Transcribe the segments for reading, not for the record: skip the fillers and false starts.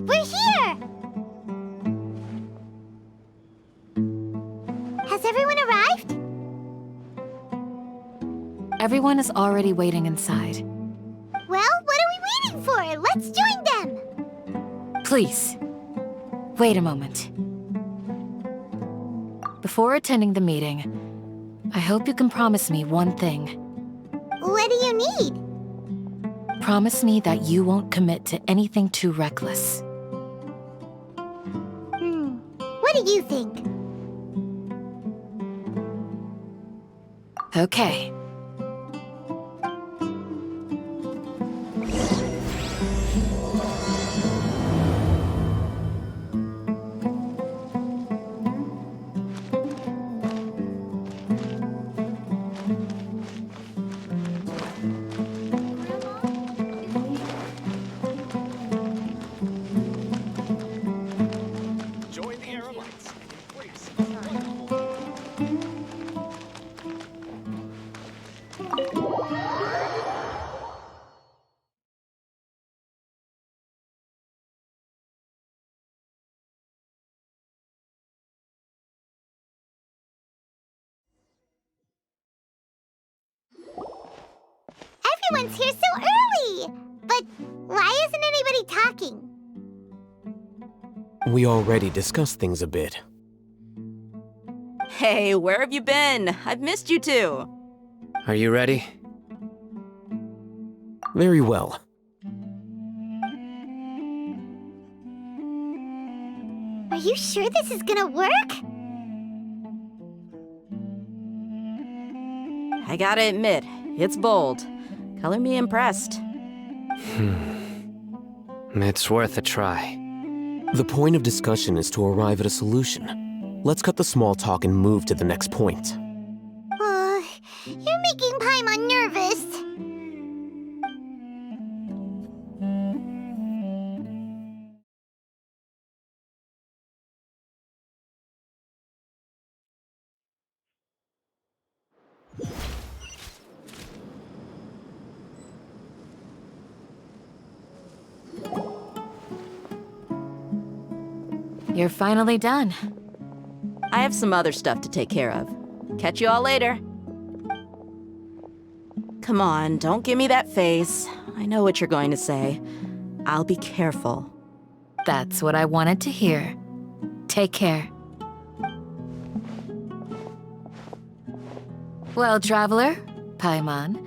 We're here! Has everyone arrived? Everyone is already waiting inside. Well, what are we waiting for? Let's join them! Please, wait a moment. Before attending the meeting, I hope you can promise me one thing. What do you need? Promise me that you won't commit to anything too reckless. What do you think? Okay. Everyone's here so early! But why isn't anybody talking? We already discussed things a bit. Hey, where have you been? I've missed you too. Are you ready? Very well. Are you sure this is gonna work? I gotta admit, it's bold. Color me impressed. It's worth a try. The point of discussion is to arrive at a solution. Let's cut the small talk and move to the next point. You're making Paimon nervous. You're finally done. I have some other stuff to take care of. Catch you all later. Come on, don't give me that face. I know what you're going to say. I'll be careful. That's what I wanted to hear. Take care. Well, Traveler, Paimon,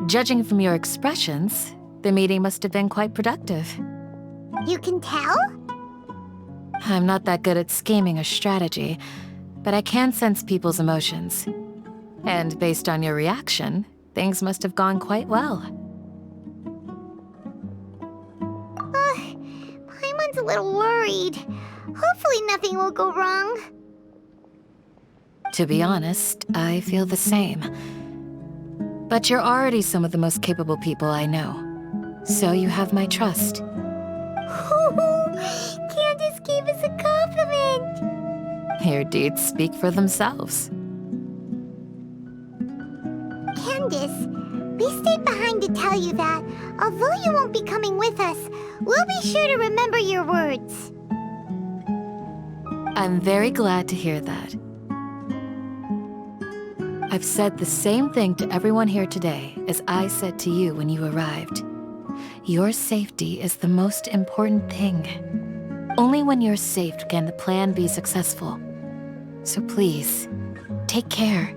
judging from your expressions, the meeting must have been quite productive. You can tell? I'm not that good at scheming or strategy, but I can sense people's emotions. And based on your reaction, things must have gone quite well. Paimon's a little worried. Hopefully nothing will go wrong. To be honest, I feel the same. But you're already some of the most capable people I know, so you have my trust. Candace gave us a compliment! Your deeds speak for themselves. Candace, we stayed behind to tell you that, although you won't be coming with us, we'll be sure to remember your words. I'm very glad to hear that. I've said the same thing to everyone here today as I said to you when you arrived. Your safety is the most important thing. Only when you're safe can the plan be successful. So please, take care.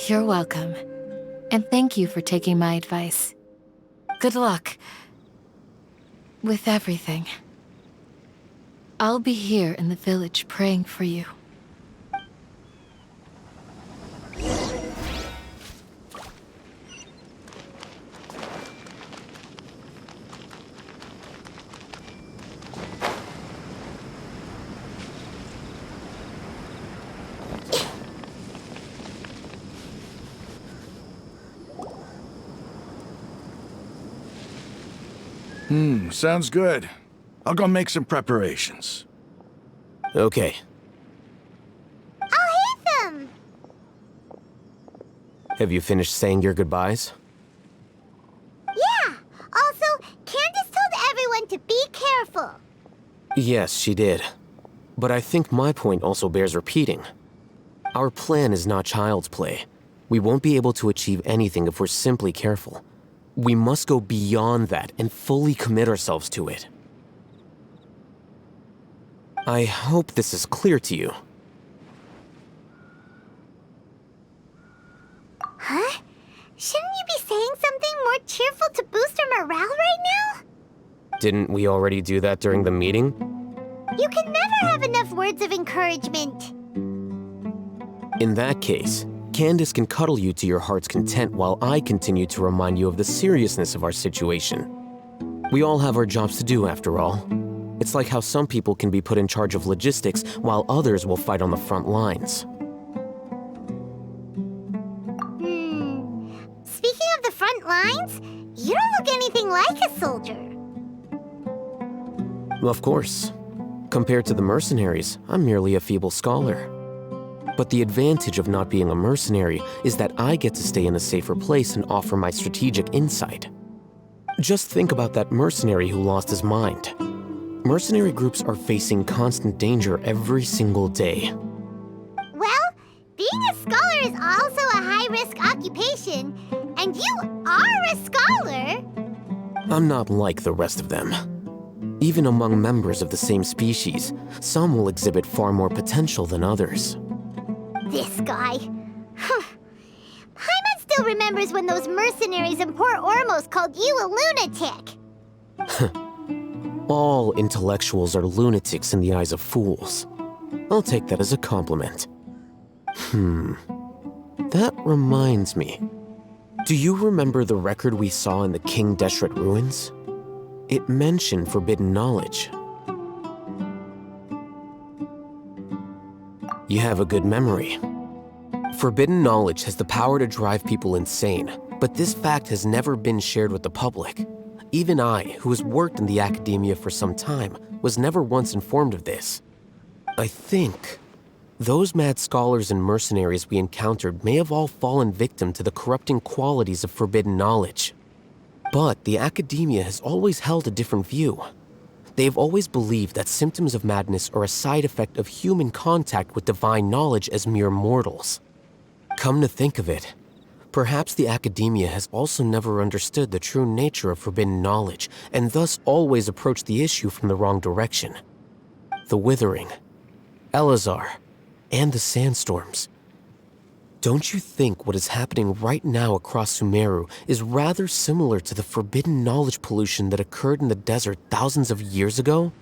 You're welcome. And thank you for taking my advice. Good luck with everything. I'll be here in the village praying for you. Sounds good. I'll go make some preparations. Okay. I'll hate them! Have you finished saying your goodbyes? Yeah! Also, Candace told everyone to be careful. Yes, she did. But I think my point also bears repeating. Our plan is not child's play. We won't be able to achieve anything if we're simply careful. We must go beyond that and fully commit ourselves to it. I hope this is clear to you. Huh? Shouldn't you be saying something more cheerful to boost our morale right now? Didn't we already do that during the meeting? You can never have enough words of encouragement. In that case, Candace can cuddle you to your heart's content while I continue to remind you of the seriousness of our situation. We all have our jobs to do, after all. It's like how some people can be put in charge of logistics while others will fight on the front lines. Speaking of the front lines, you don't look anything like a soldier. Of course. Compared to the mercenaries, I'm merely a feeble scholar. But the advantage of not being a mercenary is that I get to stay in a safer place and offer my strategic insight. Just think about that mercenary who lost his mind. Mercenary groups are facing constant danger every single day. Well, being a scholar is also a high-risk occupation, and you are a scholar. I'm not like the rest of them. Even among members of the same species, some will exhibit far more potential than others. This guy. Paimon still remembers when those mercenaries in Port Ormos called you a lunatic. All intellectuals are lunatics in the eyes of fools. I'll take that as a compliment. That reminds me. Do you remember the record we saw in the King Deshret ruins? It mentioned forbidden knowledge. You have a good memory. Forbidden knowledge has the power to drive people insane, but this fact has never been shared with the public. Even I, who has worked in the academia for some time, was never once informed of this. I think those mad scholars and mercenaries we encountered may have all fallen victim to the corrupting qualities of forbidden knowledge. But the academia has always held a different view. They've always believed that symptoms of madness are a side effect of human contact with divine knowledge as mere mortals. Come to think of it, perhaps the academia has also never understood the true nature of forbidden knowledge and thus always approached the issue from the wrong direction. The Withering, Elazar, and the sandstorms. Don't you think what is happening right now across Sumeru is rather similar to the forbidden knowledge pollution that occurred in the desert thousands of years ago?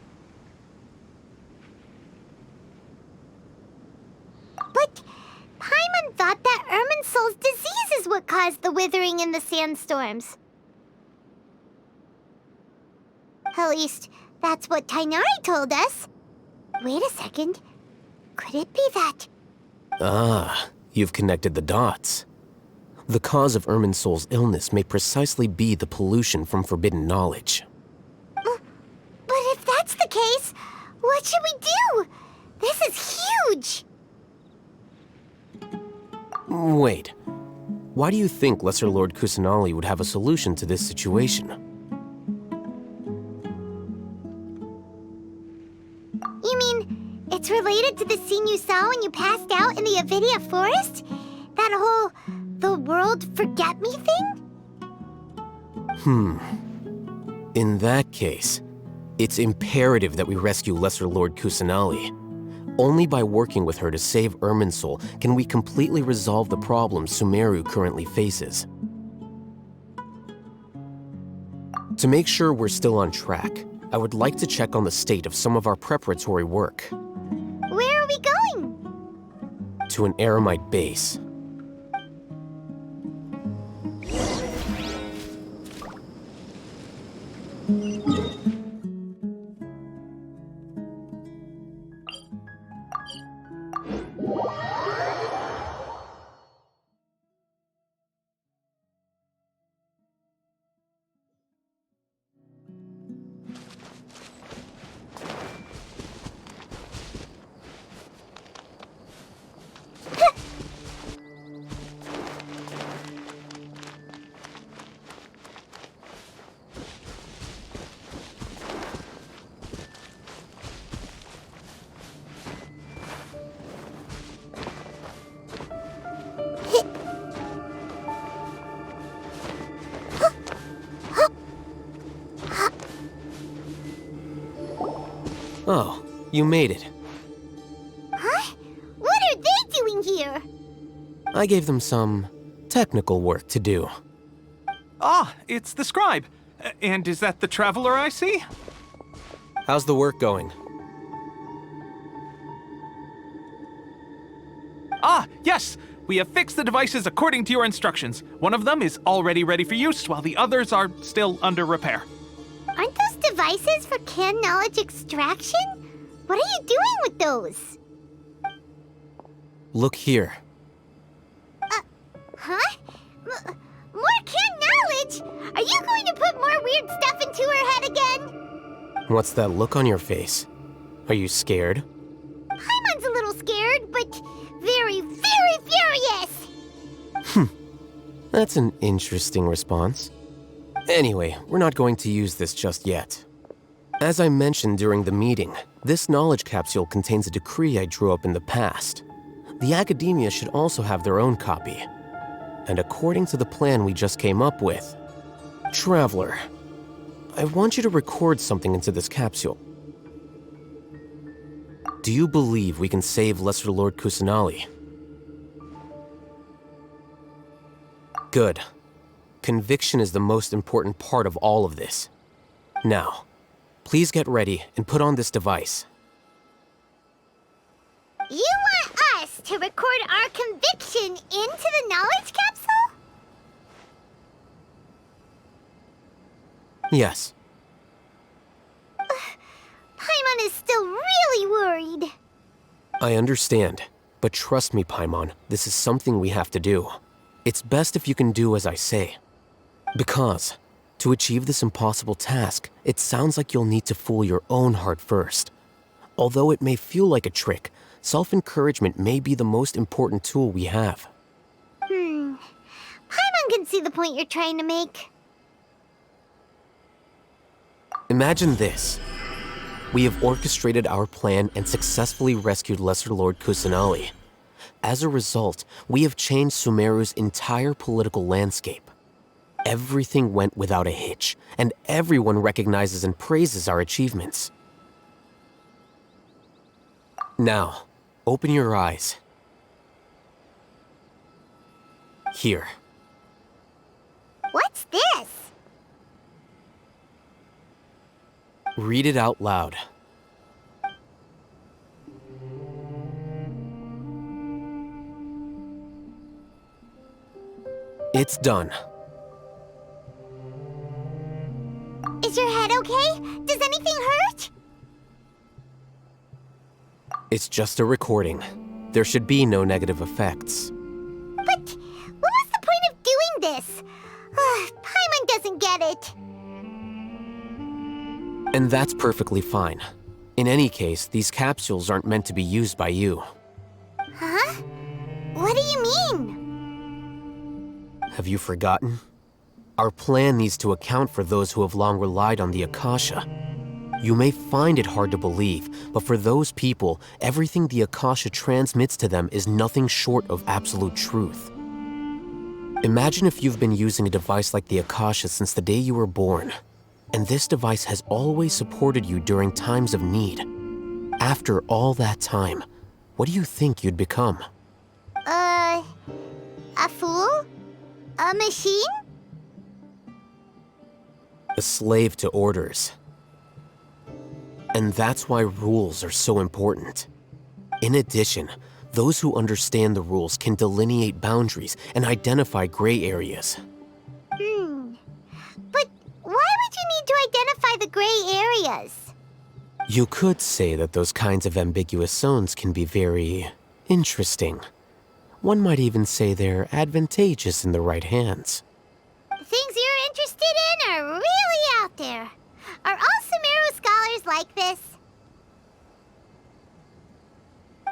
But Paimon thought that Irminsul's disease is what caused the withering in the sandstorms. At least, that's what Tainari told us. Wait a second. Could it be that... Ah, you've connected the dots. The cause of Irminsul's illness may precisely be the pollution from forbidden knowledge. But if that's the case, what should we do? This is huge! Wait. Why do you think Lesser Lord Kusanali would have a solution to this situation? You mean, it's related to the scene you saw when you passed out in the Avidia forest? That whole, the world forget me thing? In that case, it's imperative that we rescue Lesser Lord Kusanali. Only by working with her to save Irminsul can we completely resolve the problems Sumeru currently faces. To make sure we're still on track, I would like to check on the state of some of our preparatory work. Where are we going? To an Eremite base. Oh, you made it. Huh? What are they doing here? I gave them some technical work to do. Ah, it's the scribe. And is that the traveler I see? How's the work going? Ah, yes! We have fixed the devices according to your instructions. One of them is already ready for use, while the others are still under repair. Aren't those devices for can knowledge extraction? What are you doing with those? Look here. Huh? More can knowledge? Are you going to put more weird stuff into her head again? What's that look on your face? Are you scared? Paimon's a little scared, but very, very furious! That's an interesting response. Anyway, we're not going to use this just yet. As I mentioned during the meeting, this knowledge capsule contains a decree I drew up in the past. The academia should also have their own copy. And according to the plan we just came up with, Traveler, I want you to record something into this capsule. Do you believe we can save Lesser Lord Kusanali? Good. Conviction is the most important part of all of this. Now, please get ready and put on this device. You want us to record our conviction into the knowledge capsule? Yes. Paimon is still really worried. I understand, but trust me, Paimon, this is something we have to do. It's best if you can do as I say. Because, to achieve this impossible task, it sounds like you'll need to fool your own heart first. Although it may feel like a trick, self-encouragement may be the most important tool we have. Paimon can see the point you're trying to make. Imagine this. We have orchestrated our plan and successfully rescued Lesser Lord Kusanali. As a result, we have changed Sumeru's entire political landscape. Everything went without a hitch, and everyone recognizes and praises our achievements. Now, open your eyes. Here. What's this? Read it out loud. It's done. Is your head okay? Does anything hurt? It's just a recording. There should be no negative effects. But what was the point of doing this? Paimon doesn't get it. And that's perfectly fine. In any case, these capsules aren't meant to be used by you. Huh? What do you mean? Have you forgotten? Our plan needs to account for those who have long relied on the Akasha. You may find it hard to believe, but for those people, everything the Akasha transmits to them is nothing short of absolute truth. Imagine if you've been using a device like the Akasha since the day you were born, and this device has always supported you during times of need. After all that time, what do you think you'd become? A fool? A machine? A slave to orders. And that's why rules are so important. In addition, those who understand the rules can delineate boundaries and identify gray areas. But why would you need to identify the gray areas? You could say that those kinds of ambiguous zones can be very interesting. One might even say they're advantageous in the right hands. Things you're interested in are really out there. Are all Sumeru scholars like this?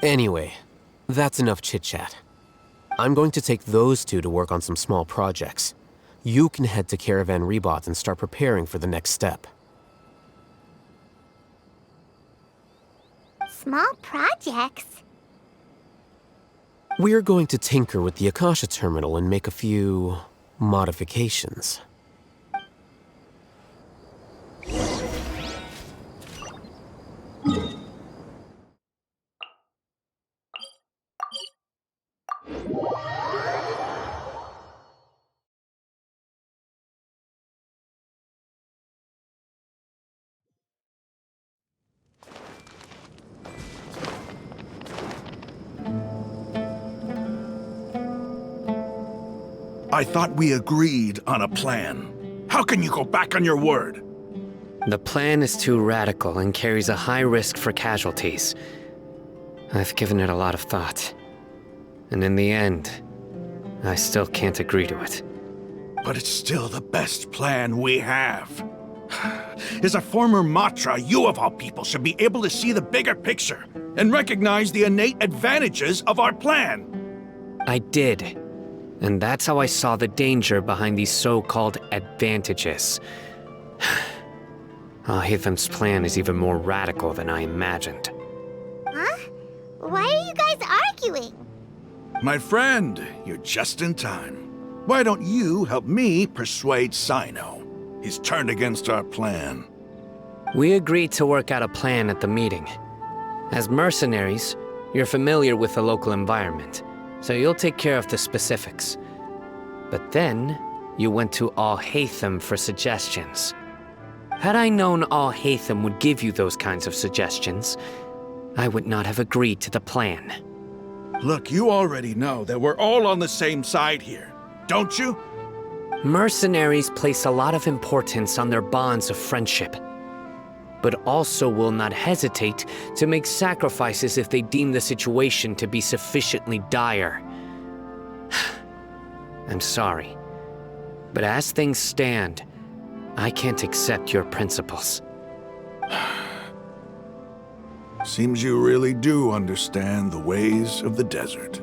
Anyway, that's enough chit-chat. I'm going to take those two to work on some small projects. You can head to Caravan Rebot and start preparing for the next step. Small projects? We're going to tinker with the Akasha terminal and make a few modifications. I thought we agreed on a plan. How can you go back on your word? The plan is too radical and carries a high risk for casualties. I've given it a lot of thought. And in the end, I still can't agree to it. But it's still the best plan we have. As a former Matra, you of all people should be able to see the bigger picture and recognize the innate advantages of our plan. I did. And that's how I saw the danger behind these so-called advantages. Al-Hitham's plan is even more radical than I imagined. Huh? Why are you guys arguing? My friend, you're just in time. Why don't you help me persuade Sino? He's turned against our plan. We agreed to work out a plan at the meeting. As mercenaries, you're familiar with the local environment, so you'll take care of the specifics. But then, you went to Al-Haitham for suggestions. Had I known Al-Haitham would give you those kinds of suggestions, I would not have agreed to the plan. Look, you already know that we're all on the same side here, don't you? Mercenaries place a lot of importance on their bonds of friendship, but also will not hesitate to make sacrifices if they deem the situation to be sufficiently dire. I'm sorry, but as things stand, I can't accept your principles. Seems you really do understand the ways of the desert.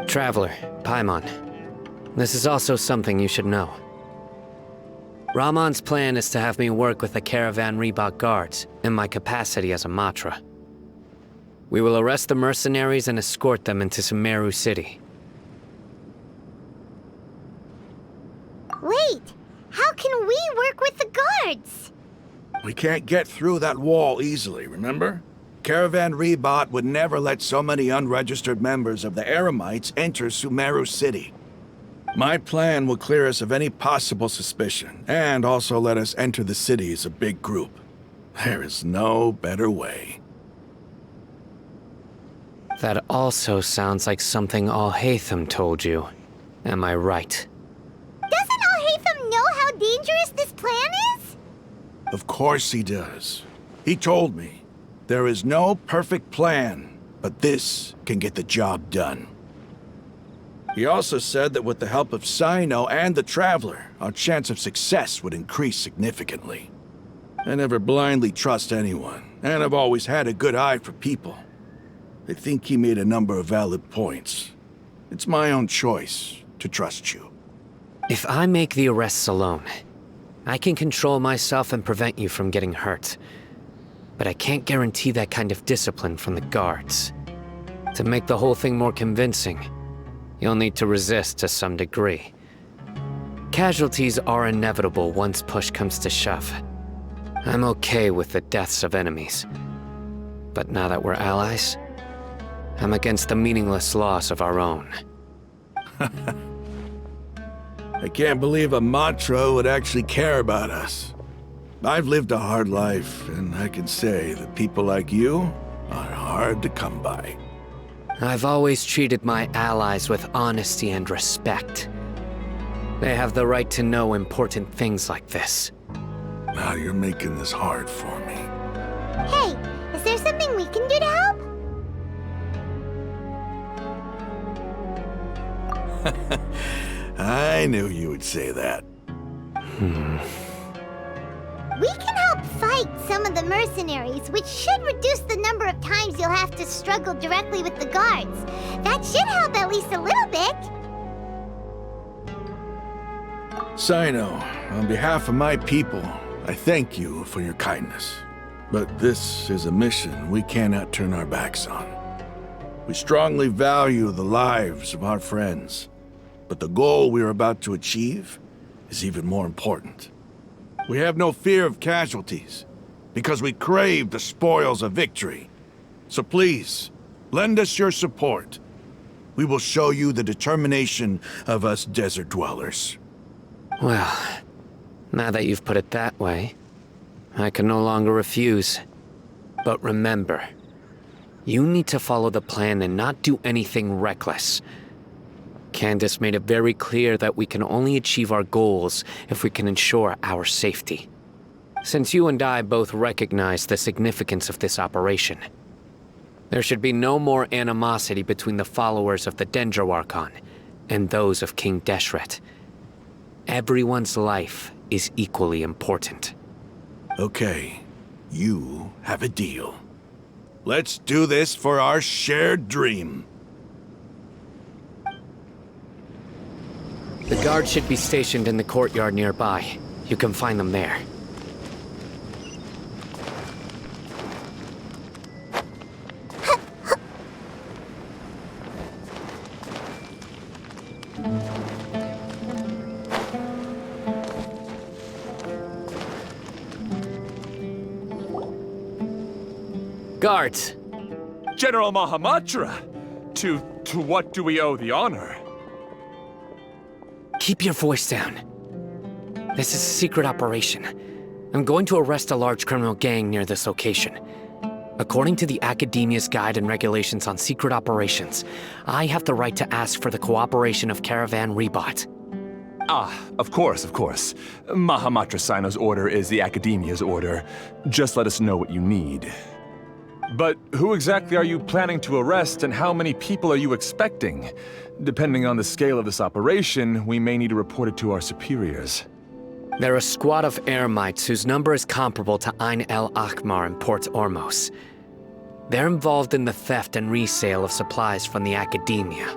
Traveler, Paimon, this is also something you should know. Ramon's plan is to have me work with the Caravan Rebot guards in my capacity as a Matra. We will arrest the mercenaries and escort them into Sumeru City. Wait, how can we work with the guards? We can't get through that wall easily, remember? Caravan Rebot would never let so many unregistered members of the Eremites enter Sumeru City. My plan will clear us of any possible suspicion, and also let us enter the city as a big group. There is no better way. That also sounds like something Al-Haitham told you. Am I right? Doesn't Al-Haitham know how dangerous this plan is? Of course he does. He told me, there is no perfect plan, but this can get the job done. He also said that with the help of Sino and the Traveler, our chance of success would increase significantly. I never blindly trust anyone, and I've always had a good eye for people. I think he made a number of valid points. It's my own choice to trust you. If I make the arrests alone, I can control myself and prevent you from getting hurt. But I can't guarantee that kind of discipline from the guards. To make the whole thing more convincing, you'll need to resist to some degree. Casualties are inevitable once push comes to shove. I'm okay with the deaths of enemies. But now that we're allies, I'm against the meaningless loss of our own. I can't believe a mantra would actually care about us. I've lived a hard life, and I can say that people like you are hard to come by. I've always treated my allies with honesty and respect. They have the right to know important things like this. Now you're making this hard for me. Hey, is there something we can do to help? I knew you would say that. We can help fight some of the mercenaries, which should reduce the number of times you'll have to struggle directly with the guards. That should help at least a little bit. Sino, on behalf of my people, I thank you for your kindness. But this is a mission we cannot turn our backs on. We strongly value the lives of our friends, but the goal we are about to achieve is even more important. We have no fear of casualties, because we crave the spoils of victory. So please, lend us your support. We will show you the determination of us desert dwellers. Well, now that you've put it that way, I can no longer refuse. But remember, you need to follow the plan and not do anything reckless. Candace made it very clear that we can only achieve our goals if we can ensure our safety. Since you and I both recognize the significance of this operation, there should be no more animosity between the followers of the Dendroarchon and those of King Deshret. Everyone's life is equally important. Okay, you have a deal. Let's do this for our shared dream. The guards should be stationed in the courtyard nearby. You can find them there. Guards! General Mahamatra! To what do we owe the honor? Keep your voice down. This is a secret operation. I'm going to arrest a large criminal gang near this location. According to the Academia's Guide and Regulations on Secret Operations, I have the right to ask for the cooperation of Caravan Rebot. Ah, of course. Mahamatra Sino's order is the Academia's order. Just let us know what you need. But who exactly are you planning to arrest, and how many people are you expecting? Depending on the scale of this operation, we may need to report it to our superiors. They're a squad of Eremites whose number is comparable to Ain el Akhmar in Port Ormos. They're involved in the theft and resale of supplies from the Academia.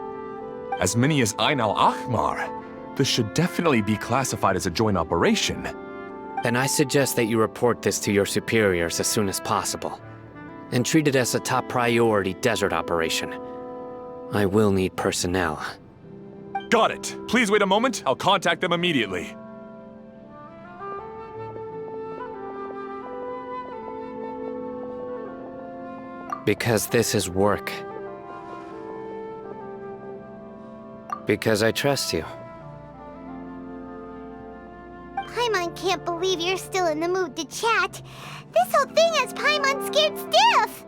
As many as Ain el Akhmar? This should definitely be classified as a joint operation. Then I suggest that you report this to your superiors as soon as possible, and treat it as a top priority desert operation. I will need personnel. Got it. Please wait a moment. I'll contact them immediately. Because this is work. Because I trust you. Paimon can't believe you're still in the mood to chat. This whole thing has Paimon scared stiff.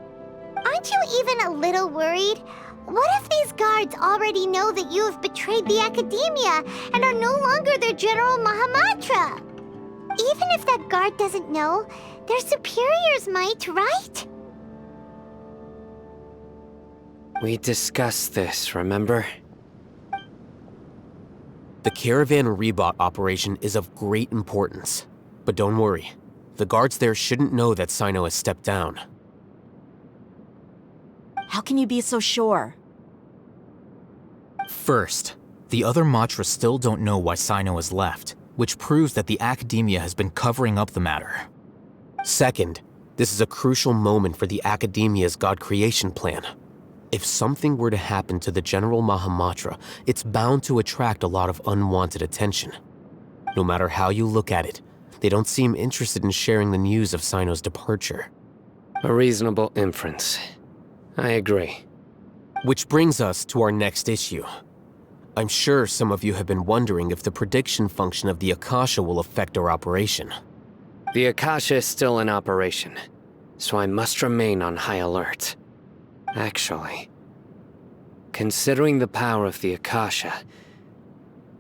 Aren't you even a little worried? What if these guards already know that you have betrayed the Academia and are no longer their General Mahamatra? Even if that guard doesn't know, their superiors might, right? We discussed this, remember? The Caravan Rebot operation is of great importance. But don't worry, the guards there shouldn't know that Sino has stepped down. How can you be so sure? First, the other Matra still don't know why Sino has left, which proves that the Academia has been covering up the matter. Second, this is a crucial moment for the Academia's God creation plan. If something were to happen to the General Mahamatra, it's bound to attract a lot of unwanted attention. No matter how you look at it, they don't seem interested in sharing the news of Sino's departure. A reasonable inference. I agree. Which brings us to our next issue. I'm sure some of you have been wondering if the prediction function of the Akasha will affect our operation. The Akasha is still in operation, so I must remain on high alert. Actually, considering the power of the Akasha,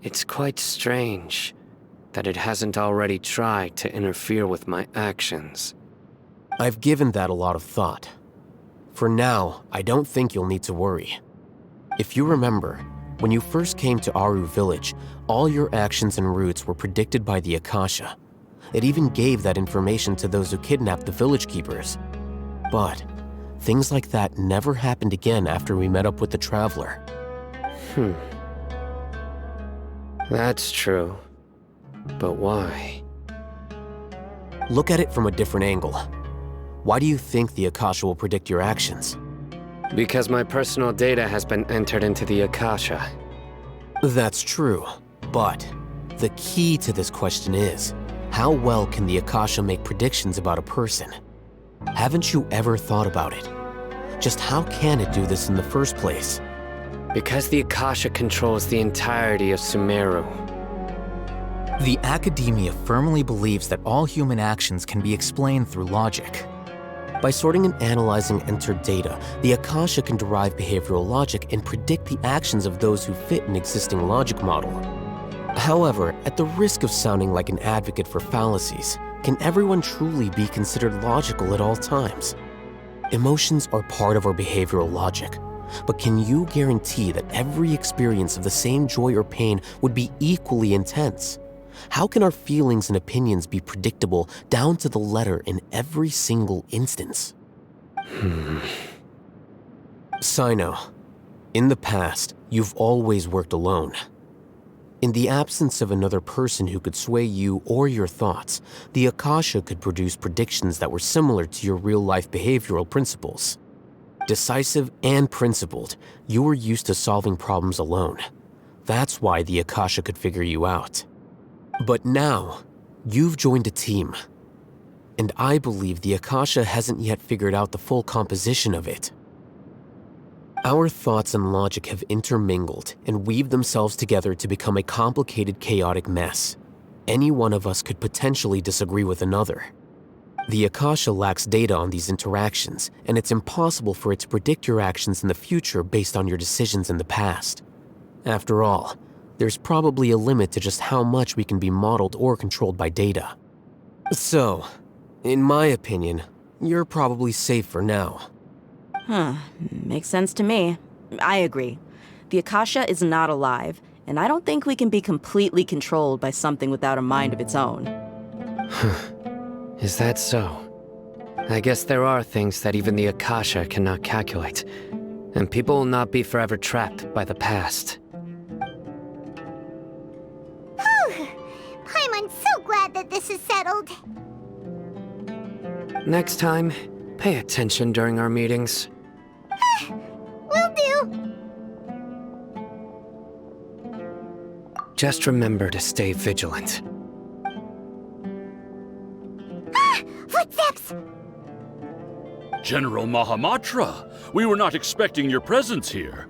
it's quite strange that it hasn't already tried to interfere with my actions. I've given that a lot of thought. For now, I don't think you'll need to worry. If you remember, when you first came to Aru Village, all your actions and routes were predicted by the Akasha. It even gave that information to those who kidnapped the village keepers. But things like that never happened again after we met up with the Traveler. That's true. But why? Look at it from a different angle. Why do you think the Akasha will predict your actions? Because my personal data has been entered into the Akasha. That's true, but the key to this question is, how well can the Akasha make predictions about a person? Haven't you ever thought about it? Just how can it do this in the first place? Because the Akasha controls the entirety of Sumeru. The Academia firmly believes that all human actions can be explained through logic. By sorting and analyzing entered data, the Akasha can derive behavioral logic and predict the actions of those who fit an existing logic model. However, at the risk of sounding like an advocate for fallacies, can everyone truly be considered logical at all times? Emotions are part of our behavioral logic, but can you guarantee that every experience of the same joy or pain would be equally intense? How can our feelings and opinions be predictable down to the letter in every single instance? Sino, in the past, you've always worked alone. In the absence of another person who could sway you or your thoughts, the Akasha could produce predictions that were similar to your real-life behavioral principles. Decisive and principled, you were used to solving problems alone. That's why the Akasha could figure you out. But now, you've joined a team. And I believe the Akasha hasn't yet figured out the full composition of it. Our thoughts and logic have intermingled and weaved themselves together to become a complicated, chaotic mess. Any one of us could potentially disagree with another. The Akasha lacks data on these interactions, and it's impossible for it to predict your actions in the future based on your decisions in the past. After all, there's probably a limit to just how much we can be modeled or controlled by data. So, in my opinion, you're probably safe for now. Makes sense to me. I agree. The Akasha is not alive, and I don't think we can be completely controlled by something without a mind of its own. Is that so? I guess there are things that even the Akasha cannot calculate, and people will not be forever trapped by the past. Paimon's so glad that this is settled. Next time, pay attention during our meetings. Will do. Just remember to stay vigilant. Footsteps! General Mahamatra, we were not expecting your presence here.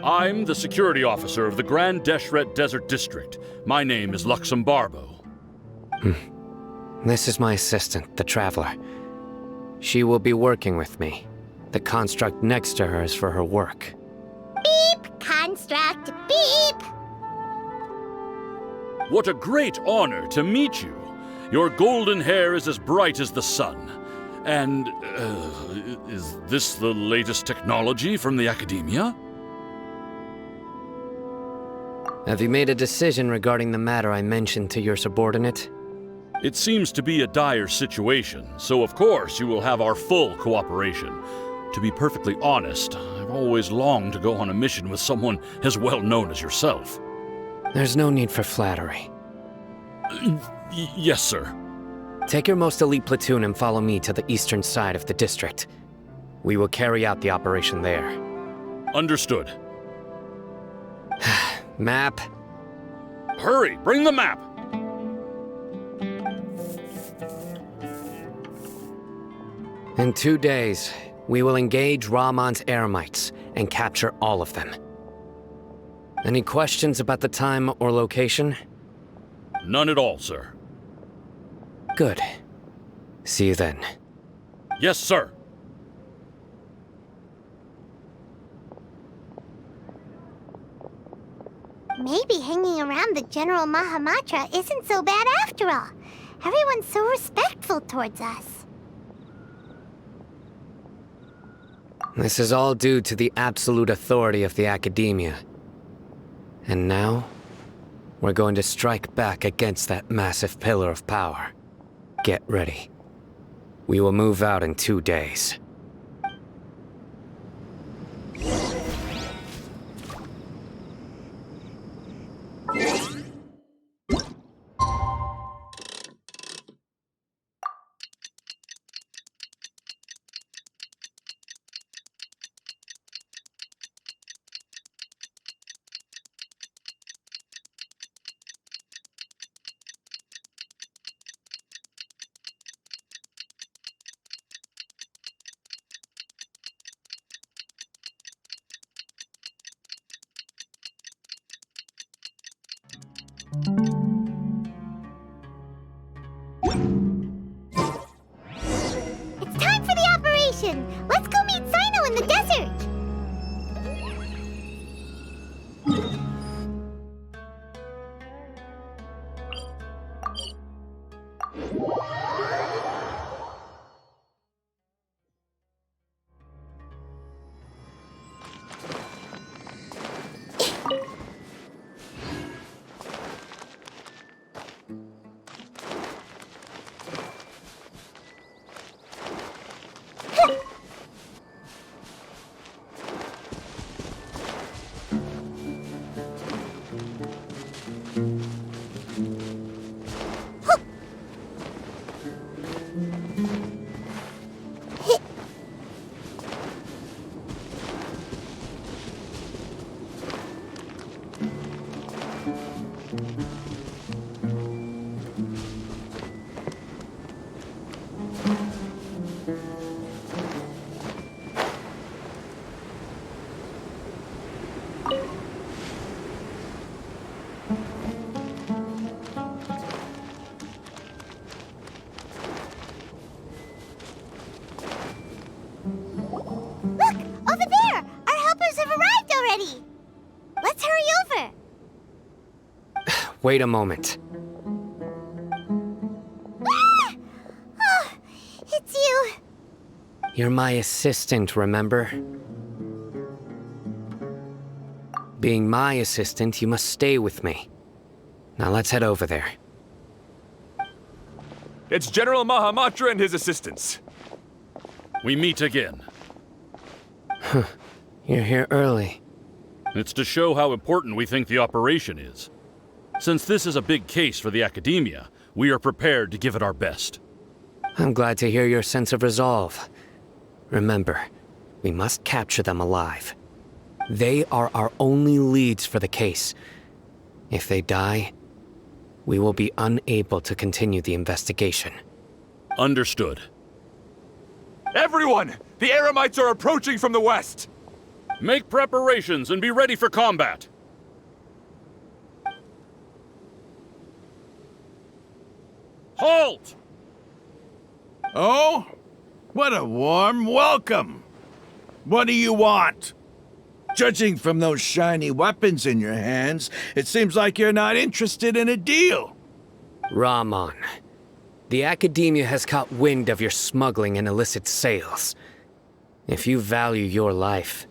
I'm the security officer of the Grand Deshret Desert District. My name is Luxembarbo. This is my assistant, the Traveler. She will be working with me. The construct next to her is for her work. Beep! Construct, beep! What a great honor to meet you. Your golden hair is as bright as the sun. And, is this the latest technology from the Academia? Have you made a decision regarding the matter I mentioned to your subordinate? It seems to be a dire situation, so of course you will have our full cooperation. To be perfectly honest, I've always longed to go on a mission with someone as well known as yourself. There's no need for flattery. Yes, sir. Take your most elite platoon and follow me to the eastern side of the district. We will carry out the operation there. Understood. Map. Hurry, bring the map! In 2 days, we will engage Rahman's Eremites and capture all of them. Any questions about the time or location? None at all, sir. Good. See you then. Yes, sir. Maybe hanging around the General Mahamatra isn't so bad after all. Everyone's so respectful towards us. This is all due to the absolute authority of the Academia. And now, we're going to strike back against that massive pillar of power. Get ready. We will move out in 2 days. It's time for the operation! Let's go meet Sino in the desert! Wait a moment. Ah! Oh, it's you. You're my assistant, remember? Being my assistant, you must stay with me. Now let's head over there. It's General Mahamatra and his assistants. We meet again. You're here early. It's to show how important we think the operation is. Since this is a big case for the Academia, we are prepared to give it our best. I'm glad to hear your sense of resolve. Remember, we must capture them alive. They are our only leads for the case. If they die, we will be unable to continue the investigation. Understood. Everyone! The Eremites are approaching from the west! Make preparations and be ready for combat. Halt! Oh? What a warm welcome! What do you want? Judging from those shiny weapons in your hands, it seems like you're not interested in a deal. Rahman, the Academia has caught wind of your smuggling and illicit sales. If you value your life,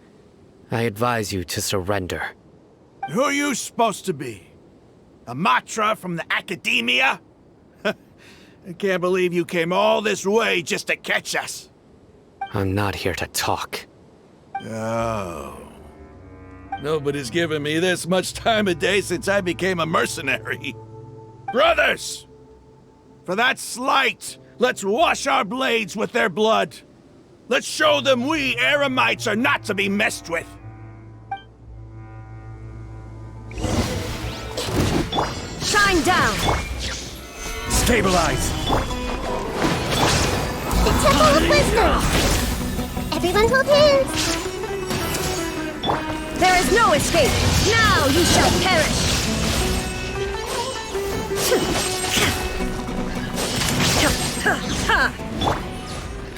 I advise you to surrender. Who are you supposed to be? A Matra from the Academia? I can't believe you came all this way just to catch us. I'm not here to talk. Oh. Nobody's given me this much time of day since I became a mercenary. Brothers! For that slight, let's wash our blades with their blood. Let's show them we Eremites are not to be messed with. Shine down! Stabilize! the Temple of Wisdom! Everyone hold hands! There is no escape! Now you shall perish!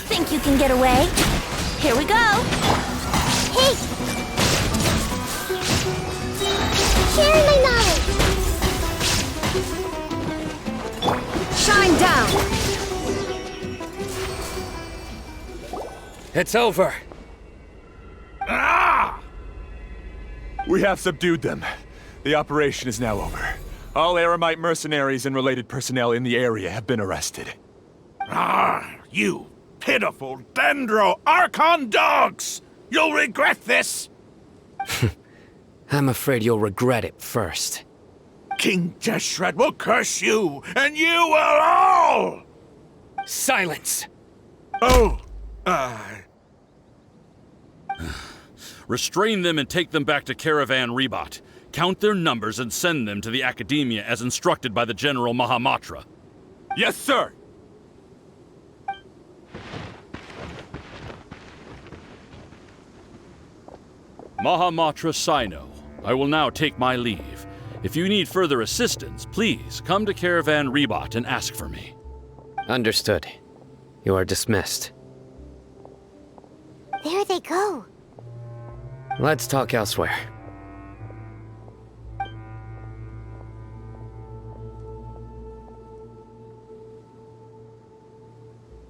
Think you can get away? Here we go! Hey! Sharing my knowledge! Shine down! It's over. We have subdued them. The operation is now over. All Aramite mercenaries and related personnel in the area have been arrested. You pitiful Dendro Archon dogs! You'll regret this! I'm afraid you'll regret it first. King Jeshret will curse you, and you will all! Silence! Oh, Restrain them and take them back to Caravan Rebot. Count their numbers and send them to the Academia as instructed by the General Mahamatra. Yes, sir! Mahamatra Sino, I will now take my leave. If you need further assistance, please come to Caravan Rebot and ask for me. Understood. You are dismissed. There they go. Let's talk elsewhere.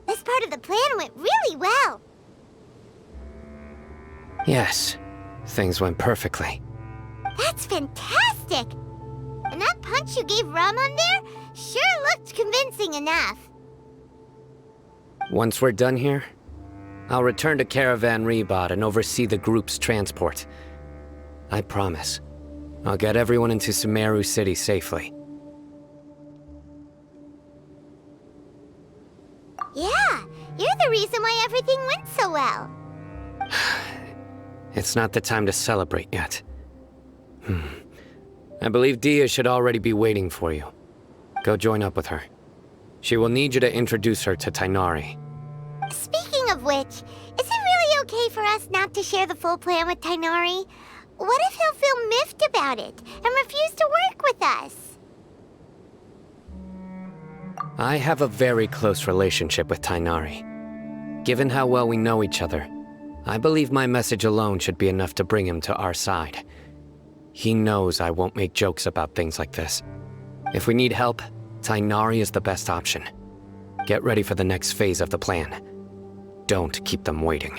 This part of the plan went really well. Yes, things went perfectly. That's fantastic! And that punch you gave Rum on there sure looked convincing enough. Once we're done here, I'll return to Caravan Rebot and oversee the group's transport. I promise. I'll get everyone into Sumeru City safely. Yeah, you're the reason why everything went so well. It's not the time to celebrate yet. I believe Dia should already be waiting for you. Go join up with her. She will need you to introduce her to Tainari. Speaking of which, is it really okay for us not to share the full plan with Tainari? What if he'll feel miffed about it and refuse to work with us? I have a very close relationship with Tainari. Given how well we know each other, I believe my message alone should be enough to bring him to our side. He knows I won't make jokes about things like this. If we need help, Tainari is the best option. Get ready for the next phase of the plan. Don't keep them waiting.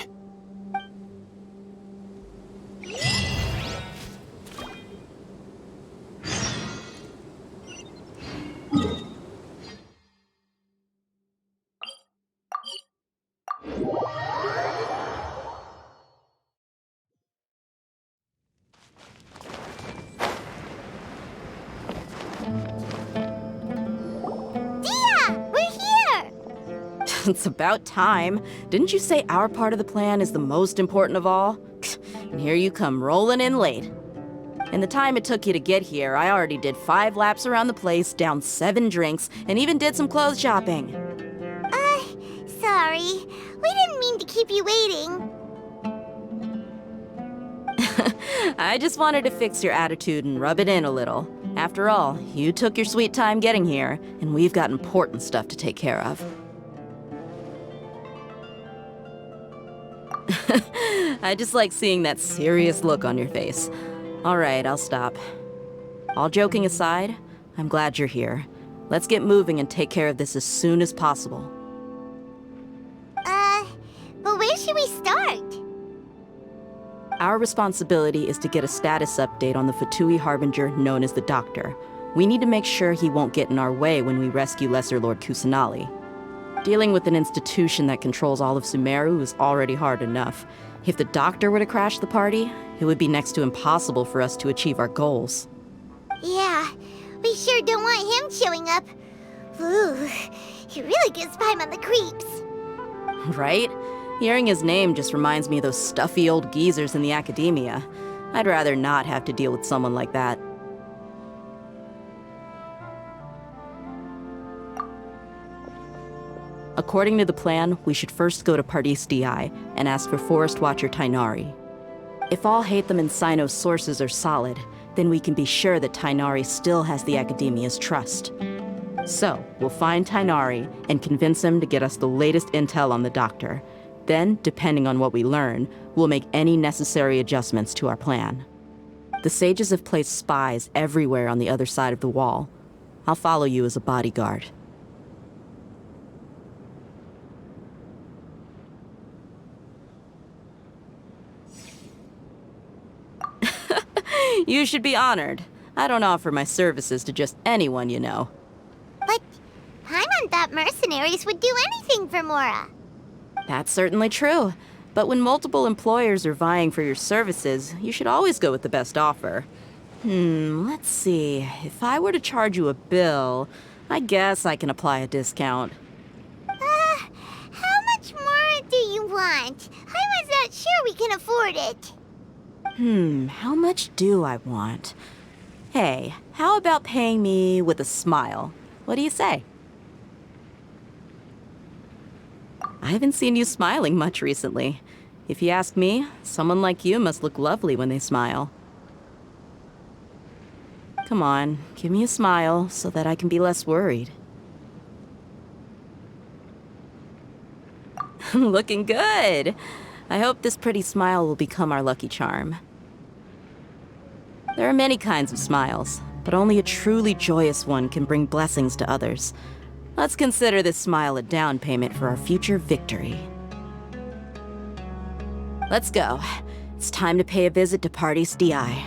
It's about time. Didn't you say our part of the plan is the most important of all? And here you come rolling in late. In the time it took you to get here, I already did 5 laps around the place, downed 7 drinks, and even did some clothes shopping. Sorry. We didn't mean to keep you waiting. I just wanted to fix your attitude and rub it in a little. After all, you took your sweet time getting here, and we've got important stuff to take care of. I just like seeing that serious look on your face. All right, I'll stop. All joking aside, I'm glad you're here. Let's get moving and take care of this as soon as possible. But where should we start? Our responsibility is to get a status update on the Fatui Harbinger known as the Doctor. We need to make sure he won't get in our way when we rescue Lesser Lord Kusanali. Dealing with an institution that controls all of Sumeru is already hard enough. If the Doctor were to crash the party, it would be next to impossible for us to achieve our goals. Yeah, we sure don't want him showing up. Ooh, he really gives Paimon the creeps. Right? Hearing his name just reminds me of those stuffy old geezers in the Academia. I'd rather not have to deal with someone like that. According to the plan, we should first go to Pardis DI and ask for Forest Watcher Tainari. If all Hatham and Sino's sources are solid, then we can be sure that Tainari still has the Academia's trust. So, we'll find Tainari and convince him to get us the latest intel on the Doctor. Then, depending on what we learn, we'll make any necessary adjustments to our plan. The sages have placed spies everywhere on the other side of the wall. I'll follow you as a bodyguard. You should be honored. I don't offer my services to just anyone you know. But Paimon thought mercenaries would do anything for Mora. That's certainly true. But when multiple employers are vying for your services, you should always go with the best offer. Let's see. If I were to charge you a bill, I guess I can apply a discount. How much more do you want? I was not sure we can afford it. How much do I want? Hey, how about paying me with a smile? What do you say? I haven't seen you smiling much recently. If you ask me, someone like you must look lovely when they smile. Come on, give me a smile so that I can be less worried. Looking good! I hope this pretty smile will become our lucky charm. There are many kinds of smiles, but only a truly joyous one can bring blessings to others. Let's consider this smile a down payment for our future victory. Let's go. It's time to pay a visit to Pardis DI.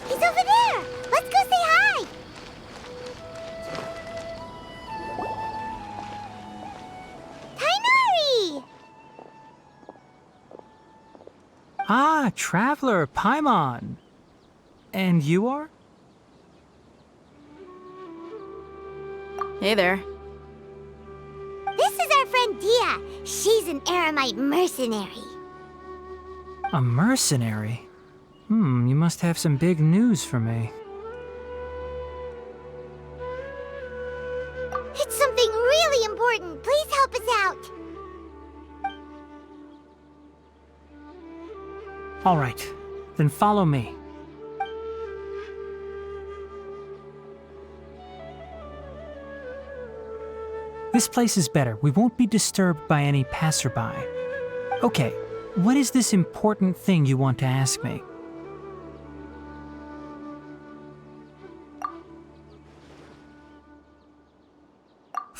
He's over there! Let's go say hi! Tainari! Ah, Traveler, Paimon. And you are? Hey there. This is our friend Dia. She's an Aramite mercenary. A mercenary? You must have some big news for me. It's something really important. Please help us out. All right, then follow me. This place is better. We won't be disturbed by any passerby. Okay, what is this important thing you want to ask me?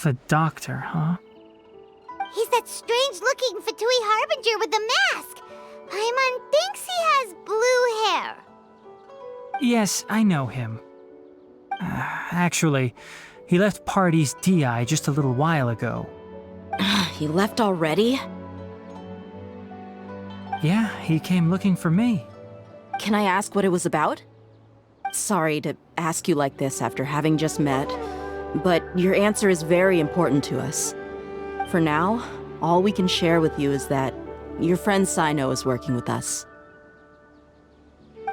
The Doctor, huh? He's that strange-looking Fatui Harbinger with the mask. Paimon thinks he has blue hair. Yes, I know him. Actually, he left Pardis DI just a little while ago. He left already? Yeah, he came looking for me. Can I ask what it was about? Sorry to ask you like this after having just met, but your answer is very important to us. For now, all we can share with you is that your friend Sino is working with us.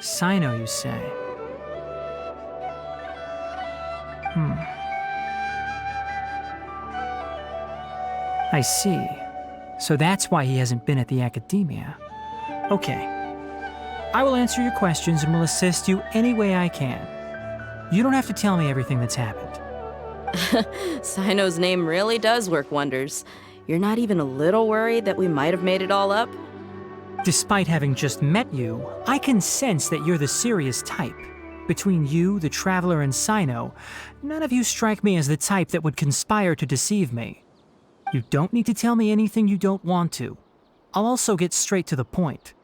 Sino, you say? I see. So that's why he hasn't been at the Academia. Okay. I will answer your questions and will assist you any way I can. You don't have to tell me everything that's happened. Sino's name really does work wonders. You're not even a little worried that we might have made it all up? Despite having just met you, I can sense that you're the serious type. Between you, the Traveler, and Sino, none of you strike me as the type that would conspire to deceive me. You don't need to tell me anything you don't want to. I'll also get straight to the point.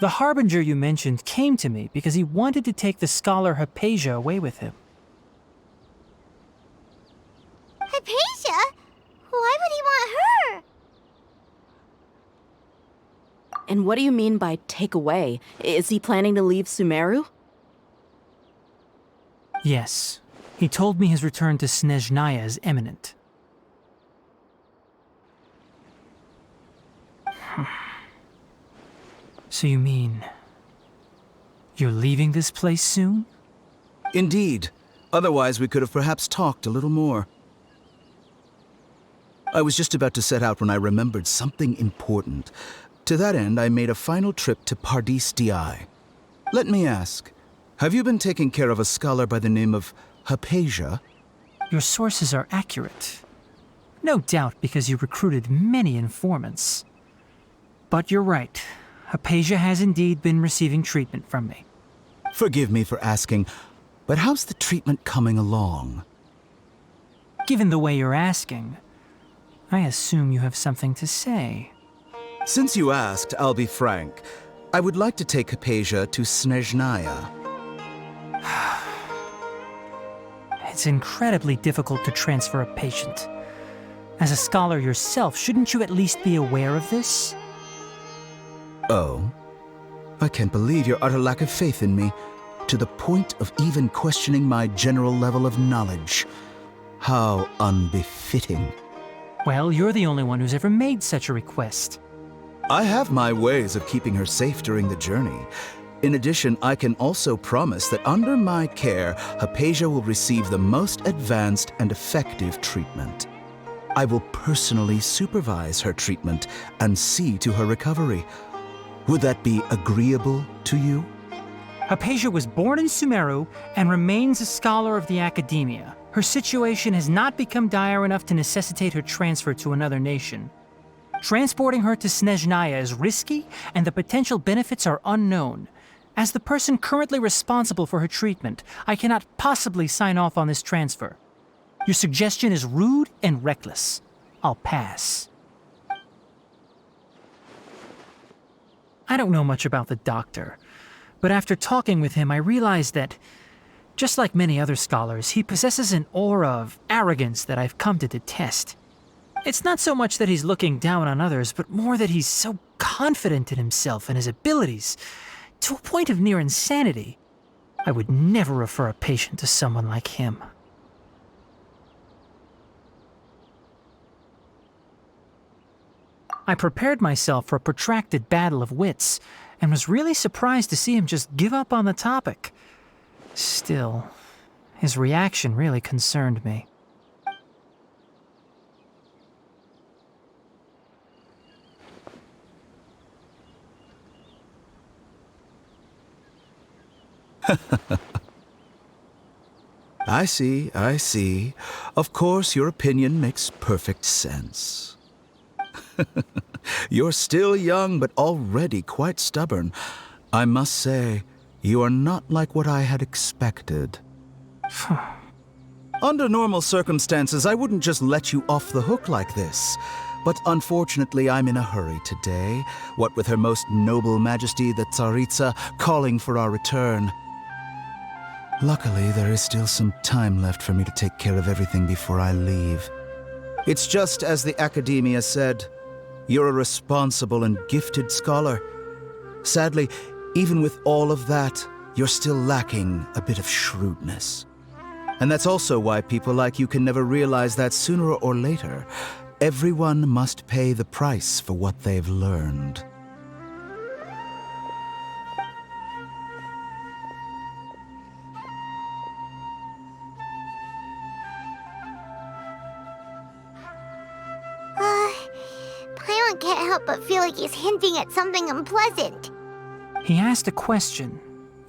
The Harbinger you mentioned came to me because he wanted to take the scholar Hypatia away with him. Hypatia? Why would he want her? And what do you mean by take away? Is he planning to leave Sumeru? Yes. He told me his return to Snezhnaya is imminent. So you mean... you're leaving this place soon? Indeed. Otherwise, we could have perhaps talked a little more. I was just about to set out when I remembered something important. To that end, I made a final trip to Pardis Di. Let me ask, have you been taking care of a scholar by the name of Hypatia? Your sources are accurate. No doubt because you recruited many informants. But you're right. Hypatia has indeed been receiving treatment from me. Forgive me for asking, but how's the treatment coming along? Given the way you're asking, I assume you have something to say. Since you asked, I'll be frank. I would like to take Hypatia to Snezhnaya. It's incredibly difficult to transfer a patient. As a scholar yourself, shouldn't you at least be aware of this? Oh? I can't believe your utter lack of faith in me, to the point of even questioning my general level of knowledge. How unbefitting. Well, you're the only one who's ever made such a request. I have my ways of keeping her safe during the journey. In addition, I can also promise that under my care, Hypatia will receive the most advanced and effective treatment. I will personally supervise her treatment and see to her recovery. Would that be agreeable to you? Hypatia was born in Sumeru and remains a scholar of the Academia. Her situation has not become dire enough to necessitate her transfer to another nation. Transporting her to Snezhnaya is risky, and the potential benefits are unknown. As the person currently responsible for her treatment, I cannot possibly sign off on this transfer. Your suggestion is rude and reckless. I'll pass. I don't know much about the doctor, but after talking with him, I realized that, just like many other scholars, he possesses an aura of arrogance that I've come to detest. It's not so much that he's looking down on others, but more that he's so confident in himself and his abilities, to a point of near insanity. I would never refer a patient to someone like him. I prepared myself for a protracted battle of wits, and was really surprised to see him just give up on the topic. Still, his reaction really concerned me. I see. Of course, your opinion makes perfect sense. You're still young, but already quite stubborn. I must say, you are not like what I had expected. Under normal circumstances, I wouldn't just let you off the hook like this. But unfortunately, I'm in a hurry today, what with Her Most Noble Majesty the Tsaritsa calling for our return. Luckily, there is still some time left for me to take care of everything before I leave. It's just as the Academia said, you're a responsible and gifted scholar. Sadly, even with all of that, you're still lacking a bit of shrewdness. And that's also why people like you can never realize that sooner or later, everyone must pay the price for what they've learned. Paimon can't help but feel like he's hinting at something unpleasant. He asked a question,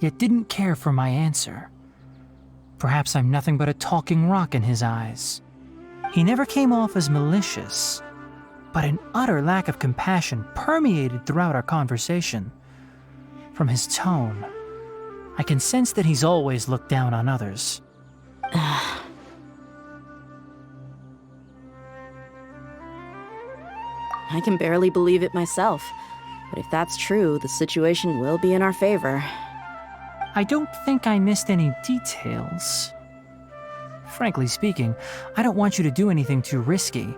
yet didn't care for my answer. Perhaps I'm nothing but a talking rock in his eyes. He never came off as malicious, but an utter lack of compassion permeated throughout our conversation. From his tone, I can sense that he's always looked down on others. I can barely believe it myself. But if that's true, the situation will be in our favor. I don't think I missed any details. Frankly speaking, I don't want you to do anything too risky.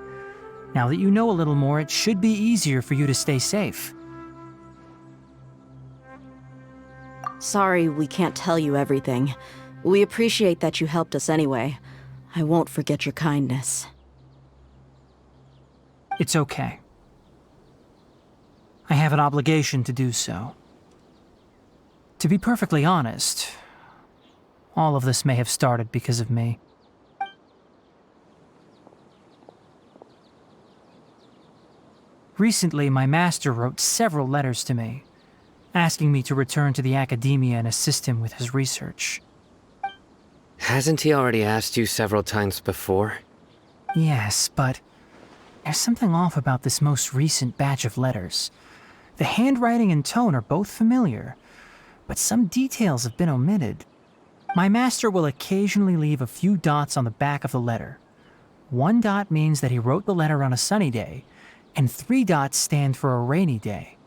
Now that you know a little more, it should be easier for you to stay safe. Sorry we can't tell you everything. We appreciate that you helped us anyway. I won't forget your kindness. It's okay. I have an obligation to do so. To be perfectly honest, all of this may have started because of me. Recently, my master wrote several letters to me, asking me to return to the academia and assist him with his research. Hasn't he already asked you several times before? Yes, but there's something off about this most recent batch of letters. The handwriting and tone are both familiar, but some details have been omitted. My master will occasionally leave a few dots on the back of the letter. 1 dot means that he wrote the letter on a sunny day, and 3 dots stand for a rainy day.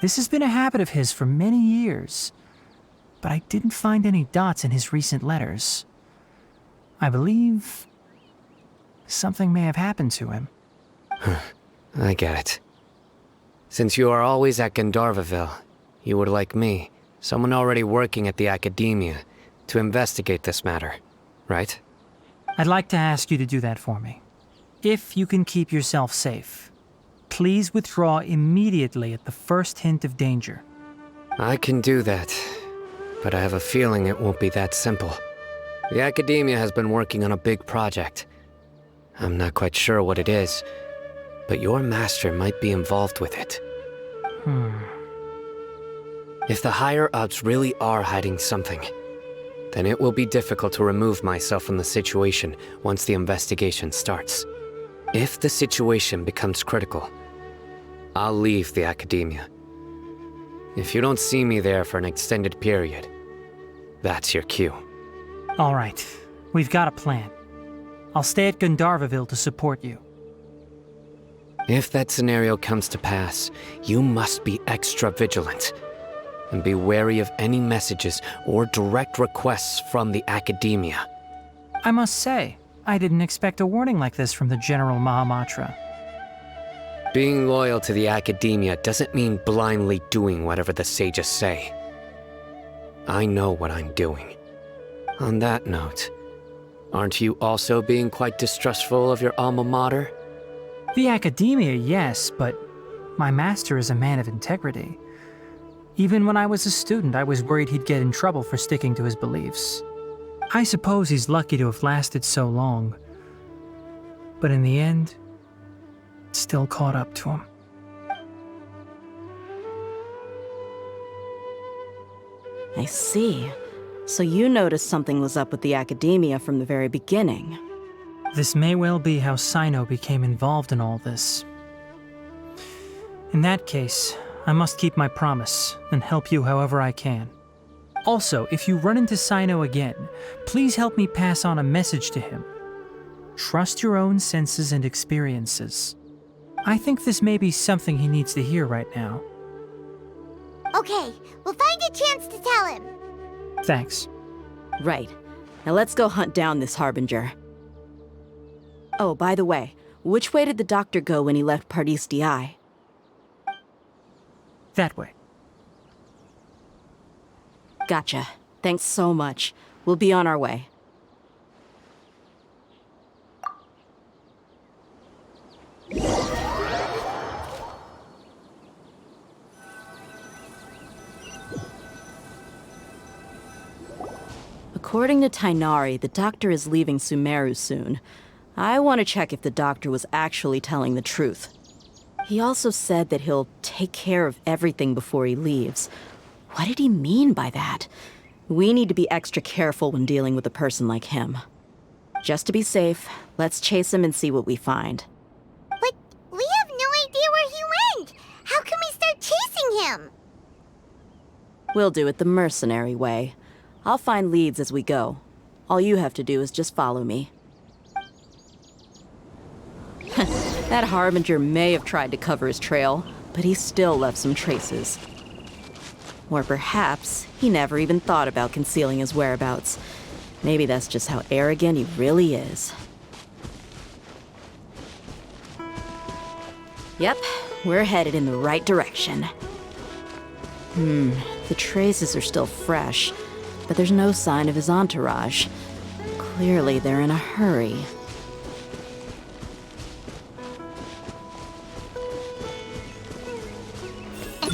This has been a habit of his for many years, but I didn't find any dots in his recent letters. I believe something may have happened to him. I get it. Since you are always at Gandharvaville, you would like me, someone already working at the academia, to investigate this matter, right? I'd like to ask you to do that for me. If you can keep yourself safe, please withdraw immediately at the first hint of danger. I can do that, but I have a feeling it won't be that simple. The academia has been working on a big project. I'm not quite sure what it is, but your master might be involved with it. If the higher-ups really are hiding something, then it will be difficult to remove myself from the situation once the investigation starts. If the situation becomes critical, I'll leave the academia. If you don't see me there for an extended period, that's your cue. All right, we've got a plan. I'll stay at Gandharvaville to support you. If that scenario comes to pass, you must be extra vigilant. And be wary of any messages or direct requests from the academia. I must say, I didn't expect a warning like this from the General Mahamatra. Being loyal to the academia doesn't mean blindly doing whatever the sages say. I know what I'm doing. On that note, aren't you also being quite distrustful of your alma mater? The academia, yes, but my master is a man of integrity. Even when I was a student, I was worried he'd get in trouble for sticking to his beliefs. I suppose he's lucky to have lasted so long. But in the end, it still caught up to him. I see. So you noticed something was up with the academia from the very beginning. This may well be how Sino became involved in all this. In that case, I must keep my promise and help you however I can. Also, if you run into Sino again, please help me pass on a message to him. Trust your own senses and experiences. I think this may be something he needs to hear right now. Okay, we'll find a chance to tell him. Thanks. Right. Now let's go hunt down this Harbinger. Oh, by the way, which way did the doctor go when he left Pardis Di? That way. Gotcha. Thanks so much. We'll be on our way. According to Tainari, the doctor is leaving Sumeru soon. I want to check if the doctor was actually telling the truth. He also said that he'll take care of everything before he leaves. What did he mean by that? We need to be extra careful when dealing with a person like him. Just to be safe, let's chase him and see what we find. But we have no idea where he went! How can we start chasing him? We'll do it the mercenary way. I'll find leads as we go. All you have to do is just follow me. That Harbinger may have tried to cover his trail, but he still left some traces. Or perhaps he never even thought about concealing his whereabouts. Maybe that's just how arrogant he really is. Yep, we're headed in the right direction. The traces are still fresh, but there's no sign of his entourage. Clearly, they're in a hurry.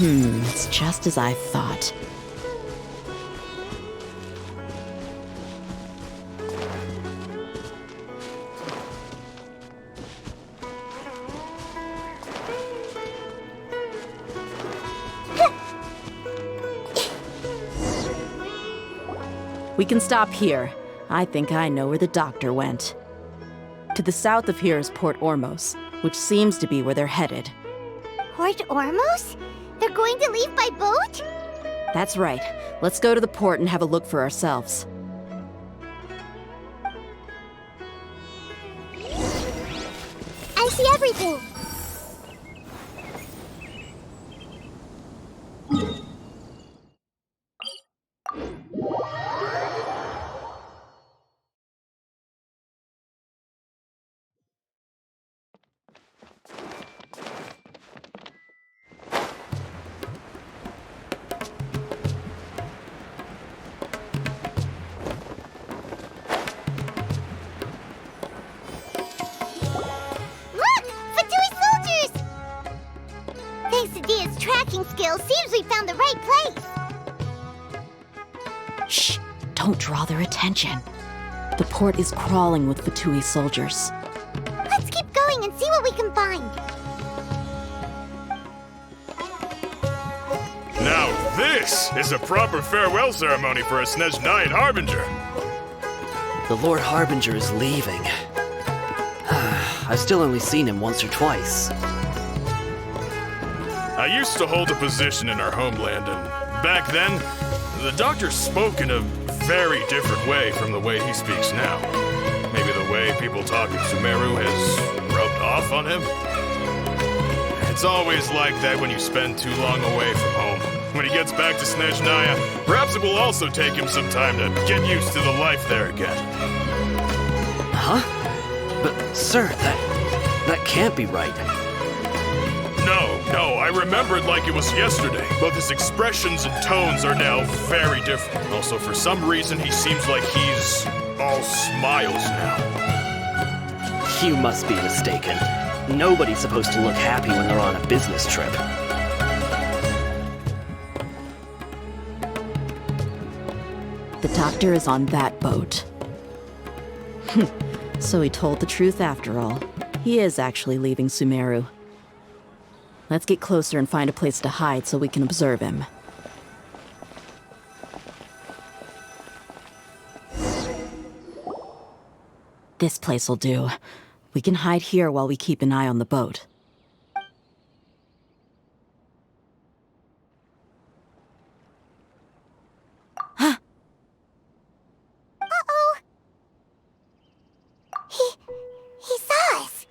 It's just as I thought. We can stop here. I think I know where the doctor went. To the south of here is Port Ormos, which seems to be where they're headed. Port Ormos? They're going to leave by boat? That's right. Let's go to the port and have a look for ourselves. I see everything. Skills, seems we found the right place. Shh! Don't draw their attention. The port is crawling with Fatui soldiers. Let's keep going and see what we can find. Now this is a proper farewell ceremony for a Snezhnayan Harbinger. The Lord Harbinger is leaving. I've still only seen him once or twice. I used to hold a position in our homeland, and back then, the doctor spoke in a very different way from the way he speaks now. Maybe the way people talk in Sumeru has rubbed off on him? It's always like that when you spend too long away from home. When he gets back to Snezhnaya, perhaps it will also take him some time to get used to the life there again. Huh? But, sir, that can't be right. No, I remember it like it was yesterday. Both his expressions and tones are now very different. Also, for some reason, he seems like he's all smiles now. You must be mistaken. Nobody's supposed to look happy when they're on a business trip. The doctor is on that boat. So he told the truth after all. He is actually leaving Sumeru. Let's get closer and find a place to hide so we can observe him. This place will do. We can hide here while we keep an eye on the boat. Uh-oh. He saw us.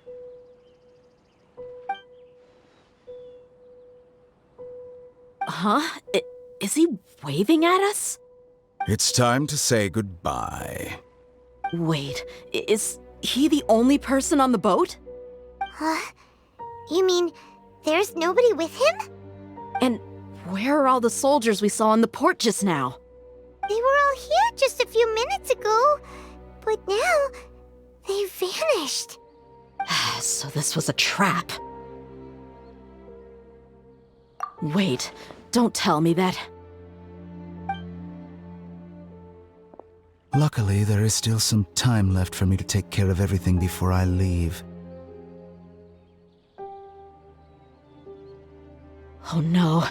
Huh? Is he waving at us? It's time to say goodbye. Wait, is he the only person on the boat? Huh? You mean there's nobody with him? And where are all the soldiers we saw in the port just now? They were all here just a few minutes ago, but now they've vanished. So this was a trap. Wait, don't tell me that. Luckily, there is still some time left for me to take care of everything before I leave. Oh no.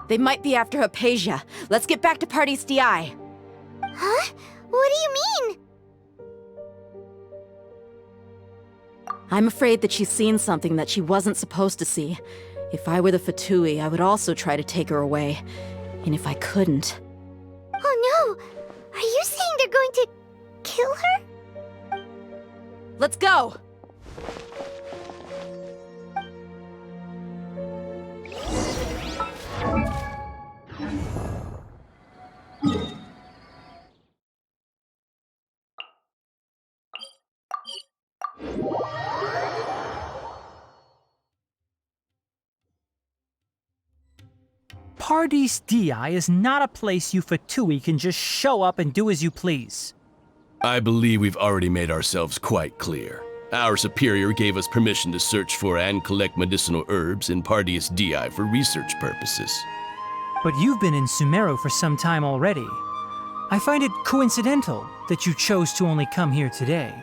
They might be after Hypatia. Let's get back to Party's DI. Huh? What do you mean? I'm afraid that she's seen something that she wasn't supposed to see. If I were the Fatui, I would also try to take her away. And if I couldn't... Oh no! Are you saying they're going to kill her? Let's go! Paradis Dii is not a place you Fatui can just show up and do as you please. I believe we've already made ourselves quite clear. Our superior gave us permission to search for and collect medicinal herbs in Paradis Dii for research purposes. But you've been in Sumeru for some time already. I find it coincidental that you chose to only come here today.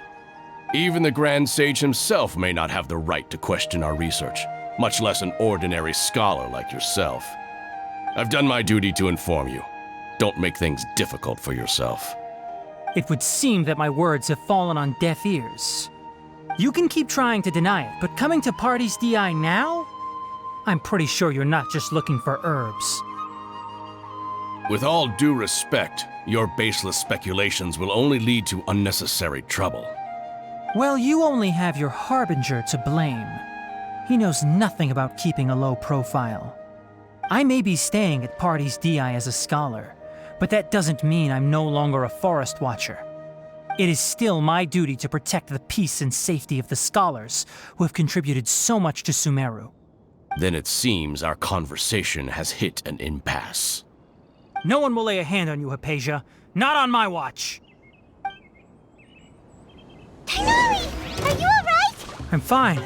Even the Grand Sage himself may not have the right to question our research, much less an ordinary scholar like yourself. I've done my duty to inform you. Don't make things difficult for yourself. It would seem that my words have fallen on deaf ears. You can keep trying to deny it, but coming to Paradis Dii now? I'm pretty sure you're not just looking for herbs. With all due respect, your baseless speculations will only lead to unnecessary trouble. Well, you only have your Harbinger to blame. He knows nothing about keeping a low profile. I may be staying at Paradis Dii as a scholar, but that doesn't mean I'm no longer a forest watcher. It is still my duty to protect the peace and safety of the scholars who have contributed so much to Sumeru. Then it seems our conversation has hit an impasse. No one will lay a hand on you, Hypatia. Not on my watch. Tighnari, are you alright? I'm fine.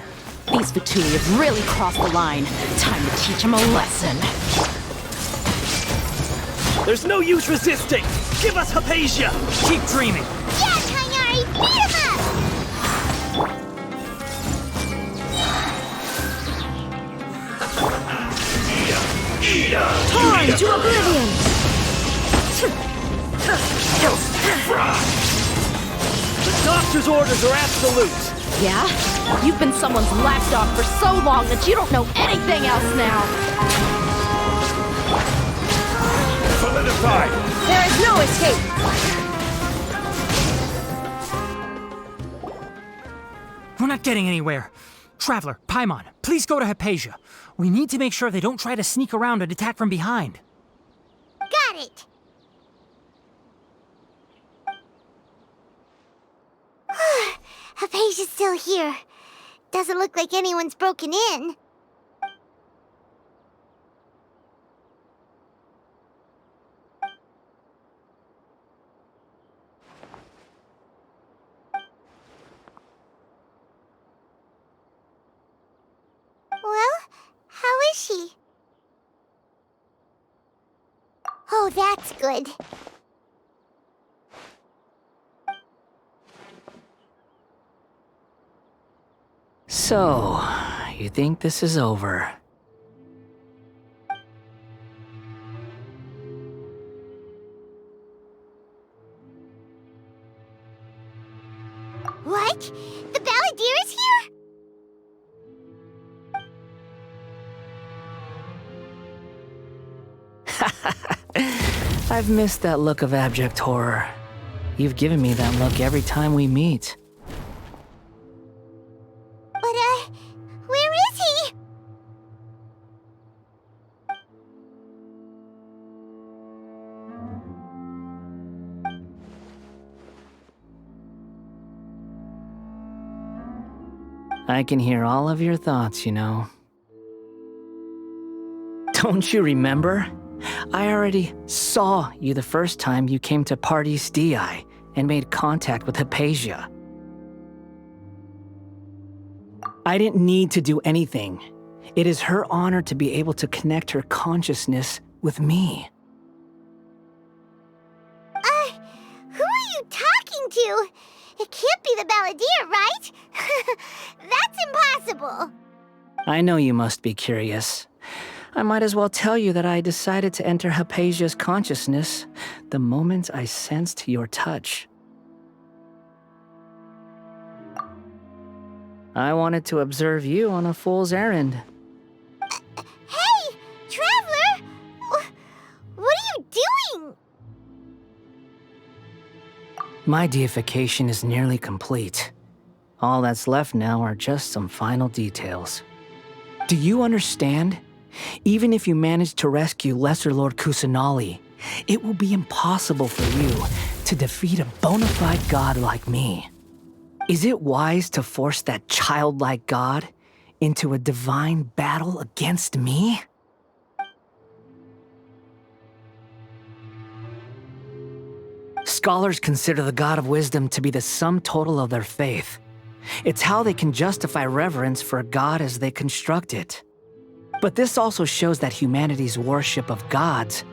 These Fatui have really crossed the line. Time to teach them a lesson. There's no use resisting! Give us Hypatia! Keep dreaming! Yeah, Tighnari, beat him up! Time to oblivion! The doctor's orders are absolute! Yeah? You've been someone's lapdog for so long that you don't know anything else now! Solidify! There is no escape! We're not getting anywhere. Traveler, Paimon, please go to Hypatia. We need to make sure they don't try to sneak around and attack from behind. Got it! Hypatia's still here. Doesn't look like anyone's broken in. Well, how is she? Oh, that's good. So, you think this is over? What? The Balladeer is here? I've missed that look of abject horror. You've given me that look every time we meet. But, where is he? I can hear all of your thoughts, you know. Don't you remember? I already saw you the first time you came to Paradis Dii and made contact with Hypatia. I didn't need to do anything. It is her honor to be able to connect her consciousness with me. Who are you talking to? It can't be the Balladeer, right? That's impossible. I know you must be curious. I might as well tell you that I decided to enter Hypatia's consciousness the moment I sensed your touch. I wanted to observe you on a fool's errand. Hey, Traveler! What are you doing? My deification is nearly complete. All that's left now are just some final details. Do you understand? Even if you manage to rescue Lesser Lord Kusanali, it will be impossible for you to defeat a bona fide god like me. Is it wise to force that childlike god into a divine battle against me? Scholars consider the God of Wisdom to be the sum total of their faith. It's how they can justify reverence for a God as they construct it. But this also shows that humanity's worship of gods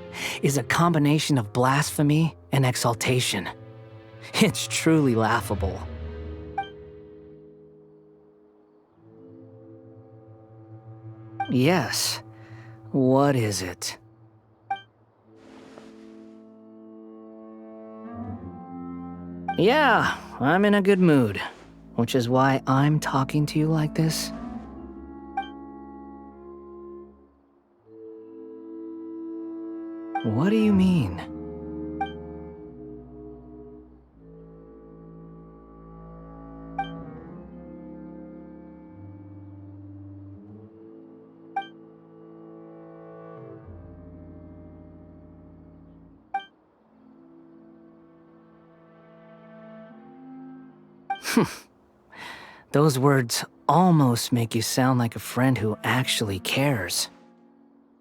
is a combination of blasphemy and exaltation. It's truly laughable. Yes. What is it? Yeah, I'm in a good mood, which is why I'm talking to you like this. What do you mean? Those words almost make you sound like a friend who actually cares.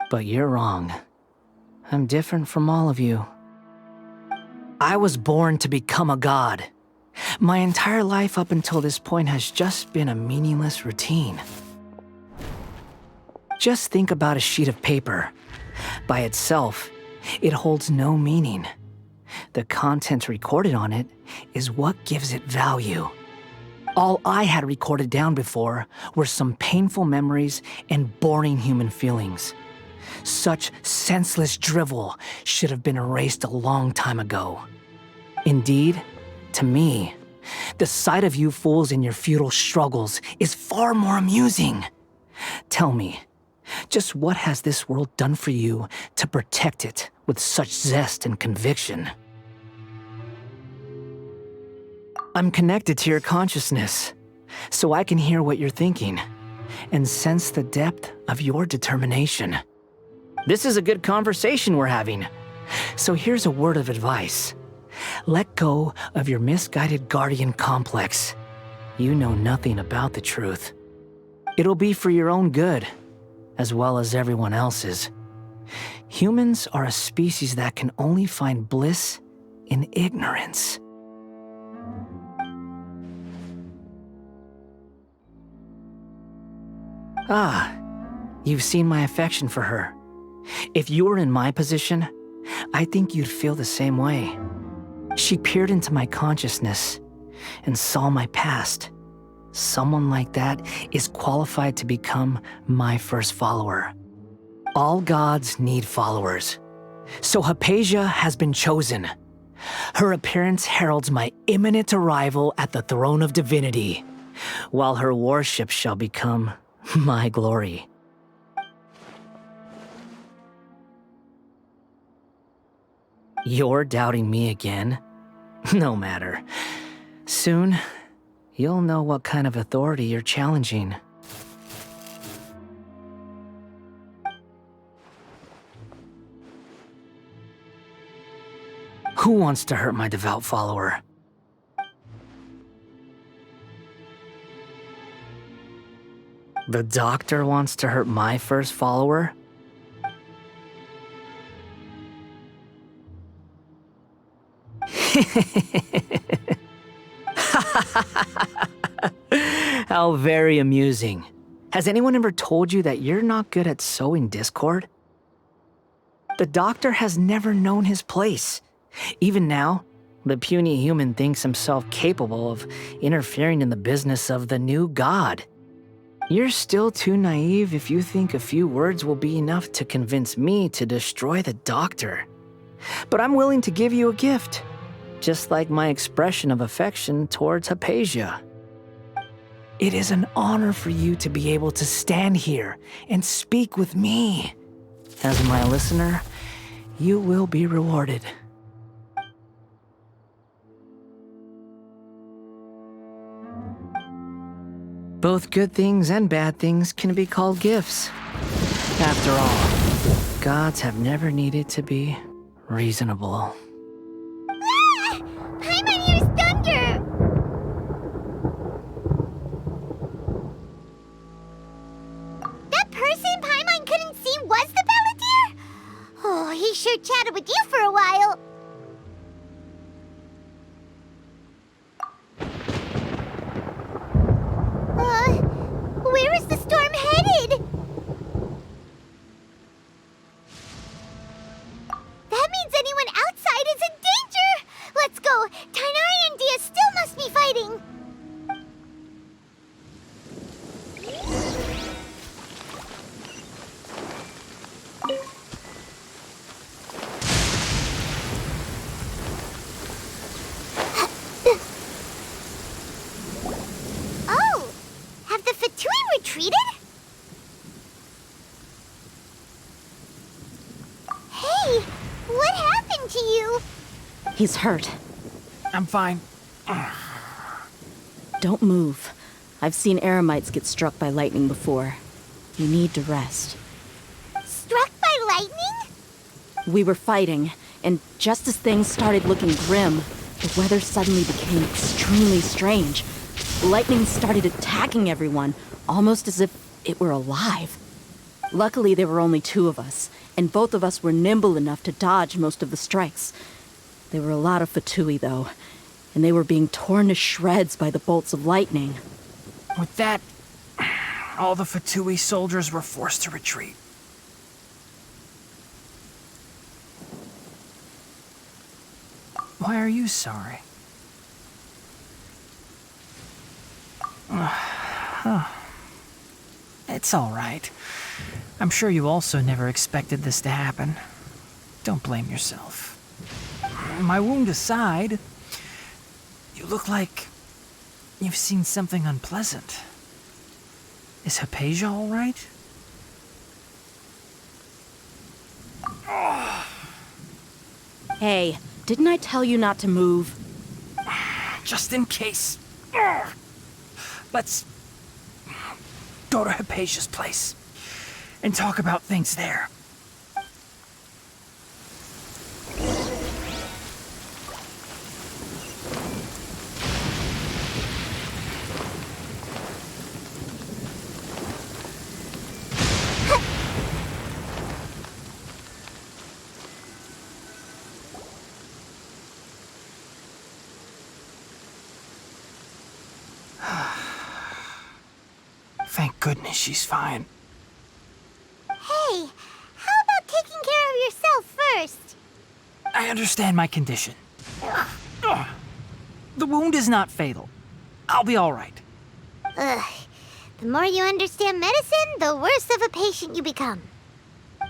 But you're wrong. I'm different from all of you. I was born to become a god. My entire life up until this point has just been a meaningless routine. Just think about a sheet of paper. By itself, it holds no meaning. The content recorded on it is what gives it value. All I had recorded down before were some painful memories and boring human feelings. Such senseless drivel should have been erased a long time ago. Indeed, to me, the sight of you fools in your futile struggles is far more amusing. Tell me, just what has this world done for you to protect it with such zest and conviction? I'm connected to your consciousness, so I can hear what you're thinking and sense the depth of your determination. This is a good conversation we're having, so here's a word of advice. Let go of your misguided guardian complex. You know nothing about the truth. It'll be for your own good, as well as everyone else's. Humans are a species that can only find bliss in ignorance. Ah, you've seen my affection for her. If you were in my position, I think you'd feel the same way. She peered into my consciousness and saw my past. Someone like that is qualified to become my first follower. All gods need followers. So Hypatia has been chosen. Her appearance heralds my imminent arrival at the throne of divinity, while her worship shall become my glory. You're doubting me again? No matter. Soon, you'll know what kind of authority you're challenging. Who wants to hurt my devout follower? The doctor wants to hurt my first follower? How very amusing. Has anyone ever told you that you're not good at sowing discord? The doctor has never known his place. Even now, the puny human thinks himself capable of interfering in the business of the new god. You're still too naive if you think a few words will be enough to convince me to destroy the doctor. But I'm willing to give you a gift, just like my expression of affection towards Hypatia. It is an honor for you to be able to stand here and speak with me. As my listener, you will be rewarded. Both good things and bad things can be called gifts. After all, gods have never needed to be reasonable. Ah! Paimon hears thunder! That person Paimon couldn't see was the Palantir? Oh, he sure chatted with you for a while. Hey! What happened to you? He's hurt. I'm fine. Don't move. I've seen eremites get struck by lightning before. You need to rest. Struck by lightning? We were fighting, and just as things started looking grim, the weather suddenly became extremely strange. Lightning started attacking everyone, almost as if it were alive. Luckily, there were only two of us, and both of us were nimble enough to dodge most of the strikes. There were a lot of Fatui, though, and they were being torn to shreds by the bolts of lightning. With that, all the Fatui soldiers were forced to retreat. Why are you sorry? It's all right. I'm sure you also never expected this to happen. Don't blame yourself. My wound aside, you look like you've seen something unpleasant. Is Hypatia all right? Hey, didn't I tell you not to move? Just in case. Let's go to Hypatia's place and talk about things there. Thank goodness she's fine. Hey, how about taking care of yourself first? I understand my condition. The wound is not fatal. I'll be all right. Ugh. The more you understand medicine, the worse of a patient you become.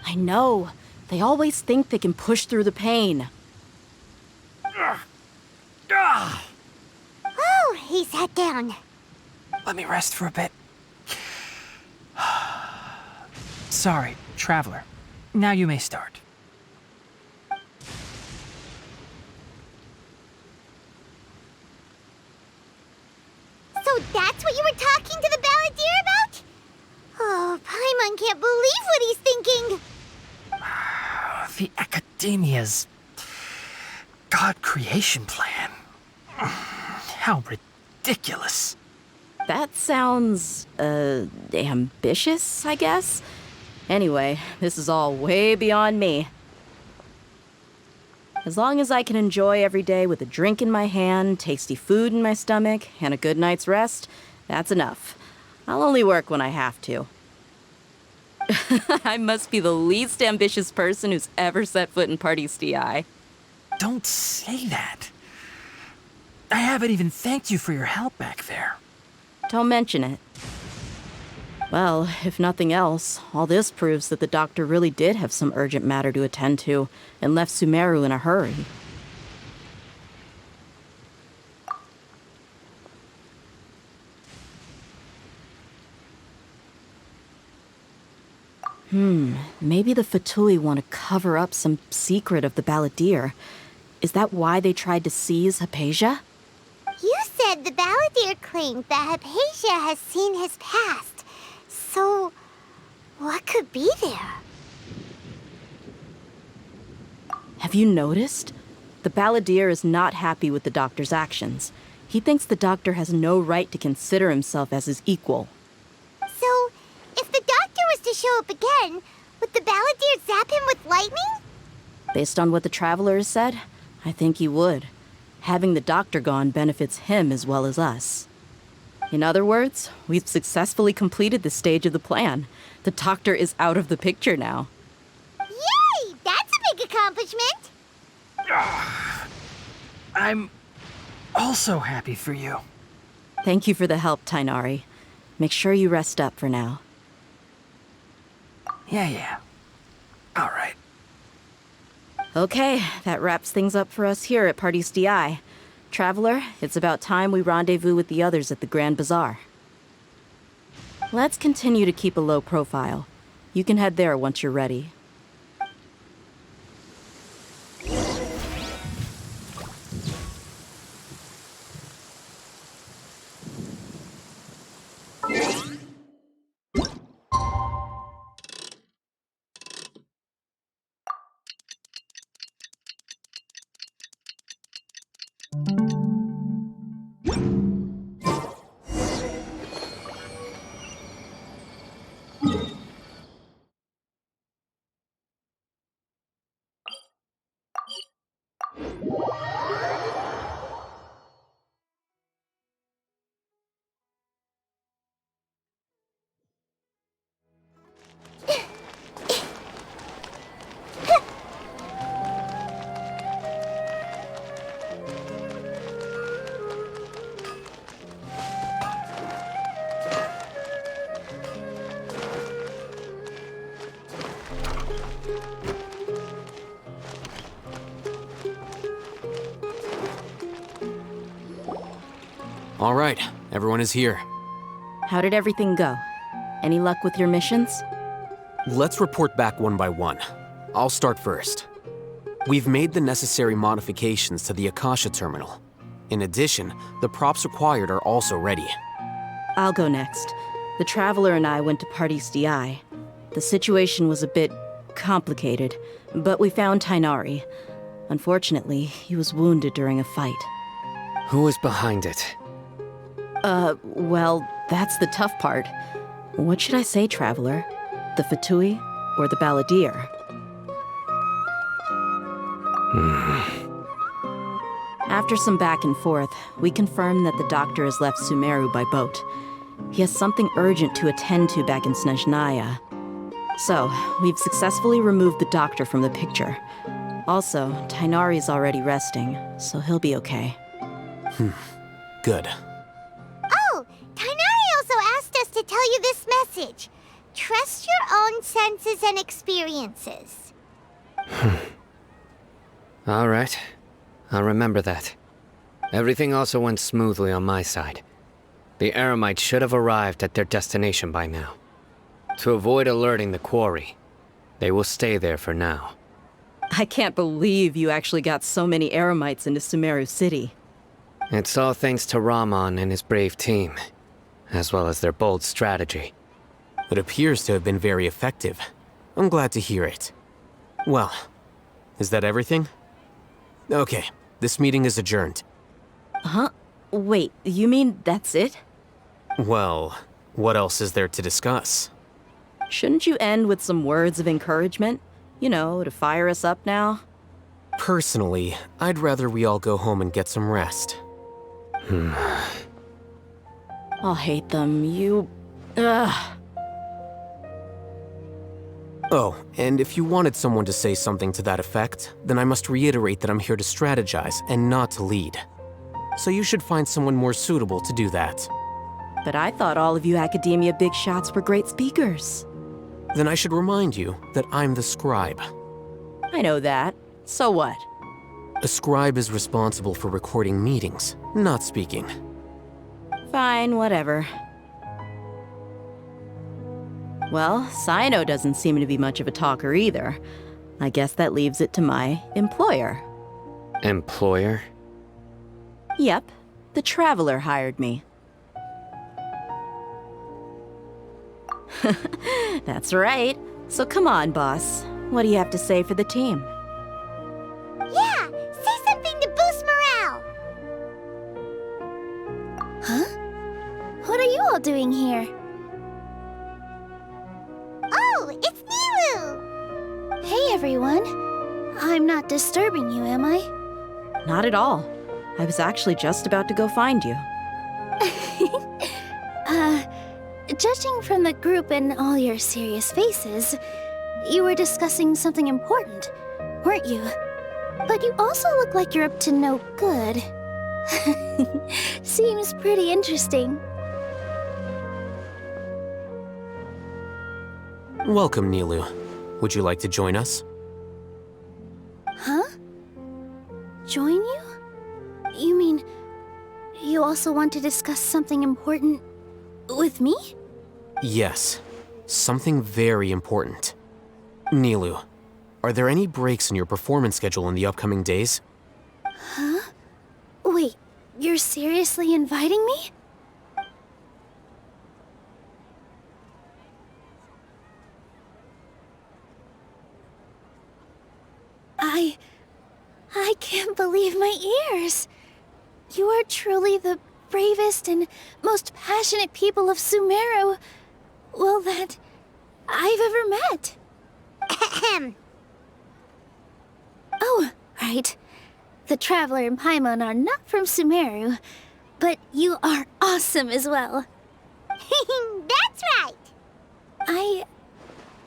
I know. They always think they can push through the pain. Oh, he sat down. Let me rest for a bit. Sorry, traveler. Now you may start. So that's what you were talking to the balladeer about? Oh, Paimon can't believe what he's thinking. The Academia's God creation plan. How ridiculous. That sounds, ambitious, I guess? Anyway, this is all way beyond me. As long as I can enjoy every day with a drink in my hand, tasty food in my stomach, and a good night's rest, that's enough. I'll only work when I have to. I must be the least ambitious person who's ever set foot in Party's DI. Don't say that. I haven't even thanked you for your help back there. Don't mention it. Well, if nothing else, all this proves that the doctor really did have some urgent matter to attend to and left Sumeru in a hurry. Maybe the Fatui want to cover up some secret of the balladeer. Is that why they tried to seize Hypatia? You said the balladeer claimed that Hypatia has seen his past. So, what could be there? Have you noticed? The balladeer is not happy with the doctor's actions. He thinks the doctor has no right to consider himself as his equal. So, if the doctor was to show up again, would the balladeer zap him with lightning? Based on what the traveler has said, I think he would. Having the doctor gone benefits him as well as us. In other words, we've successfully completed this stage of the plan. The doctor is out of the picture now. Yay! That's a big accomplishment! I'm also happy for you. Thank you for the help, Tainari. Make sure you rest up for now. Yeah. All right. Okay, that wraps things up for us here at Party's DI. Traveler, it's about time we rendezvous with the others at the Grand Bazaar. Let's continue to keep a low profile. You can head there once you're ready. All right, everyone is here. How did everything go? Any luck with your missions? Let's report back one by one. I'll start first. We've made the necessary modifications to the Akasha terminal. In addition, the props required are also ready. I'll go next. The Traveler and I went to Party's DI. The situation was a bit complicated, but we found Tainari. Unfortunately, he was wounded during a fight. Who was behind it? Well, that's the tough part. What should I say, Traveler? The Fatui or the Balladeer? After some back and forth, we confirmed that the doctor has left Sumeru by boat. He has something urgent to attend to back in Snezhnaya. So, we've successfully removed the doctor from the picture. Also, Tainari's already resting, so he'll be okay. Good. Oh, Tainari also asked us to tell you this message. Trust your own senses and experiences. All right. I'll remember that. Everything also went smoothly on my side. The Eremites should have arrived at their destination by now. To avoid alerting the quarry, they will stay there for now. I can't believe you actually got so many Eremites into Sumeru City. It's all thanks to Rahman and his brave team, as well as their bold strategy. It appears to have been very effective. I'm glad to hear it. Well, is that everything? Okay, this meeting is adjourned. Huh? Wait, you mean that's it? Well, what else is there to discuss? Shouldn't you end with some words of encouragement? You know, to fire us up now? Personally, I'd rather we all go home and get some rest. I'll hate them, you... Ugh. Oh, and if you wanted someone to say something to that effect, then I must reiterate that I'm here to strategize and not to lead. So you should find someone more suitable to do that. But I thought all of you Academia big shots were great speakers. Then I should remind you that I'm the scribe. I know that. So what? A scribe is responsible for recording meetings, not speaking. Fine, whatever. Well, Sino doesn't seem to be much of a talker either. I guess that leaves it to my employer. Employer? Yep, the Traveler hired me. That's right. So come on, boss. What do you have to say for the team? Yeah, say something to boost morale. Huh? What are you all doing here? Oh, it's Nilu! Hey, everyone. I'm not disturbing you, am I? Not at all. I was actually just about to go find you. Judging from the group and all your serious faces, you were discussing something important, weren't you? But you also look like you're up to no good. Seems pretty interesting. Welcome, Nilu. Would you like to join us? Huh? Join you? You mean, you also want to discuss something important with me? Yes, something very important. Nilu, are there any breaks in your performance schedule in the upcoming days? Huh? Wait, you're seriously inviting me? I can't believe my ears. You are truly the bravest and most passionate people of Sumeru, well, that I've ever met. Ahem. Oh, right. the Traveler and Paimon are not from Sumeru, but you are awesome as well. That's right!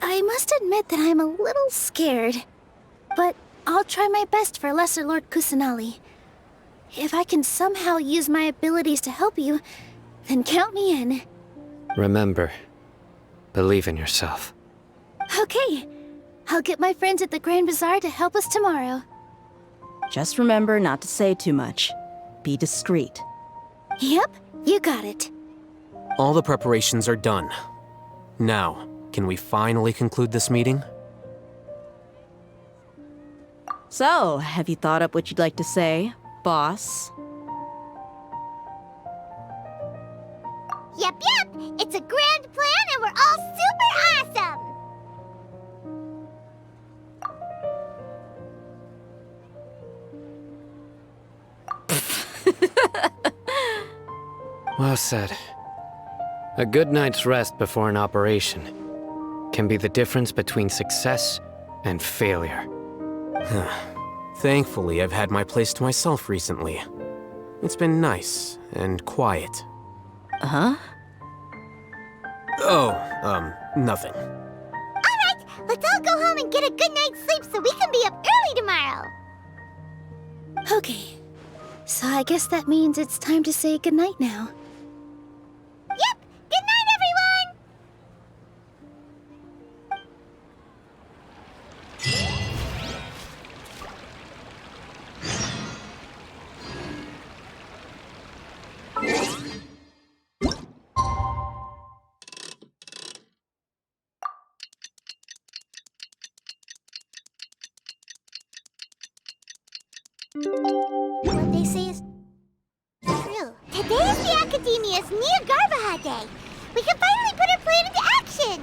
I must admit that I'm a little scared, but I'll try my best for Lesser Lord Kusanali. If I can somehow use my abilities to help you, then count me in. Remember, believe in yourself. Okay, I'll get my friends at the Grand Bazaar to help us tomorrow. Just remember not to say too much. Be discreet. Yep, you got it. All the preparations are done. Now, can we finally conclude this meeting? So, have you thought up what you'd like to say, boss? Yep. It's a grand plan and we're all super awesome! Well said. A good night's rest before an operation can be the difference between success and failure. Thankfully, I've had my place to myself recently. It's been nice and quiet. Huh? Oh, nothing. Alright, let's all go home and get a good night's sleep so we can be up early tomorrow! Okay, so I guess that means it's time to say goodnight now. Yep! Good night, everyone! What they say is true. Today is the Academia's Garbaha Day. We can finally put our plan into action.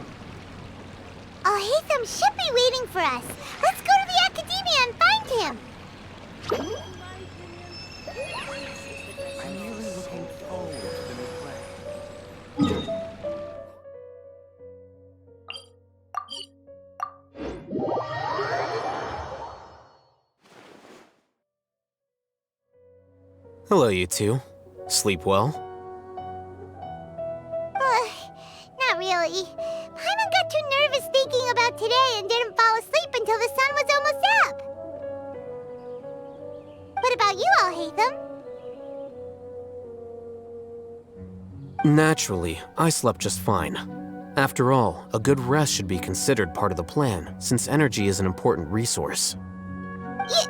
Haytham should be waiting for us. Let's go to the Academia and find him. I'm really looking forward to the new play. Hello, you two. Sleep well? Not really. Paimon got too nervous thinking about today and didn't fall asleep until the sun was almost up. What about you all, Haytham? Naturally, I slept just fine. After all, a good rest should be considered part of the plan, since energy is an important resource. You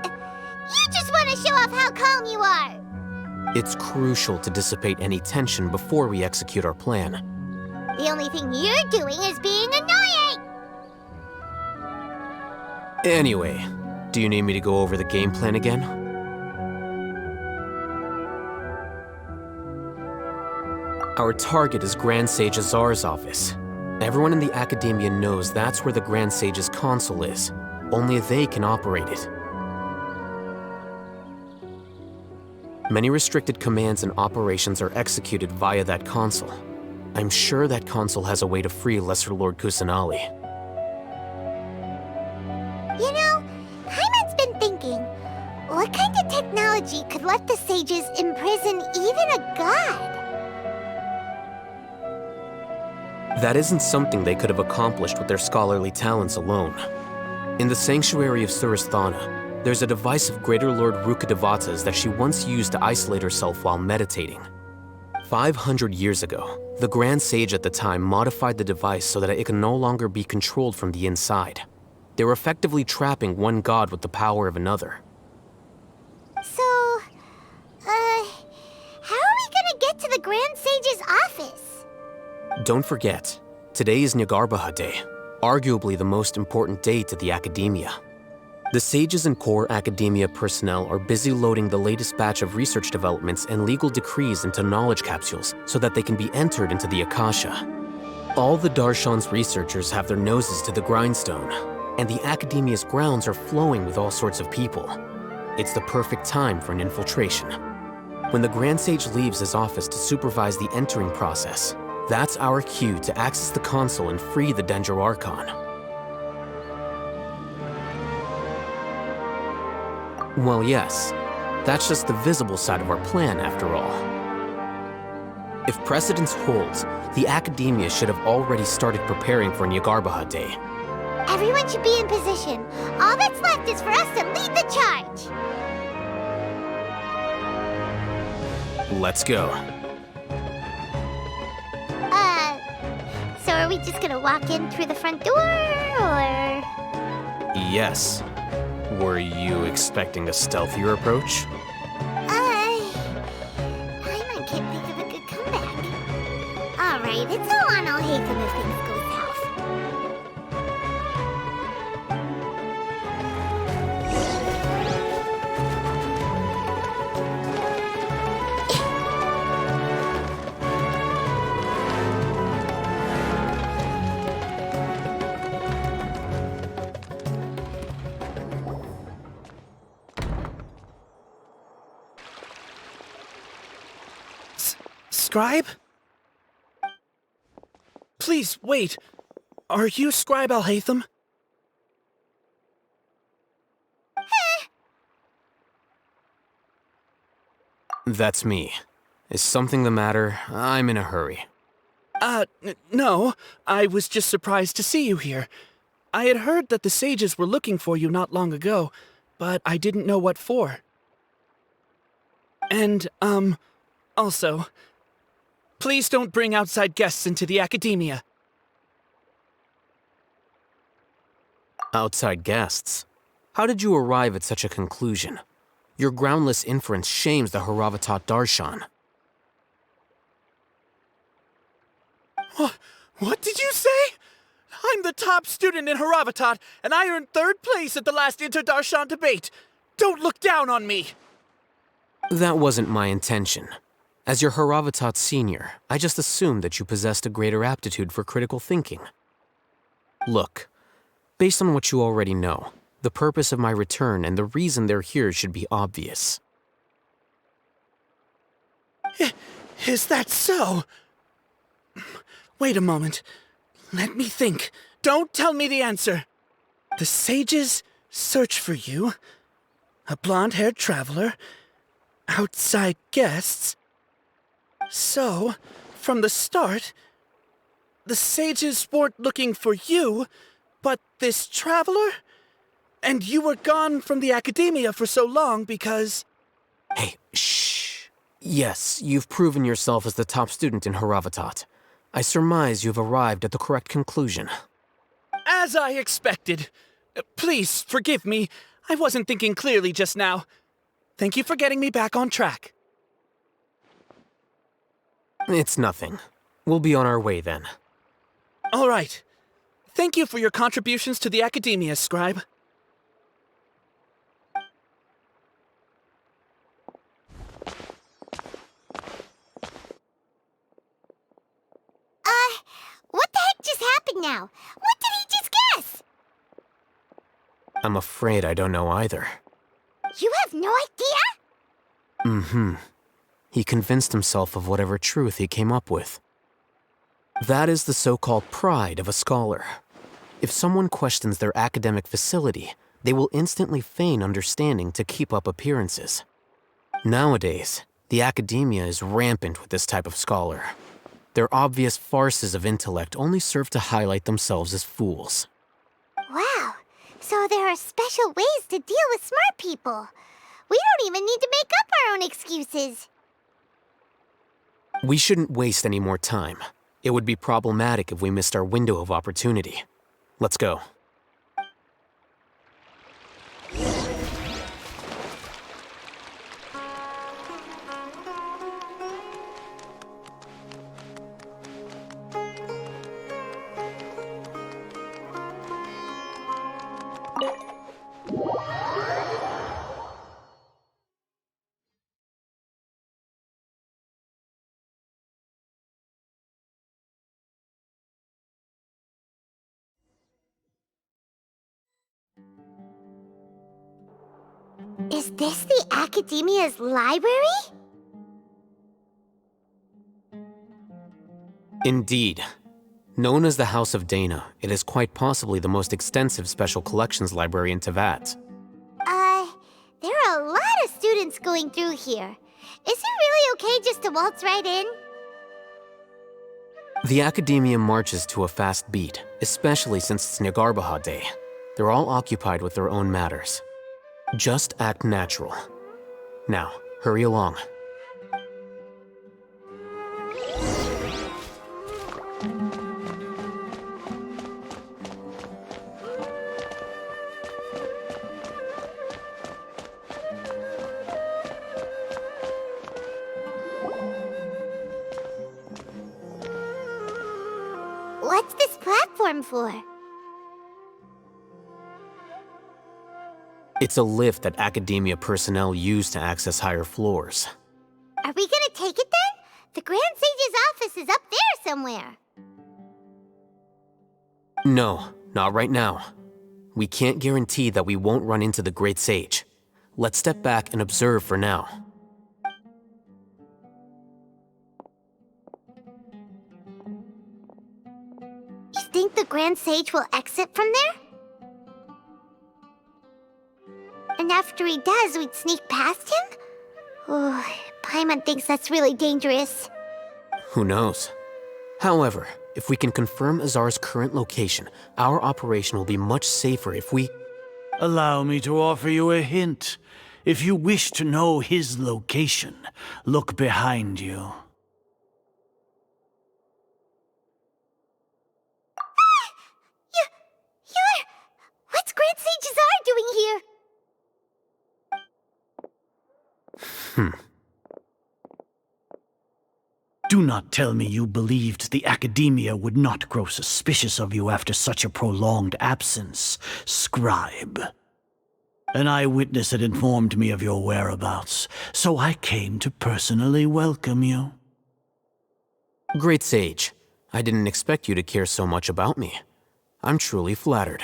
just want to show off how calm you are. It's crucial to dissipate any tension before we execute our plan. The only thing you're doing is being annoying. Anyway, do you need me to go over the game plan again? Our target is Grand Sage Azar's office. Everyone in the Academia knows that's where the Grand Sage's console is. Only they can operate it. Many restricted commands and operations are executed via that console. I'm sure that console has a way to free Lesser Lord Kusanali. You know, Paimon's been thinking, what kind of technology could let the sages imprison even a god? That isn't something they could have accomplished with their scholarly talents alone. In the sanctuary of Surasthana, there's a device of Greater Lord Rukkhadevata's that she once used to isolate herself while meditating. 500 years ago, the Grand Sage at the time modified the device so that it could no longer be controlled from the inside. They were effectively trapping one god with the power of another. So, how are we gonna get to the Grand Sage's office? Don't forget, today is Nyargarbaha Day, arguably the most important day to the Academia. The sages and core Academia personnel are busy loading the latest batch of research developments and legal decrees into knowledge capsules so that they can be entered into the Akasha. All the Darshan's researchers have their noses to the grindstone, and the Academia's grounds are flowing with all sorts of people. It's the perfect time for an infiltration. When the Grand Sage leaves his office to supervise the entering process, that's our cue to access the console and free the Dendro Archon. Well, yes, That's just the visible side of our plan, after all. If precedence holds, the Academia should have already started preparing for Nyagarbha Day. Everyone should be in position. All that's left is for us to lead the charge. Let's go. So are we just gonna walk in through the front door, or...? Yes. Were you expecting a stealthier approach? Paimon can't think of a good comeback. Alright, it's all on Alhaitham if things go south. Scribe? Please, wait. Are you Scribe Alhaitham? That's me. Is something the matter? I'm in a hurry. No. I was just surprised to see you here. I had heard that the sages were looking for you not long ago, but I didn't know what for. And, also, please don't bring outside guests into the Academia. Outside guests? How did you arrive at such a conclusion? Your groundless inference shames the Haravatat Darshan. What did you say? I'm the top student in Haravatat, and I earned 3rd place at the last Inter-Darshan debate. Don't look down on me! That wasn't my intention. As your Haravatat senior, I just assumed that you possessed a greater aptitude for critical thinking. Look, based on what you already know, the purpose of my return and the reason they're here should be obvious. Is that so? Wait a moment. Let me think. Don't tell me the answer. The sages search for you. A blonde-haired traveler. Outside guests. So, from the start, the sages weren't looking for you, but this traveler? And you were gone from the Academia for so long because... Hey, shh. Yes, you've proven yourself as the top student in Haravatat. I surmise you've arrived at the correct conclusion. As I expected. Please, forgive me. I wasn't thinking clearly just now. Thank you for getting me back on track. It's nothing. We'll be on our way then. All right. Thank you for your contributions to the Academia, Scribe. What the heck just happened now? What did he just guess? I'm afraid I don't know either. You have no idea? Mm-hmm. He convinced himself of whatever truth he came up with. That is the so-called pride of a scholar. If someone questions their academic facility, they will instantly feign understanding to keep up appearances. Nowadays, the Academia is rampant with this type of scholar. Their obvious farces of intellect only serve to highlight themselves as fools. Wow, so there are special ways to deal with smart people. We don't even need to make up our own excuses. We shouldn't waste any more time. It would be problematic if we missed our window of opportunity. Let's go. Is this the Academia's library? Indeed. Known as the House of Dana, it is quite possibly the most extensive special collections library in Teyvat. There are a lot of students going through here. Is it really okay just to waltz right in? The Academia marches to a fast beat, especially since it's Nagarbaha Day. They're all occupied with their own matters. Just act natural. Now, hurry along. What's this platform for? It's a lift that Academia personnel use to access higher floors. Are we gonna take it then? The Grand Sage's office is up there somewhere. No, not right now. We can't guarantee that we won't run into the Great Sage. Let's step back and observe for now. You think the Grand Sage will exit from there? And after he does, we'd sneak past him? Oh, Paimon thinks that's really dangerous. Who knows? However, if we can confirm Azar's current location, our operation will be much safer if we... Allow me to offer you a hint. If you wish to know his location, look behind you. What's Grand Sage Azar doing here? Do not tell me you believed the Academia would not grow suspicious of you after such a prolonged absence, scribe. An eyewitness had informed me of your whereabouts, so I came to personally welcome you. Great Sage, I didn't expect you to care so much about me. I'm truly flattered.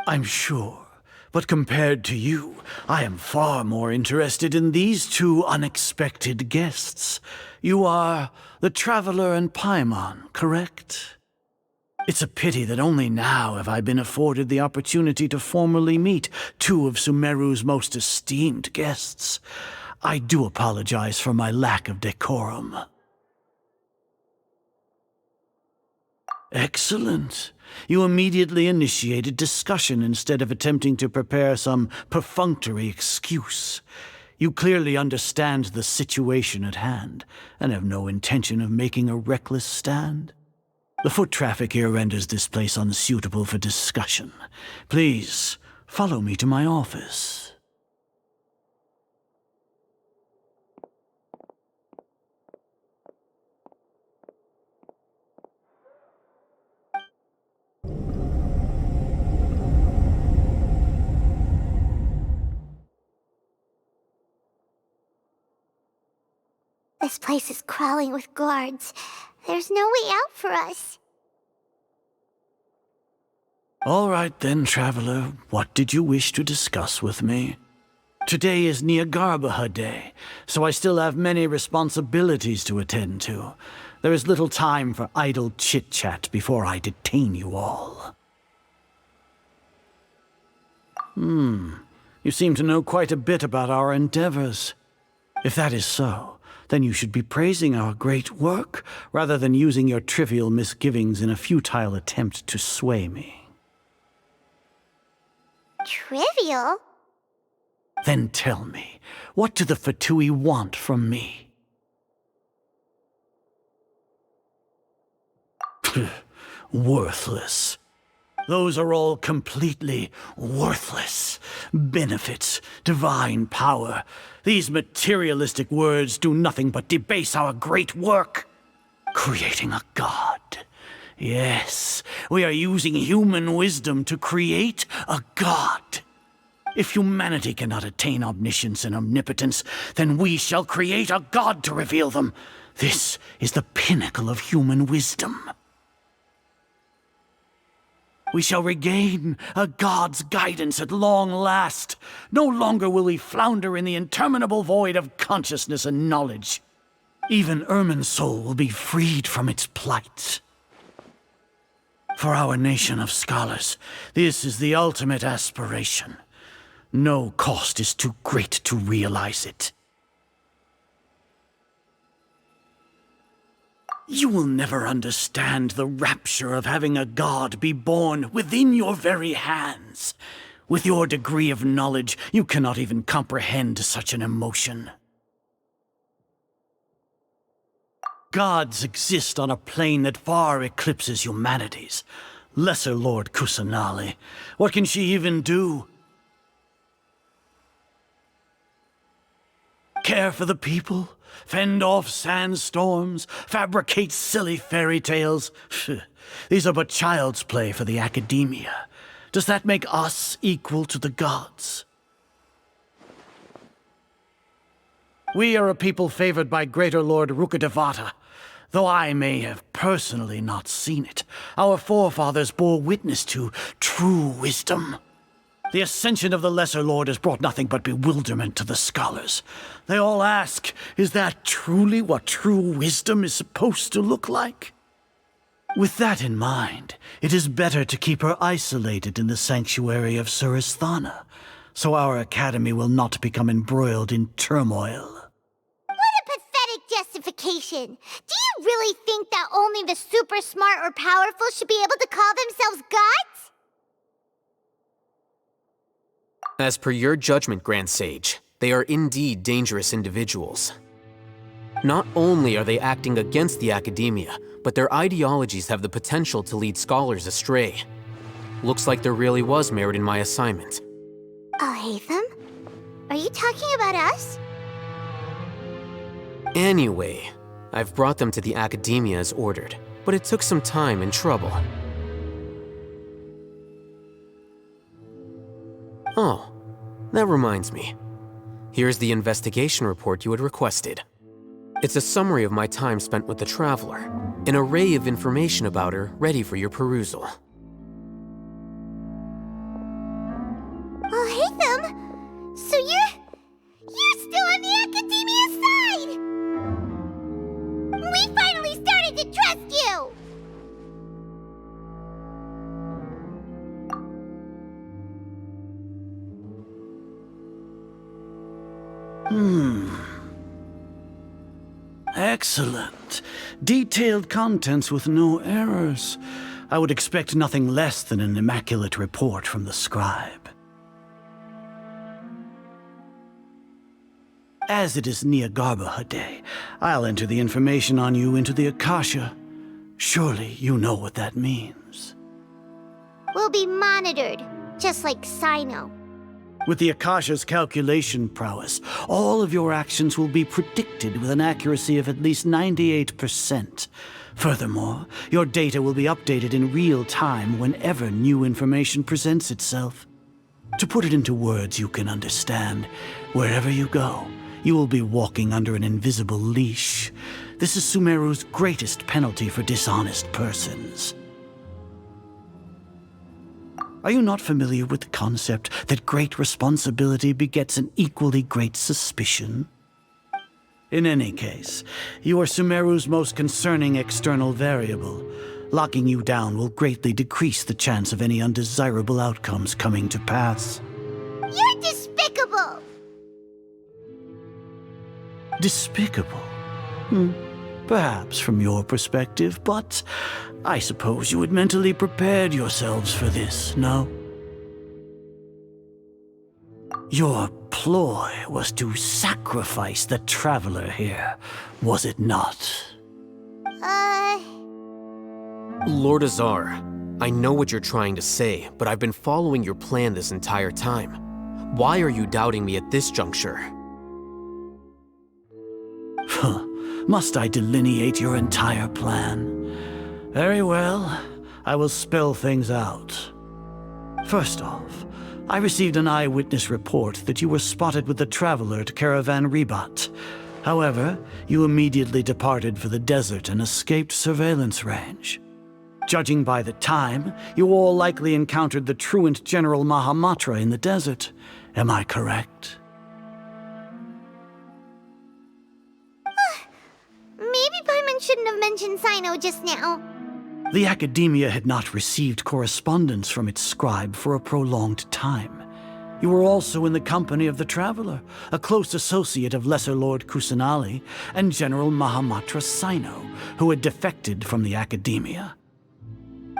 I'm sure. But compared to you, I am far more interested in these two unexpected guests. You are the Traveler and Paimon, correct? It's a pity that only now have I been afforded the opportunity to formally meet two of Sumeru's most esteemed guests. I do apologize for my lack of decorum. Excellent. You immediately initiated discussion instead of attempting to prepare some perfunctory excuse. You clearly understand the situation at hand, and have no intention of making a reckless stand. The foot traffic here renders this place unsuitable for discussion. Please, follow me to my office. This place is crawling with guards. There's no way out for us. All right then, Traveler. What did you wish to discuss with me? Today is Nagarbaha Day, so I still have many responsibilities to attend to. There is little time for idle chit-chat before I detain you all. You seem to know quite a bit about our endeavors. If that is so, then you should be praising our great work, rather than using your trivial misgivings in a futile attempt to sway me. Trivial? Then tell me, what do the Fatui want from me? Worthless. Those are all completely worthless. Benefits, divine power. These materialistic words do nothing but debase our great work. Creating a god. Yes, we are using human wisdom to create a god. If humanity cannot attain omniscience and omnipotence, then we shall create a god to reveal them. This is the pinnacle of human wisdom. We shall regain a god's guidance at long last. No longer will we flounder in the interminable void of consciousness and knowledge. Even Ermin's soul will be freed from its plight. For our nation of scholars, this is the ultimate aspiration. No cost is too great to realize it. You will never understand the rapture of having a god be born within your very hands. With your degree of knowledge, you cannot even comprehend such an emotion. Gods exist on a plane that far eclipses humanity's. Lesser Lord Kusanali, what can she even do? Care for the people? Fend off sandstorms? Fabricate silly fairy tales? These are but child's play for the academia. Does that make us equal to the gods? We are a people favored by Greater Lord Rukadevata. Though I may have personally not seen it, our forefathers bore witness to true wisdom. The ascension of the Lesser Lord has brought nothing but bewilderment to the scholars. They all ask, is that truly what true wisdom is supposed to look like? With that in mind, it is better to keep her isolated in the sanctuary of Suristhana, so our academy will not become embroiled in turmoil. Justification. Do you really think that only the super smart or powerful should be able to call themselves gods? As per your judgment, Grand Sage, they are indeed dangerous individuals. Not only are they acting against the academia, but their ideologies have the potential to lead scholars astray. Looks like there really was merit in my assignment. Oh, Hatham? Are you talking about us? Anyway, I've brought them to the academia as ordered, but it took some time and trouble. Oh, that reminds me. Here's the investigation report you had requested. It's a summary of my time spent with the Traveler, an array of information about her ready for your perusal. Oh, Hatham! So you're still on the academia's side! We finally started to trust you! Excellent. Detailed contents with no errors. I would expect nothing less than an immaculate report from the scribe. As it is Niagarbha Day, I'll enter the information on you into the Akasha. Surely you know what that means. We'll be monitored, just like Sino. With the Akasha's calculation prowess, all of your actions will be predicted with an accuracy of at least 98%. Furthermore, your data will be updated in real time whenever new information presents itself. To put it into words you can understand, wherever you go, you will be walking under an invisible leash. This is Sumeru's greatest penalty for dishonest persons. Are you not familiar with the concept that great responsibility begets an equally great suspicion? In any case, you are Sumeru's most concerning external variable. Locking you down will greatly decrease the chance of any undesirable outcomes coming to pass. You're despicable! Despicable? Perhaps from your perspective, but I suppose you had mentally prepared yourselves for this, no? Your ploy was to sacrifice the Traveler here, was it not? Lord Azar, I know what you're trying to say, but I've been following your plan this entire time. Why are you doubting me at this juncture? Must I delineate your entire plan? Very well, I will spell things out. First off, I received an eyewitness report that you were spotted with the Traveler at Caravan Ribat. However, you immediately departed for the desert and escaped surveillance range. Judging by the time, you all likely encountered the truant General Mahamatra in the desert. Am I correct? Maybe Paimon shouldn't have mentioned Sino just now. The Academia had not received correspondence from its scribe for a prolonged time. You were also in the company of the Traveler, a close associate of Lesser Lord Kusanali and General Mahamatra Sino, who had defected from the Academia.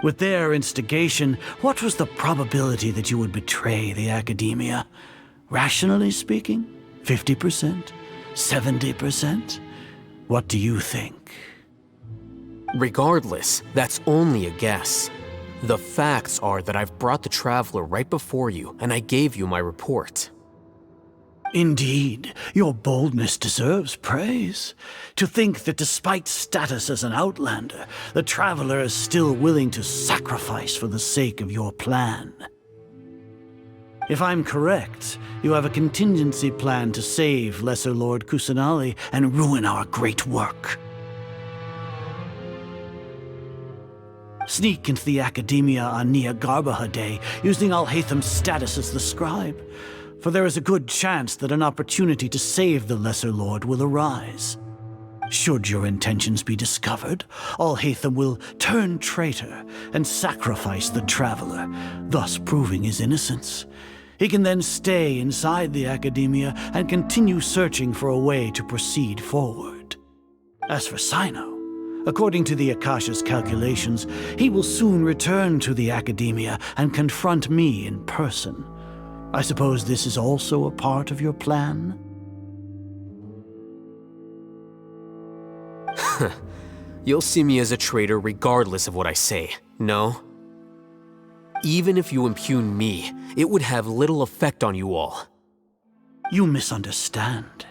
With their instigation, what was the probability that you would betray the Academia? Rationally speaking, 50%? 70%? What do you think? Regardless, that's only a guess. The facts are that I've brought the Traveler right before you, and I gave you my report. Indeed, your boldness deserves praise. To think that despite status as an outlander, the Traveler is still willing to sacrifice for the sake of your plan. If I'm correct, you have a contingency plan to save Lesser Lord Kusanali and ruin our great work. Sneak into the Academia on Nia Garbaha Day, using Alhaitham's status as the scribe, for there is a good chance that an opportunity to save the Lesser Lord will arise. Should your intentions be discovered, Alhaitham will turn traitor and sacrifice the Traveler, thus proving his innocence. He can then stay inside the Academia and continue searching for a way to proceed forward. As for Sino, according to the Akasha's calculations, he will soon return to the Academia and confront me in person. I suppose this is also a part of your plan? You'll see me as a traitor regardless of what I say, no? Even if you impugn me, it would have little effect on you all. You misunderstand.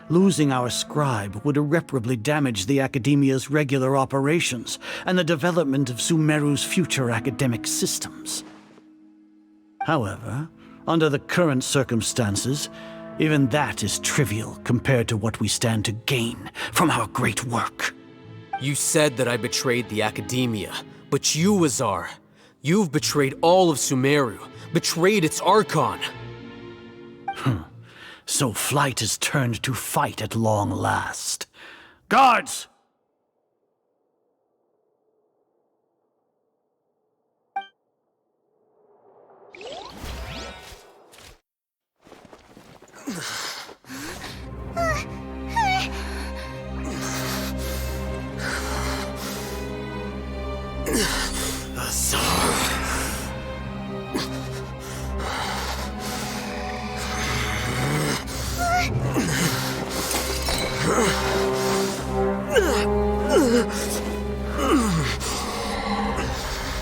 Losing our scribe would irreparably damage the Academia's regular operations and the development of Sumeru's future academic systems. However, under the current circumstances, even that is trivial compared to what we stand to gain from our great work. You said that I betrayed the Academia, but you, Azar, you've betrayed all of Sumeru, betrayed its Archon. So flight has turned to fight at long last. Guards!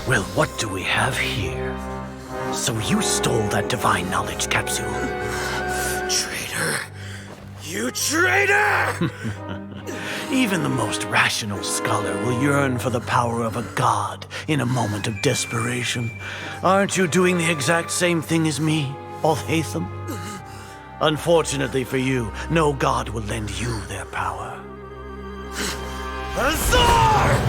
Well, what do we have here? So you stole that divine knowledge capsule. Traitor! You traitor! Even the most rational scholar will yearn for the power of a god in a moment of desperation. Aren't you doing the exact same thing as me, Alhaitham? Unfortunately for you, no god will lend you their power. Azar!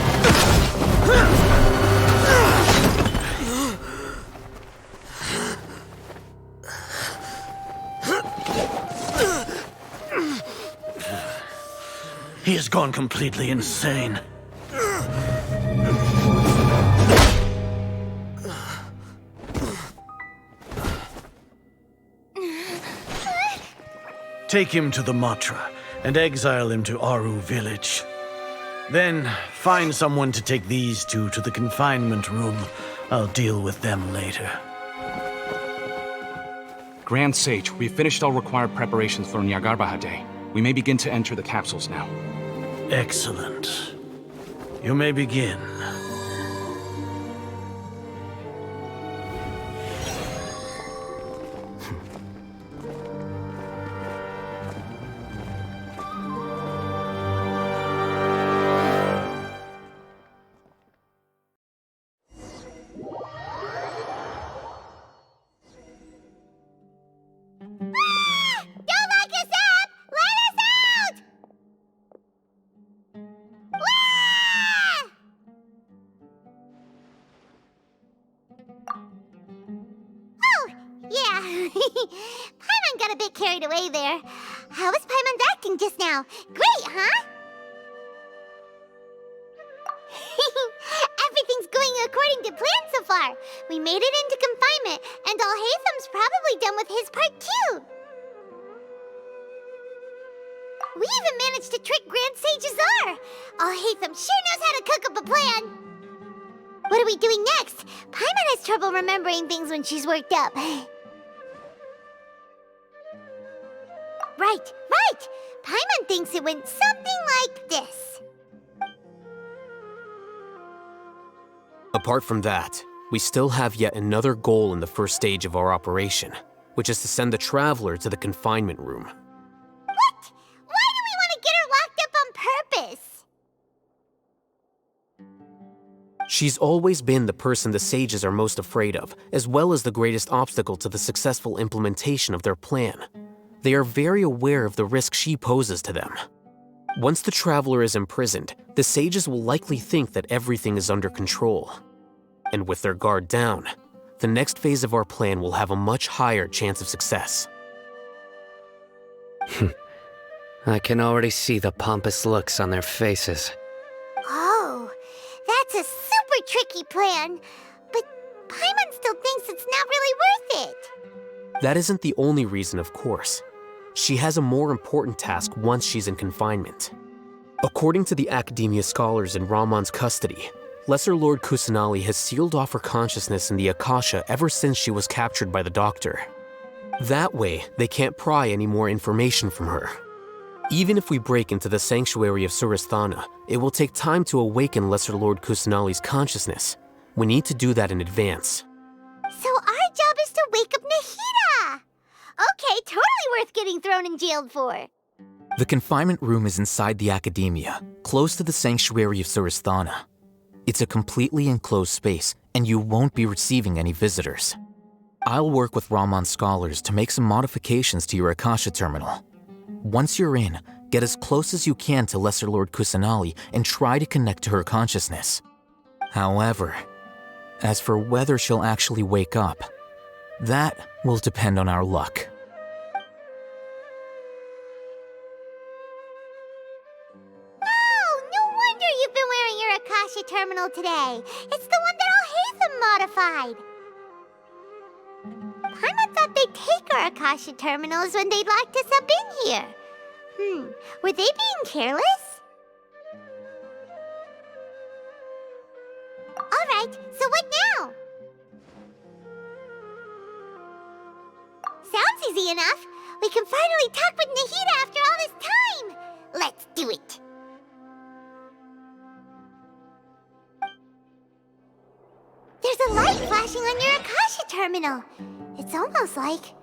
He has gone completely insane. Take him to the Matra and exile him to Aru village. Then find someone to take these two to the confinement room. I'll deal with them later. Grand Sage, we've finished all required preparations for Nyagarbha Day. We may begin to enter the capsules now. Excellent. You may begin. Paimon got a bit carried away there. How was Paimon's acting just now? Great, huh? Everything's going according to plan so far. We made it into confinement, and Alhaitham's probably done with his part too. We even managed to trick Grand Sage Azar. Alhaitham sure knows how to cook up a plan. What are we doing next? Paimon has trouble remembering things when she's worked up. Right. Paimon thinks it went something like this. Apart from that, we still have yet another goal in the first stage of our operation, which is to send the Traveler to the confinement room. What? Why do we want to get her locked up on purpose? She's always been the person the sages are most afraid of, as well as the greatest obstacle to the successful implementation of their plan. They are very aware of the risk she poses to them. Once the Traveler is imprisoned, the sages will likely think that everything is under control. And with their guard down, the next phase of our plan will have a much higher chance of success. I can already see the pompous looks on their faces. Oh, that's a super tricky plan. But Paimon still thinks it's not really worth it. That isn't the only reason, of course. She has a more important task once she's in confinement. According to the Academia scholars in Ramon's custody, Lesser Lord Kusanali has sealed off her consciousness in the Akasha ever since she was captured by the Doctor. That way, they can't pry any more information from her. Even if we break into the sanctuary of Surasthana, it will take time to awaken Lesser Lord Kusanali's consciousness. We need to do that in advance. So our job is to wake up Nahida! Okay, totally worth getting thrown and jailed for. The confinement room is inside the Academia, close to the sanctuary of Surasthana. It's a completely enclosed space, and you won't be receiving any visitors. I'll work with Ramon's scholars to make some modifications to your Akasha terminal. Once you're in, get as close as you can to Lesser Lord Kusanali and try to connect to her consciousness. However, as for whether she'll actually wake up, that will depend on our luck. Oh, no wonder you've been wearing your Akasha terminal today. It's the one that Alhaitham modified. Paimon thought they'd take our Akasha terminals when they locked us up in here. Were they being careless? Alright, so what now? Sounds easy enough. We can finally talk with Nahida after all this time. Let's do it. There's a light flashing on your Akasha terminal. It's almost like...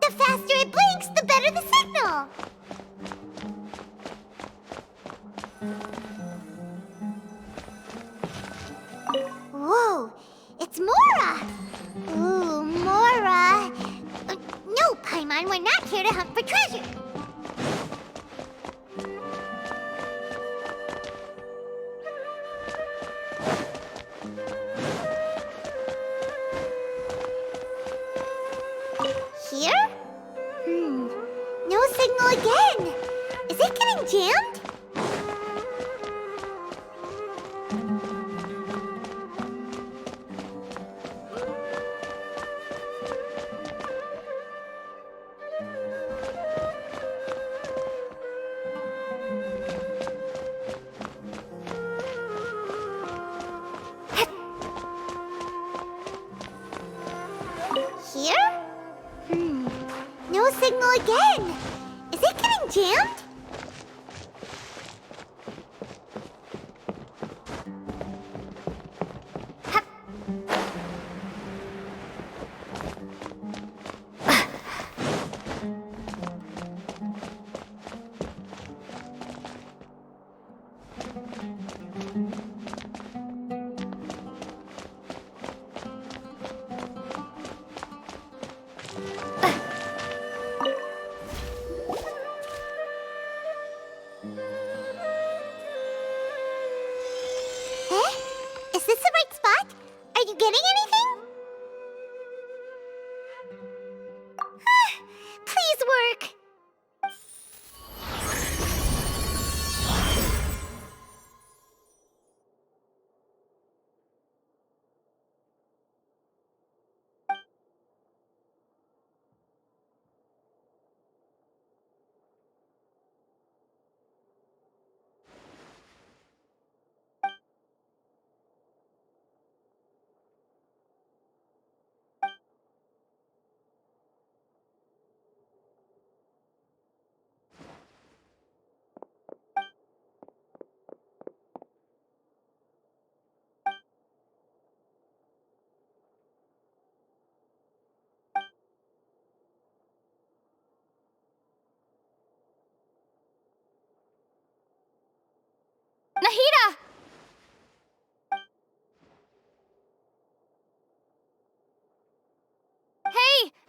the faster it blinks, the better the signal! Whoa, it's Mora! Ooh, Mora! No, Paimon, we're not here to hunt for treasure! Here? No signal again! Is it getting jammed? Here? No signal again! Is it getting jammed?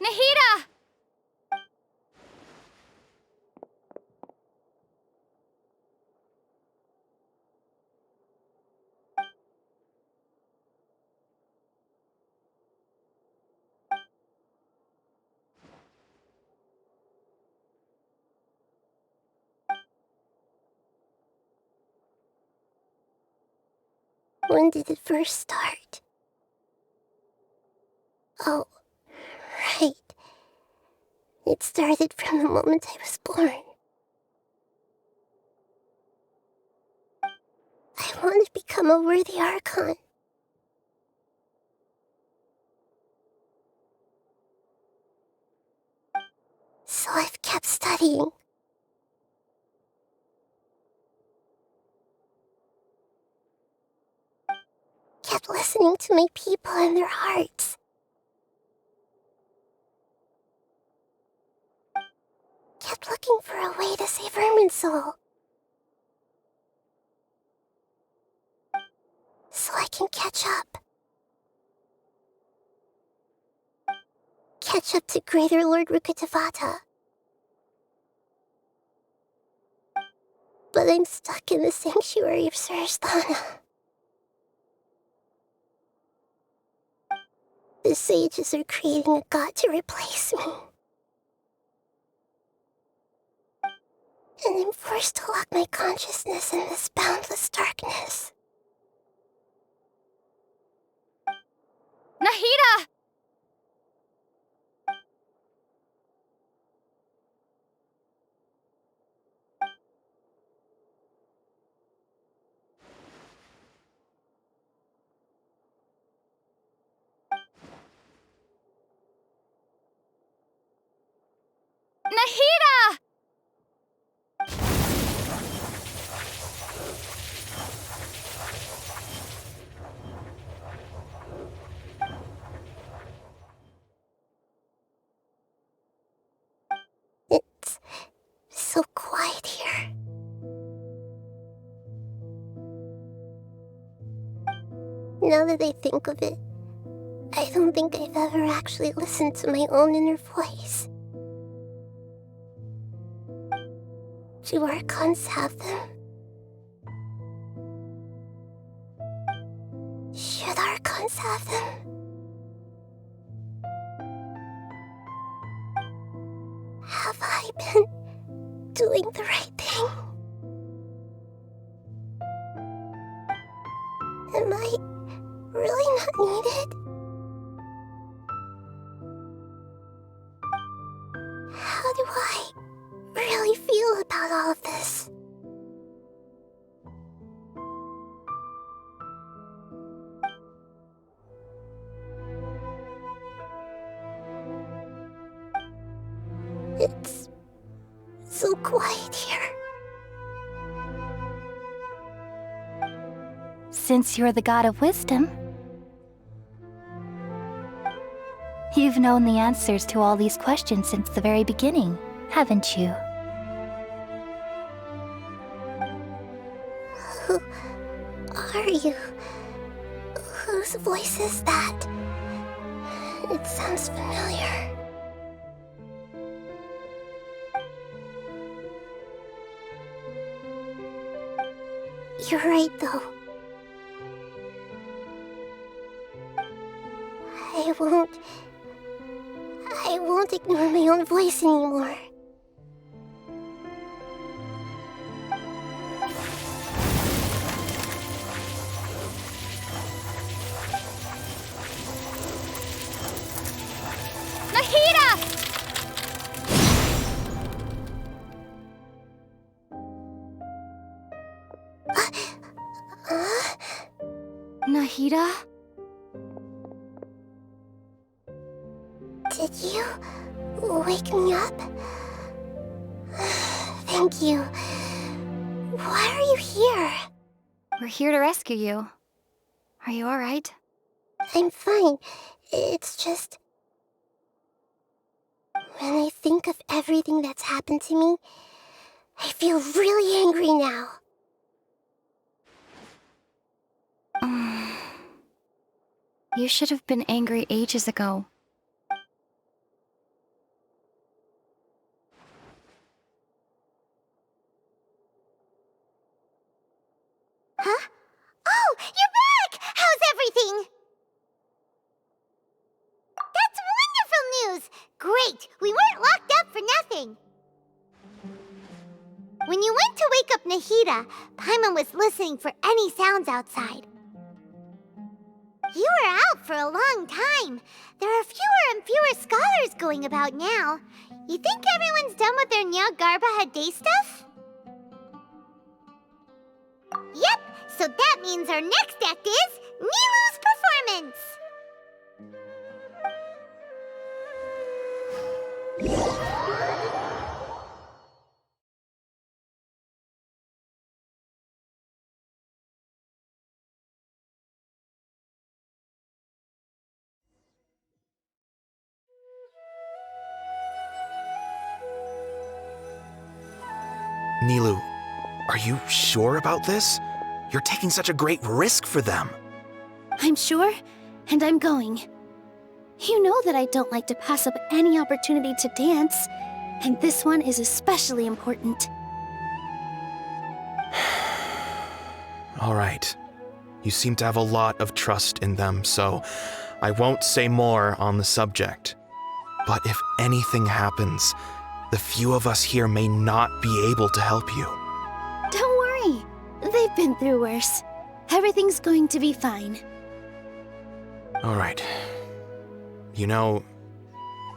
Nahida! When did it first start? Oh, right. It started from the moment I was born. I want to become a worthy Archon. So I've kept studying. Kept listening to my people and their hearts. Kept looking for a way to save Irminsul. So I can catch up. Catch up to Greater Lord Rukkhadevata. But I'm stuck in the sanctuary of Surasthana. The sages are creating a god to replace me. And I'm forced to lock my consciousness in this boundless darkness. Nahida! Nahida! It's so quiet here. Now that I think of it, I don't think I've ever actually listened to my own inner voice. Do Archons have them? Should Archons have them? Have I been doing the right thing? Am I really not needed? How do I really feel about all of this? It's so quiet here. Since you're the god of wisdom, you've known the answers to all these questions since the very beginning, haven't you? Who are you? Whose voice is that? It sounds familiar. You're right, though. I won't ignore my own voice anymore. Nahida? Did you wake me up? Thank you. Why are you here? We're here to rescue you. Are you alright? I'm fine. It's just... when I think of everything that's happened to me, I feel really angry now. You should have been angry ages ago. We weren't locked up for nothing. When you went to wake up Nahida, Paimon was listening for any sounds outside. You were out for a long time. There are fewer and fewer scholars going about now. You think everyone's done with their Nyagarbaha day stuff? Yep, so that means our next act is Nilu's performance! Nilu, are you sure about this? You're taking such a great risk for them. I'm sure, and I'm going. You know that I don't like to pass up any opportunity to dance, and this one is especially important. All right. You seem to have a lot of trust in them, so I won't say more on the subject. But if anything happens, the few of us here may not be able to help you. Don't worry. They've been through worse. Everything's going to be fine. All right. You know,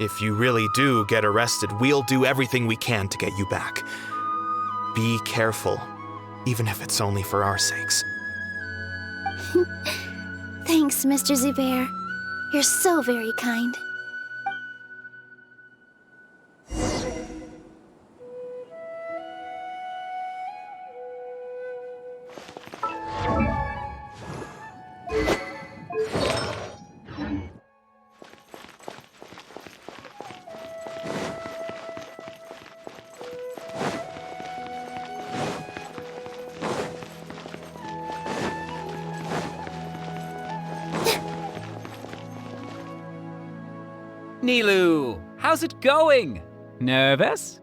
if you really do get arrested, we'll do everything we can to get you back. Be careful, even if it's only for our sakes. Thanks, Mr. Zubair. You're so very kind. Nilu, how's it going? Nervous?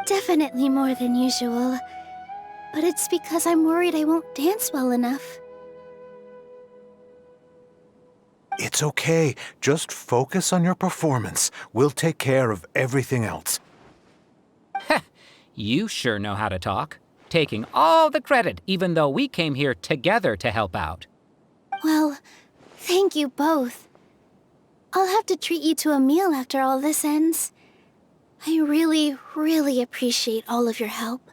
Definitely more than usual. But it's because I'm worried I won't dance well enough. It's okay. Just focus on your performance. We'll take care of everything else. You sure know how to talk. Taking all the credit, even though we came here together to help out. Well, thank you both. I'll have to treat you to a meal after all this ends. I really, really appreciate all of your help.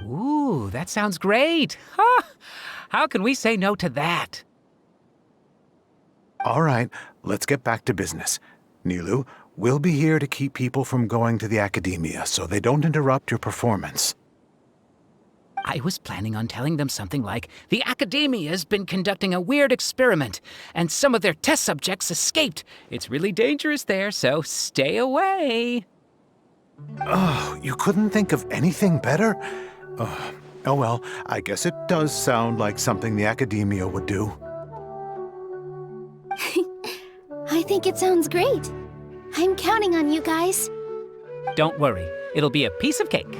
Ooh, that sounds great. Huh? How can we say no to that? All right, let's get back to business. Nilu, we'll be here to keep people from going to the academia so they don't interrupt your performance. I was planning on telling them something like, the Academia's been conducting a weird experiment, and some of their test subjects escaped. It's really dangerous there, so stay away. Oh, you couldn't think of anything better? Oh well, I guess it does sound like something the Academia would do. I think it sounds great. I'm counting on you guys. Don't worry, it'll be a piece of cake.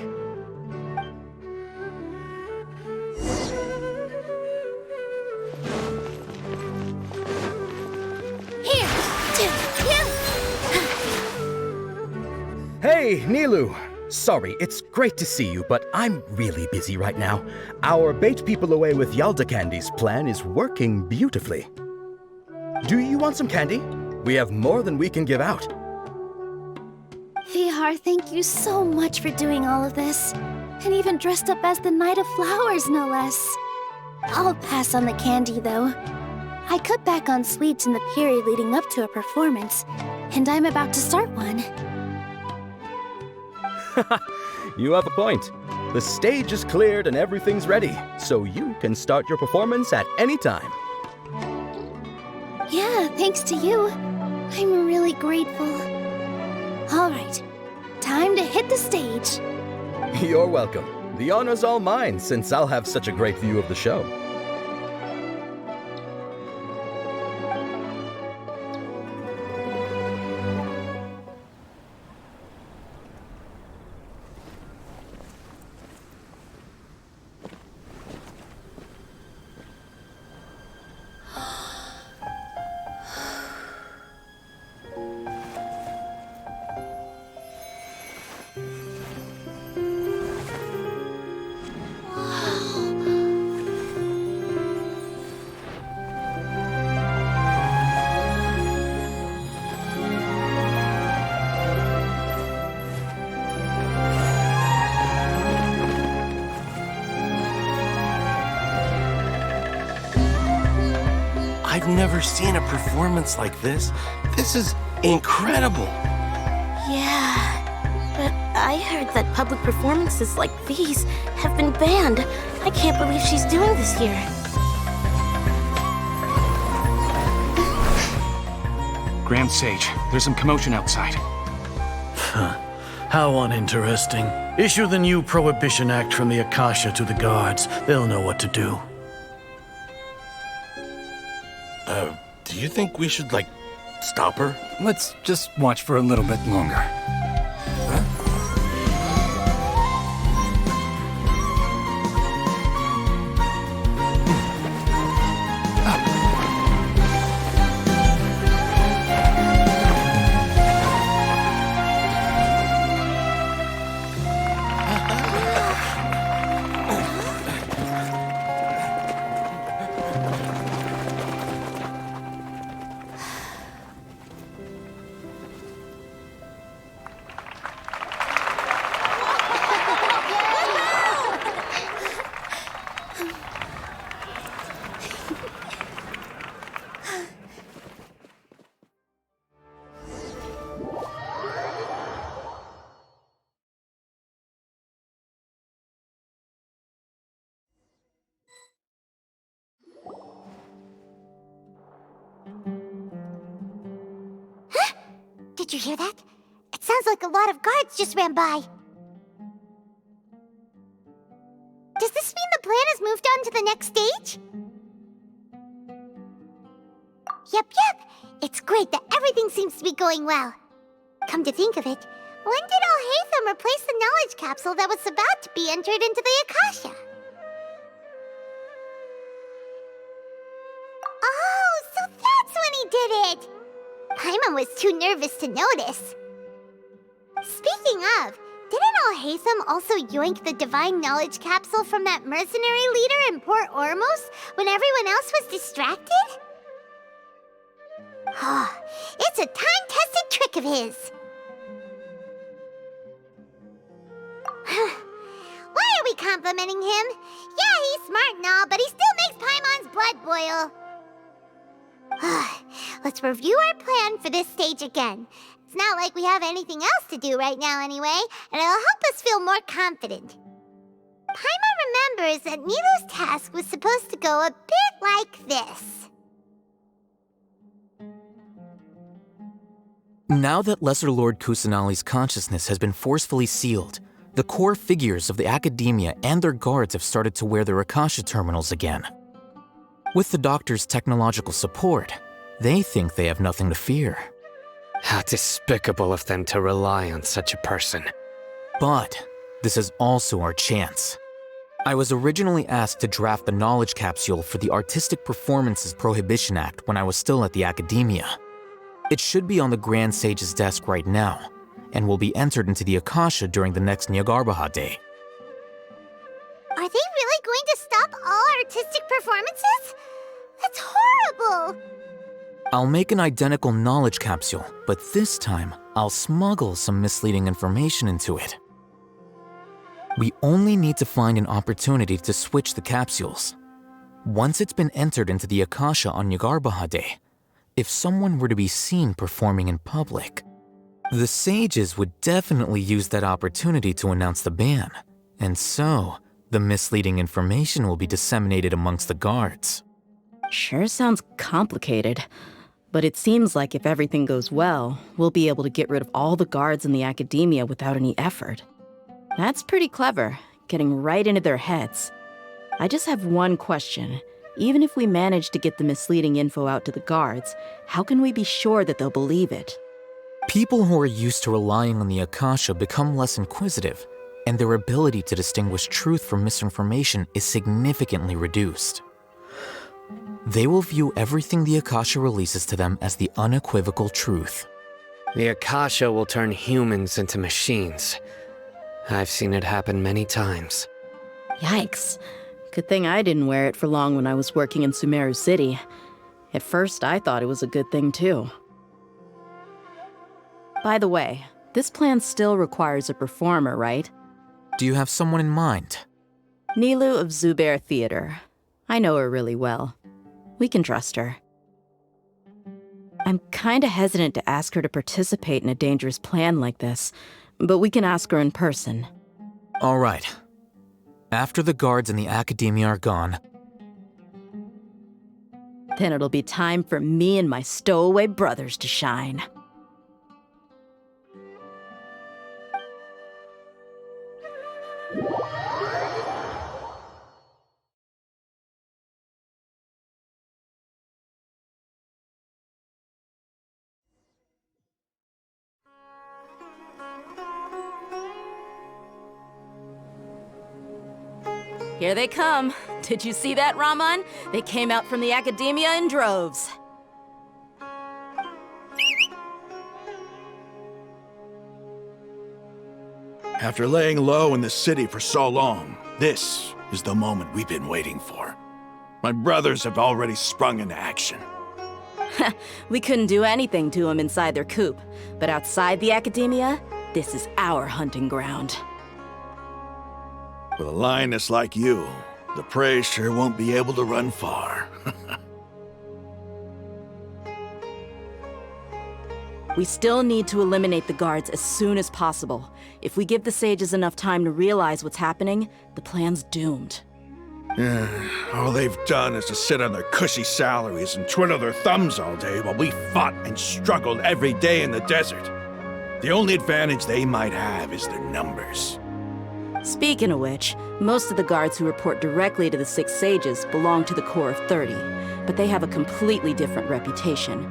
Hey, Nilu! Sorry, it's great to see you, but I'm really busy right now. Our Bait People Away with Yalda Candies plan is working beautifully. Do you want some candy? We have more than we can give out. Vihar, thank you so much for doing all of this. And even dressed up as the Knight of Flowers, no less. I'll pass on the candy, though. I cut back on sweets in the period leading up to a performance, and I'm about to start one. You have a point. The stage is cleared and everything's ready, so you can start your performance at any time. Yeah, thanks to you. I'm really grateful. All right, time to hit the stage. You're welcome. The honor's all mine, since I'll have such a great view of the show. I've never seen a performance like this. This is incredible. Yeah, but I heard that public performances like these have been banned. I can't believe she's doing this here. Grand Sage, there's some commotion outside. How uninteresting. Issue the new Prohibition Act from the Akasha to the guards. They'll know what to do. Do you think we should, like, stop her? Let's just watch for a little bit longer. Did you hear that? It sounds like a lot of guards just ran by. Does this mean the plan has moved on to the next stage? Yep. It's great that everything seems to be going well. Come to think of it, when did Alhaitham replace the knowledge capsule that was about to be entered into the Akasha? Oh, so that's when he did it! Paimon was too nervous to notice. Speaking of, didn't Alhaitham also yoink the divine knowledge capsule from that mercenary leader in Port Ormos when everyone else was distracted? Oh, it's a time-tested trick of his. Why are we complimenting him? Yeah, he's smart and all, but he still makes Paimon's blood boil. Let's review our plan for this stage again. It's not like we have anything else to do right now anyway, and it'll help us feel more confident. Paimon remembers that Nilou's task was supposed to go a bit like this. Now that Lesser Lord Kusanali's consciousness has been forcefully sealed, the core figures of the Academia and their guards have started to wear their Akasha terminals again. With the Doctor's technological support, they think they have nothing to fear. How despicable of them to rely on such a person. But this is also our chance. I was originally asked to draft the knowledge capsule for the Artistic Performances Prohibition Act when I was still at the Academia. It should be on the Grand Sage's desk right now, and will be entered into the Akasha during the next Nyargarbaha Day. Are they really going to stop all artistic performances? That's horrible! I'll make an identical knowledge capsule, but this time, I'll smuggle some misleading information into it. We only need to find an opportunity to switch the capsules. Once it's been entered into the Akasha on Nyargarbaha Day, if someone were to be seen performing in public, the sages would definitely use that opportunity to announce the ban, and so the misleading information will be disseminated amongst the guards. Sure sounds complicated, but it seems like if everything goes well, we'll be able to get rid of all the guards in the Academia without any effort. That's pretty clever, getting right into their heads. I just have one question. Even if we manage to get the misleading info out to the guards, how can we be sure that they'll believe it? People who are used to relying on the Akasha become less inquisitive, and their ability to distinguish truth from misinformation is significantly reduced. They will view everything the Akasha releases to them as the unequivocal truth. The Akasha will turn humans into machines. I've seen it happen many times. Yikes. Good thing I didn't wear it for long when I was working in Sumeru City. At first, I thought it was a good thing too. By the way, this plan still requires a performer, right? Do you have someone in mind? Nilou of Zubair Theater. I know her really well. We can trust her. I'm kinda hesitant to ask her to participate in a dangerous plan like this, but we can ask her in person. All right. After the guards and the academia are gone, then it'll be time for me and my stowaway brothers to shine. Here they come. Did you see that, Raman? They came out from the academia in droves. After laying low in the city for so long, this is the moment we've been waiting for. My brothers have already sprung into action. We couldn't do anything to them inside their coop, but outside the academia, this is our hunting ground. With a lioness like you, the prey sure won't be able to run far. We still need to eliminate the guards as soon as possible. If we give the sages enough time to realize what's happening, the plan's doomed. All they've done is to sit on their cushy salaries and twiddle their thumbs all day while we fought and struggled every day in the desert. The only advantage they might have is their numbers. Speaking of which, most of the guards who report directly to the 6 sages belong to the Corps of 30, but they have a completely different reputation.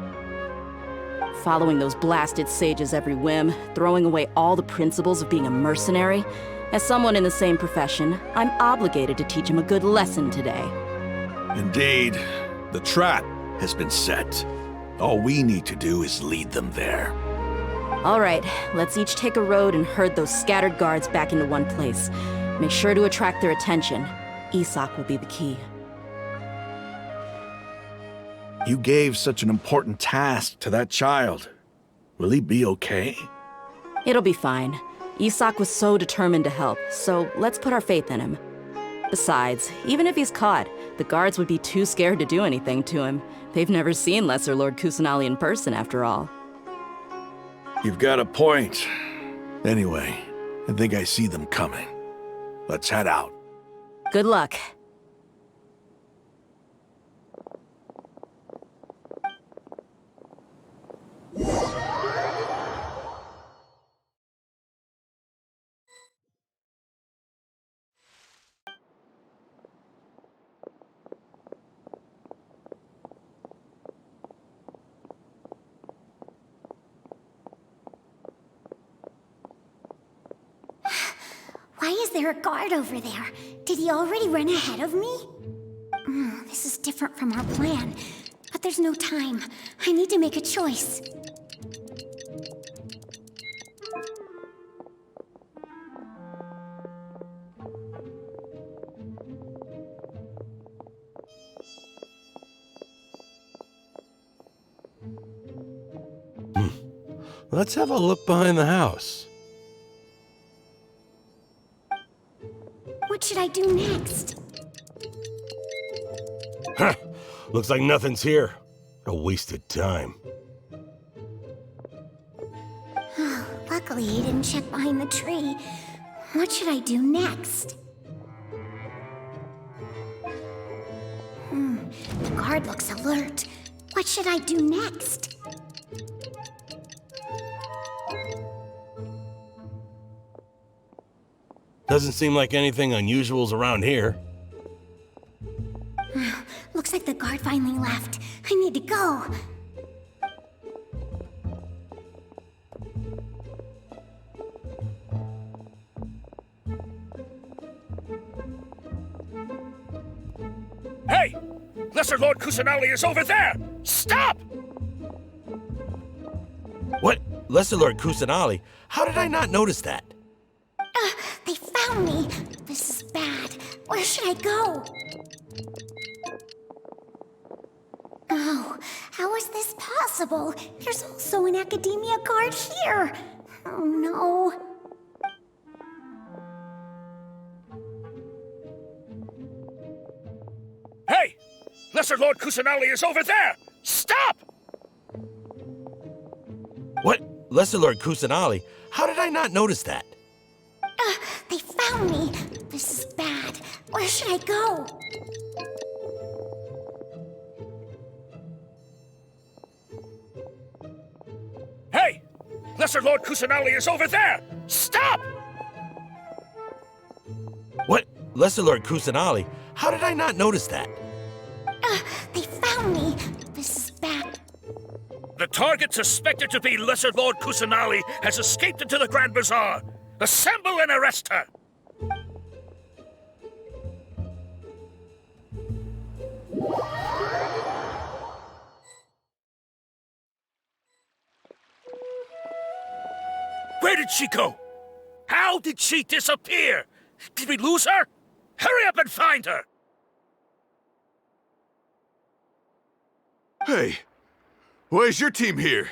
Following those blasted sages every whim, throwing away all the principles of being a mercenary, as someone in the same profession, I'm obligated to teach them a good lesson today. Indeed, the trap has been set. All we need to do is lead them there. All right, let's each take a road and herd those scattered guards back into one place. Make sure to attract their attention. Isak will be the key. You gave such an important task to that child. Will he be okay? It'll be fine. Isak was so determined to help, so let's put our faith in him. Besides, even if he's caught, the guards would be too scared to do anything to him. They've never seen Lesser Lord Kusanali in person, after all. You've got a point. Anyway, I think I see them coming. Let's head out. Good luck. Why is there a guard over there? Did he already run ahead of me? This is different from our plan. But there's no time. I need to make a choice. Let's have a look behind the house. What should I do next? Huh. Looks like nothing's here. What a wasted time. Luckily, he didn't check behind the tree. What should I do next? The guard looks alert. What should I do next? Doesn't seem like anything unusual's around here. Looks like the guard finally left. I need to go. Hey! Lesser Lord Kusanali is over there! Stop! What? Lesser Lord Kusanali? How did I not notice that? They found me. This is bad. Where should I go? Oh, how is this possible? There's also an academia guard here. Oh no. Hey! Lesser Lord Kusanali is over there! Stop! Lesser Lord Kusanali, how did I not notice that? They found me. This is bad. Where should I go? Hey! Lesser Lord Kusanali is over there! Stop! What? Lesser Lord Kusanali, how did I not notice that? They found me. This is bad. The target suspected to be Lesser Lord Kusanali has escaped into the Grand Bazaar. Assemble and arrest her! Where did she go? How did she disappear? Did we lose her? Hurry up and find her! Hey, why is your team here?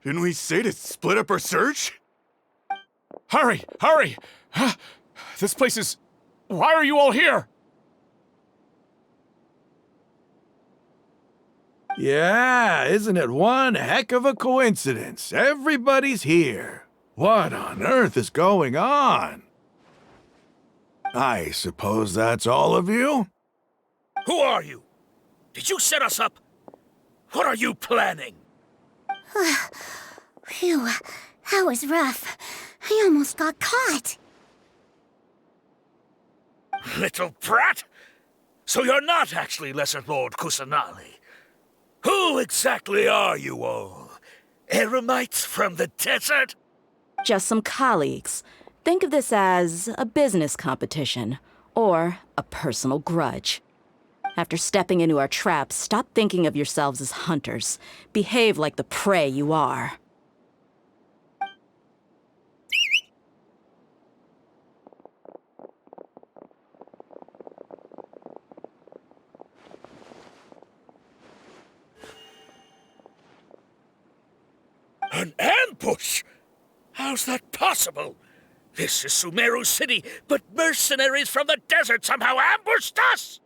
Didn't we say to split up our search? Hurry! Hurry! This place is... Why are you all here? Yeah, isn't it one heck of a coincidence? Everybody's here. What on earth is going on? I suppose that's all of you? Who are you? Did you set us up? What are you planning? Phew, that was rough. I almost got caught. Little brat! So you're not actually Lesser Lord Kusanali. Who exactly are you all? Eremites from the desert? Just some colleagues. Think of this as a business competition, or a personal grudge. After stepping into our traps, stop thinking of yourselves as hunters. Behave like the prey you are. An ambush? How's that possible? This is Sumeru City, but mercenaries from the desert somehow ambushed us!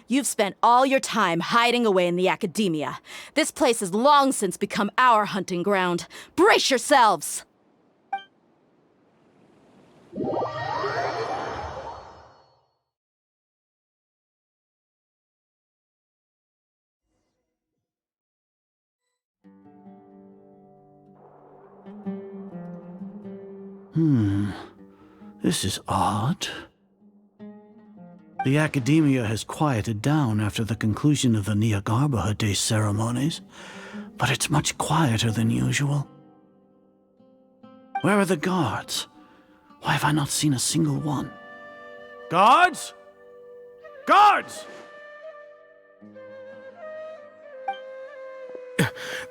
You've spent all your time hiding away in the academia. This place has long since become our hunting ground. Brace yourselves! This is odd. The academia has quieted down after the conclusion of the Nyagarbha Day ceremonies, but it's much quieter than usual. Where are the guards? Why have I not seen a single one? Guards? Guards!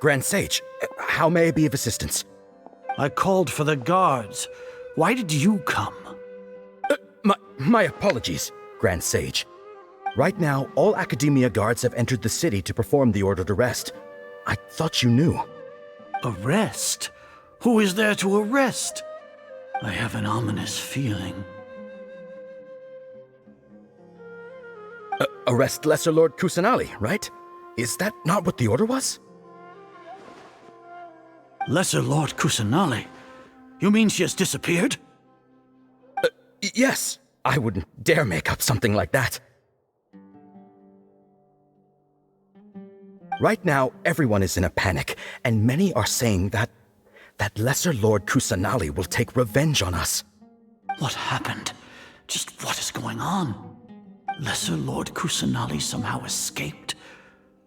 Grand Sage, how may I be of assistance? I called for the guards. Why did you come? My apologies, Grand Sage. Right now, all Academia guards have entered the city to perform the ordered arrest. I thought you knew. Arrest? Who is there to arrest? I have an ominous feeling. Arrest Lesser Lord Kusanali, right? Is that not what the order was? Lesser Lord Kusanali? You mean she has disappeared? Yes. I wouldn't dare make up something like that. Right now, everyone is in a panic, and many are saying that Lesser Lord Kusanali will take revenge on us. What happened? Just what is going on? Lesser Lord Kusanali somehow escaped?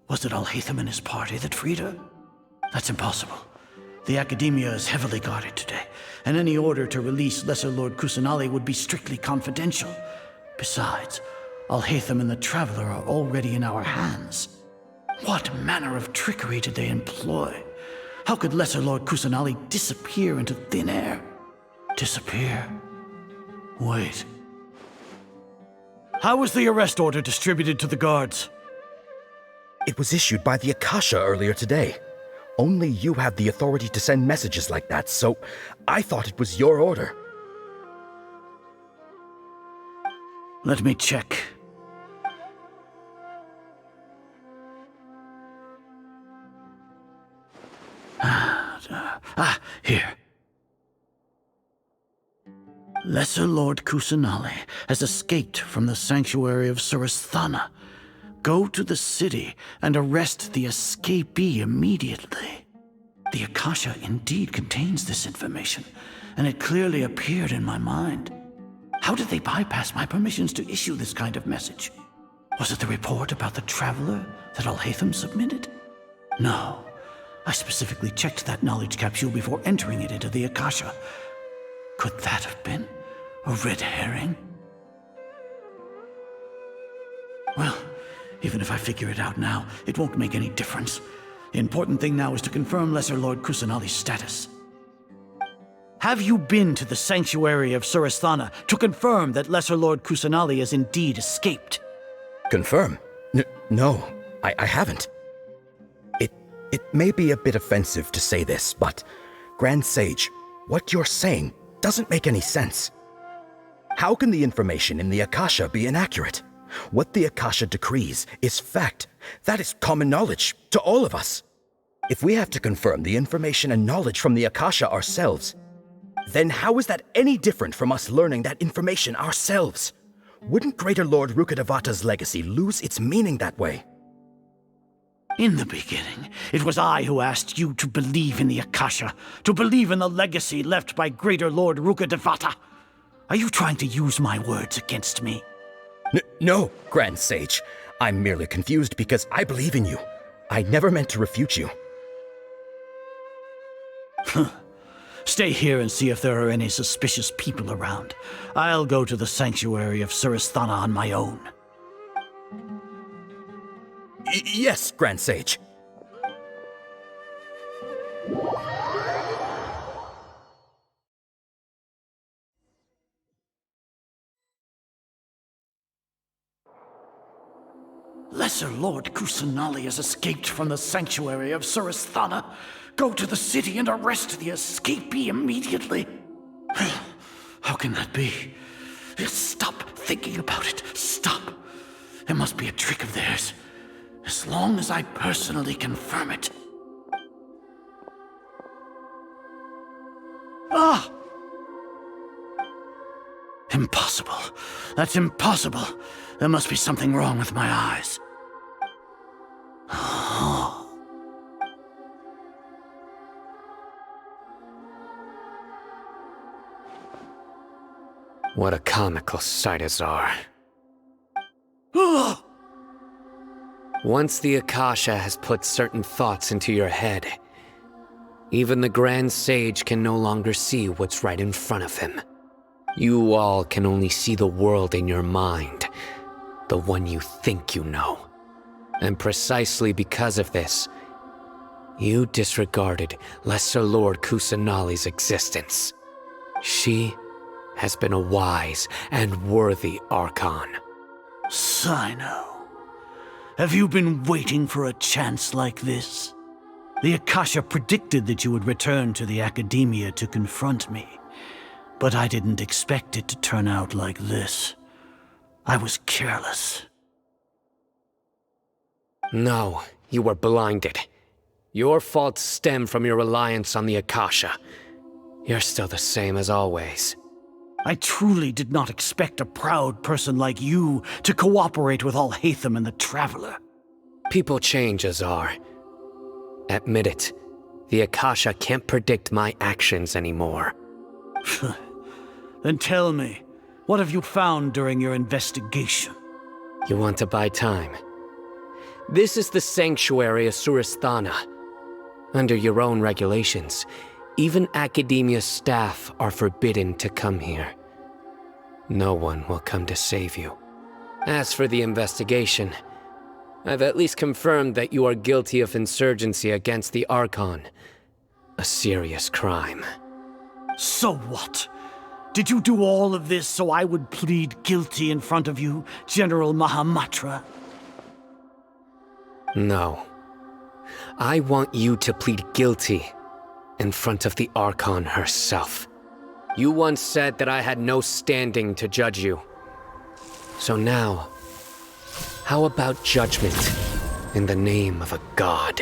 Was it Alhaitham and his party that freed her? That's impossible. The Academia is heavily guarded today, and any order to release Lesser Lord Kusanali would be strictly confidential. Besides, Alhaitham and the Traveler are already in our hands. What manner of trickery did they employ? How could Lesser Lord Kusanali disappear into thin air? Disappear? Wait. How was the arrest order distributed to the guards? It was issued by the Akasha earlier today. Only you have the authority to send messages like that, so I thought it was your order. Let me check. Here. Lesser Lord Kusanali has escaped from the sanctuary of Surasthana. Go to the city and arrest the escapee immediately. The Akasha indeed contains this information, and it clearly appeared in my mind. How did they bypass my permissions to issue this kind of message? Was it the report about the traveler that Alhaitham submitted? No. I specifically checked that knowledge capsule before entering it into the Akasha. Could that have been a red herring? Well, even if I figure it out now, it won't make any difference. The important thing now is to confirm Lesser Lord Kusanali's status. Have you been to the sanctuary of Surasthana to confirm that Lesser Lord Kusanali has indeed escaped? Confirm? No, I haven't. It may be a bit offensive to say this, but Grand Sage, what you're saying doesn't make any sense. How can the information in the Akasha be inaccurate? What the Akasha decrees is fact. That is common knowledge to all of us. If we have to confirm the information and knowledge from the Akasha ourselves, then how is that any different from us learning that information ourselves? Wouldn't Greater Lord Rukkhadevata's legacy lose its meaning that way? In the beginning, it was I who asked you to believe in the Akasha, to believe in the legacy left by Greater Lord Rukkhadevata. Are you trying to use my words against me? No, Grand Sage. I'm merely confused because I believe in you. I never meant to refute you. Stay here and see if there are any suspicious people around. I'll go to the sanctuary of Surasthana on my own. Yes, Grand Sage. Lesser Lord Kusanali has escaped from the sanctuary of Surasthana. Go to the city and arrest the escapee immediately. How can that be? Stop thinking about it. Stop. It must be a trick of theirs. As long as I personally confirm it. Impossible. That's impossible. There must be something wrong with my eyes. What a comical sight is are. Once the Akasha has put certain thoughts into your head, even the Grand Sage can no longer see what's right in front of him. You all can only see the world in your mind, the one you think you know. And precisely because of this, you disregarded Lesser Lord Kusanali's existence. She has been a wise and worthy Archon. Sino, have you been waiting for a chance like this? The Akasha predicted that you would return to the Academia to confront me, but I didn't expect it to turn out like this. I was careless. No, you were blinded. Your faults stem from your reliance on the Akasha. You're still the same as always. I truly did not expect a proud person like you to cooperate with Alhaitham and the Traveler. People change, Azar. Admit it. The Akasha can't predict my actions anymore. Then tell me, what have you found during your investigation? You want to buy time? This is the sanctuary of Surasthana. Under your own regulations, even Academia staff are forbidden to come here. No one will come to save you. As for the investigation, I've at least confirmed that you are guilty of insurgency against the Archon. A serious crime. So what? Did you do all of this so I would plead guilty in front of you, General Mahamatra? No. I want you to plead guilty in front of the Archon herself. You once said that I had no standing to judge you. So now, how about judgment in the name of a god?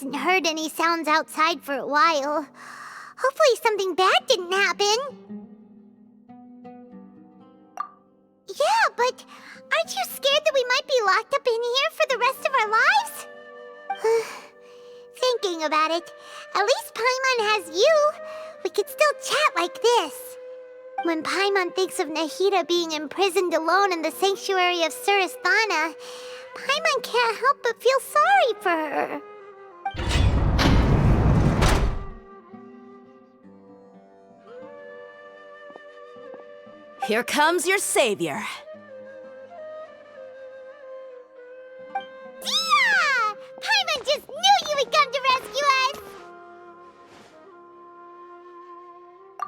haven't heard any sounds outside for a while. Hopefully something bad didn't happen. Yeah, but aren't you scared that we might be locked up in here for the rest of our lives? Thinking about it, at least Paimon has you. We could still chat like this. When Paimon thinks of Nahida being imprisoned alone in the sanctuary of Surasthana, Paimon can't help but feel sorry for her. Here comes your savior. Dia! Paimon just knew you would come to rescue us!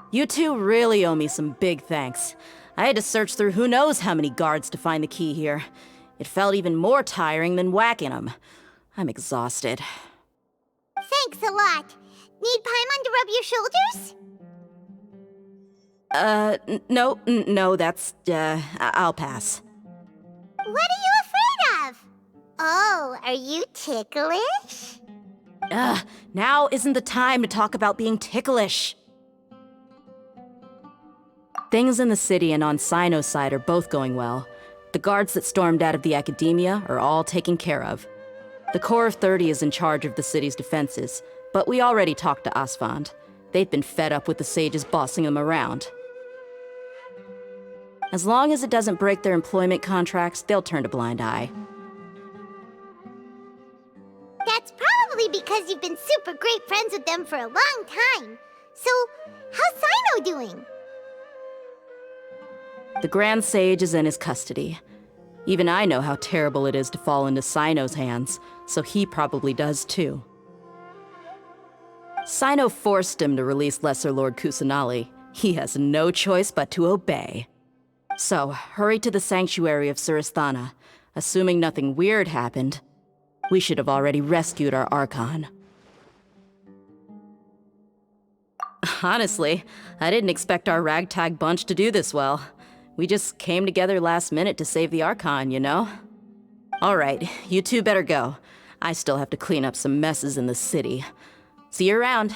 You two really owe me some big thanks. I had to search through who knows how many guards to find the key here. It felt even more tiring than whacking them. I'm exhausted. Thanks a lot. Need Paimon to rub your shoulders? No, that's, I'll pass. What are you afraid of? Oh, are you ticklish? Now isn't the time to talk about being ticklish. Things in the city and on Sino's side are both going well. The guards that stormed out of the academia are all taken care of. The Corps of 30 is in charge of the city's defenses, but we already talked to Asfand. They've been fed up with the sages bossing them around. As long as it doesn't break their employment contracts, they'll turn a blind eye. That's probably because you've been super great friends with them for a long time. So, how's Sino doing? The Grand Sage is in his custody. Even I know how terrible it is to fall into Sino's hands, so he probably does too. Sino forced him to release Lesser Lord Kusanali. He has no choice but to obey. So, hurry to the sanctuary of Surasthana. Assuming nothing weird happened, we should have already rescued our Archon. Honestly, I didn't expect our ragtag bunch to do this well. We just came together last minute to save the Archon, you know? Alright, you two better go. I still have to clean up some messes in the city. See you around.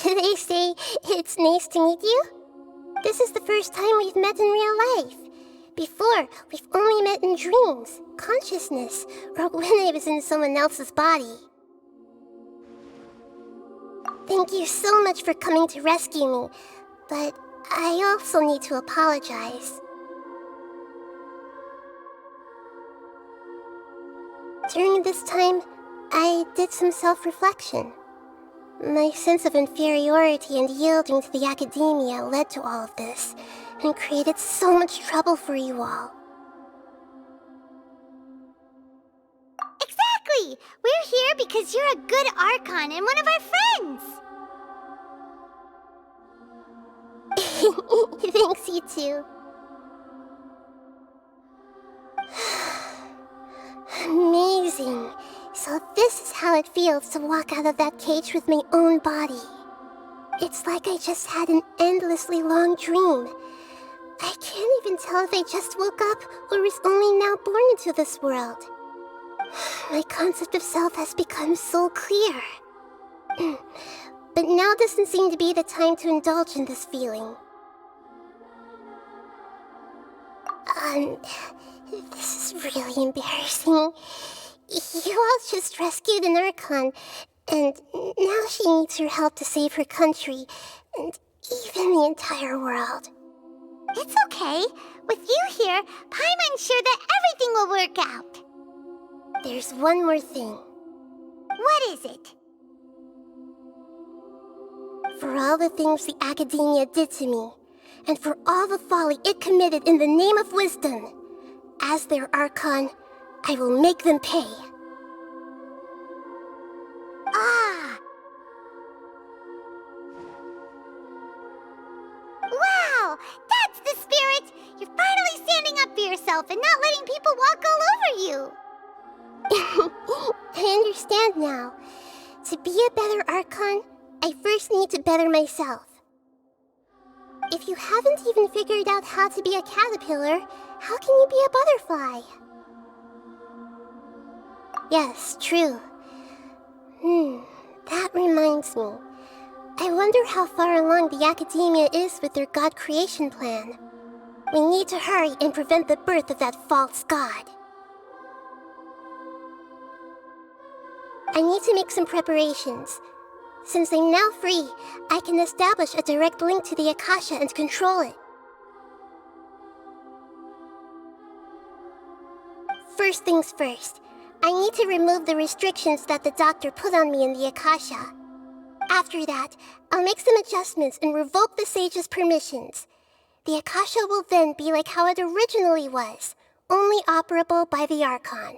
They say it's nice to meet you. This is the first time we've met in real life. Before, we've only met in dreams, consciousness, or when I was in someone else's body. Thank you so much for coming to rescue me, but I also need to apologize. During this time, I did some self-reflection. My sense of inferiority and yielding to the academia led to all of this, and created so much trouble for you all. Exactly! We're here because you're a good Archon and one of our friends! Thanks, you two. Amazing. So this is how it feels to walk out of that cage with my own body. It's like I just had an endlessly long dream. I can't even tell if I just woke up or was only now born into this world. My concept of self has become so clear. But now doesn't seem to be the time to indulge in this feeling. This is really embarrassing. You all just rescued an Archon, and now she needs your help to save her country, and even the entire world. It's okay. With you here, Paimon's sure that everything will work out. There's one more thing. What is it? For all the things the Academia did to me, and for all the folly it committed in the name of wisdom, as their Archon, I will make them pay. Ah! Wow! That's the spirit! You're finally standing up for yourself and not letting people walk all over you! I understand now. To be a better Archon, I first need to better myself. If you haven't even figured out how to be a caterpillar, how can you be a butterfly? Yes, true. That reminds me. I wonder how far along the Academia is with their god creation plan. We need to hurry and prevent the birth of that false god. I need to make some preparations. Since I'm now free, I can establish a direct link to the Akasha and control it. First things first, I need to remove the restrictions that the doctor put on me in the Akasha. After that, I'll make some adjustments and revoke the sage's permissions. The Akasha will then be like how it originally was, only operable by the Archon.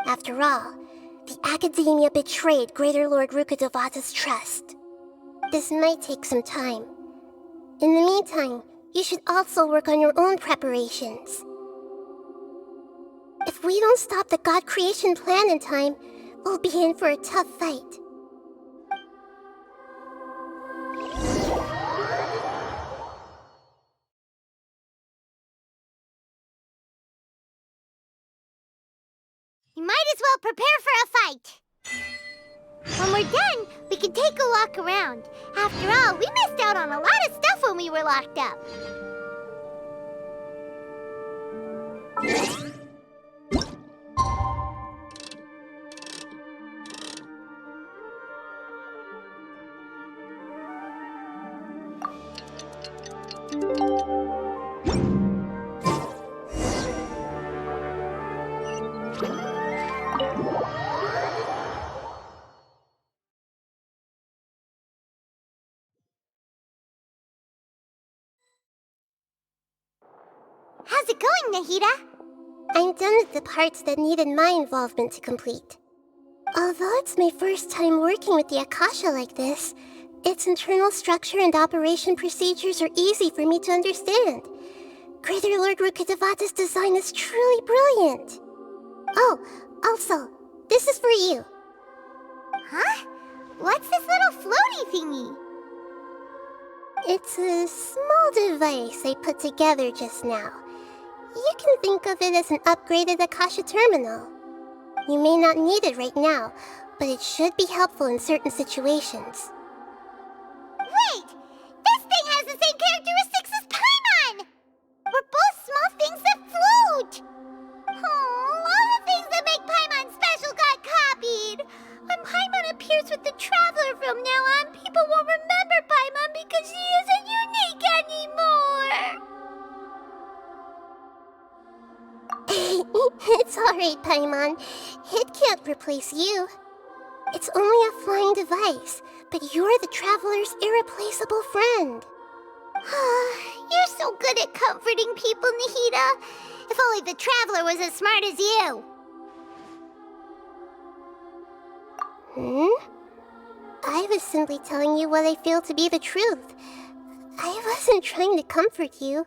After all, the Academia betrayed Greater Lord Rukkhadevata's trust. This might take some time. In the meantime, you should also work on your own preparations. If we don't stop the god creation plan in time, we'll be in for a tough fight. You might as well prepare for a fight. When we're done, we can take a walk around. After all, we missed out on a lot of stuff when we were locked up. How's it going, Nahida? I'm done with the parts that needed my involvement to complete. Although it's my first time working with the Akasha like this, its internal structure and operation procedures are easy for me to understand. Greater Lord Rukkhadevata's design is truly brilliant. Oh, also, this is for you. Huh? What's this little floaty thingy? It's a small device I put together just now. You can think of it as an upgraded Akasha terminal. You may not need it right now, but it should be helpful in certain situations. Wait! This thing has the same characteristics as Paimon! We're both small things that float! Oh, all the things that make Paimon special got copied! When Paimon appears with the Traveler from now on, people won't remember Paimon because she isn't unique anymore! It's alright, Paimon. It can't replace you. It's only a flying device, but you're the Traveler's irreplaceable friend. You're so good at comforting people, Nahida. If only the Traveler was as smart as you. I was simply telling you what I feel to be the truth. I wasn't trying to comfort you.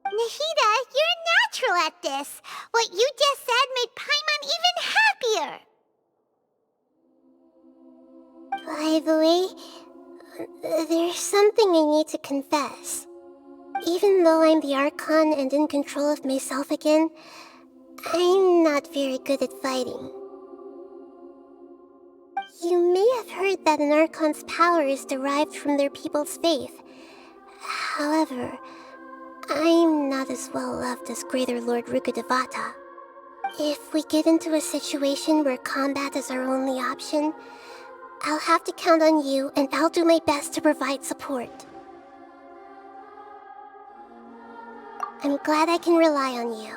Nahida, you're natural at this. What you just said made Paimon even happier. By the way, there's something I need to confess. Even though I'm the Archon and in control of myself again, I'm not very good at fighting. You may have heard that an Archon's power is derived from their people's faith. However, I'm not as well loved as Greater Lord Rukkhadevata. If we get into a situation where combat is our only option, I'll have to count on you, and I'll do my best to provide support. I'm glad I can rely on you.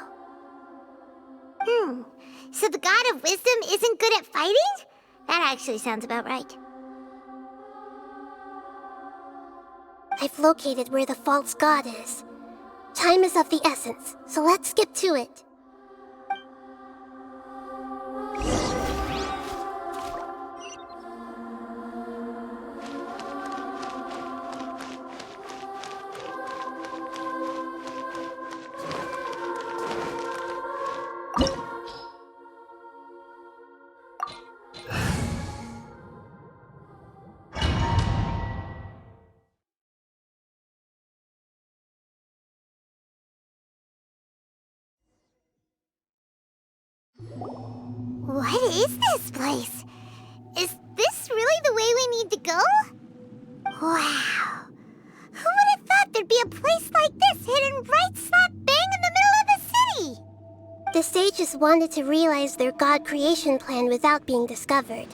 So the God of Wisdom isn't good at fighting? That actually sounds about right. I've located where the false god is. Time is of the essence, so let's skip to it. What is this place? Is this really the way we need to go? Wow. Who would have thought there'd be a place like this hidden right slap bang in the middle of the city? The sages wanted to realize their god creation plan without being discovered.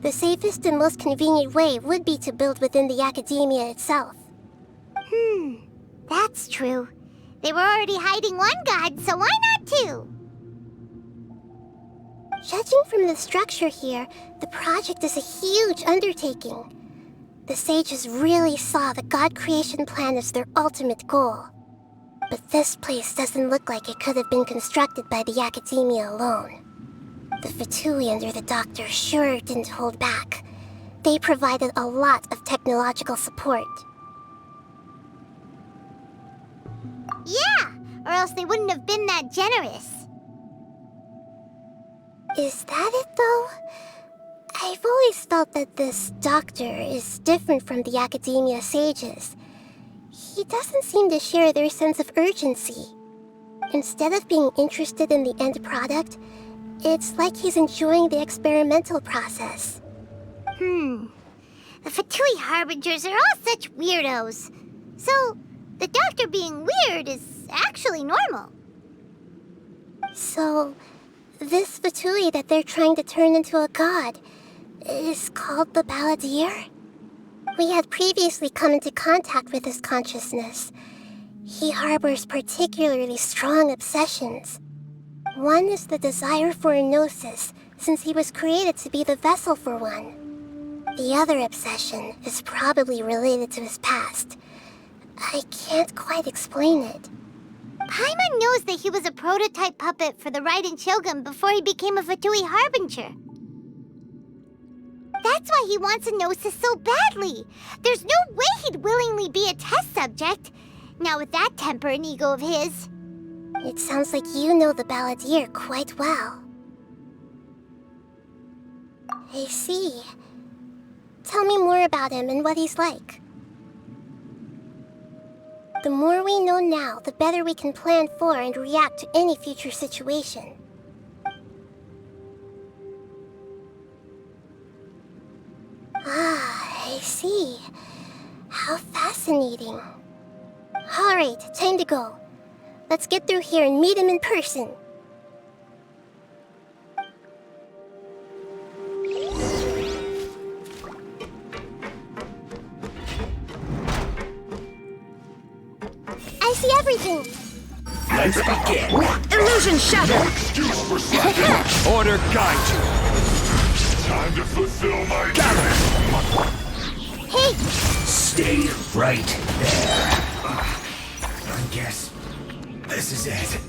The safest and most convenient way would be to build within the academia itself. That's true. They were already hiding one god, so why not two? Judging from the structure here, the project is a huge undertaking. The sages really saw the god creation plan as their ultimate goal. But this place doesn't look like it could have been constructed by the academia alone. The Fatui under the Doctor sure didn't hold back. They provided a lot of technological support. Yeah, or else they wouldn't have been that generous. Is that it, though? I've always felt that this Doctor is different from the academia sages. He doesn't seem to share their sense of urgency. Instead of being interested in the end product, it's like he's enjoying the experimental process. The Fatui Harbingers are all such weirdos. So, the Doctor being weird is actually normal. So, this Fatui that they're trying to turn into a god is called the Balladeer? We had previously come into contact with his consciousness. He harbors particularly strong obsessions. One is the desire for a gnosis, since he was created to be the vessel for one. The other obsession is probably related to his past. I can't quite explain it. Paimon knows that he was a prototype puppet for the Raiden Shogun before he became a Fatui Harbinger. That's why he wants a gnosis so badly. There's no way he'd willingly be a test subject. Now with that temper and ego of his. It sounds like you know the Balladeer quite well. I see. Tell me more about him and what he's like. The more we know now, the better we can plan for and react to any future situation. Ah, I see. How fascinating. Alright, time to go. Let's get through here and meet him in person. I see everything. Let's begin. Illusion shattered. Order guide you. Time to fulfill my Hey! Stay right there. I guess this is it.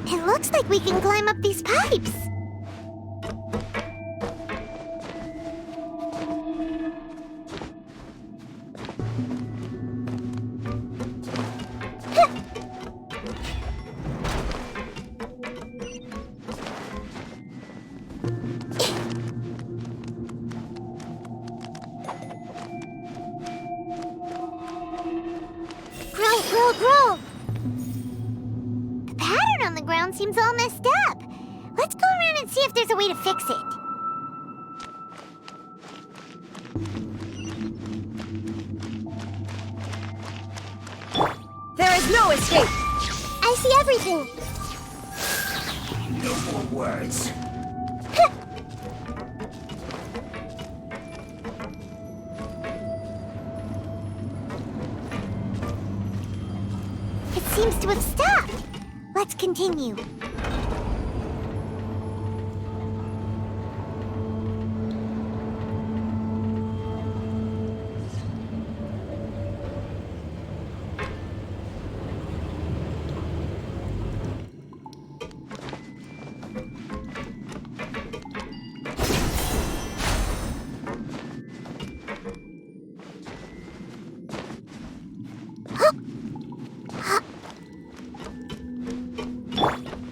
It looks like we can climb up these pipes. Grow. seems all messed up. Let's go around and see if there's a way to fix it. There is no escape! I see everything! No more words. It seems to have stopped. Let's continue.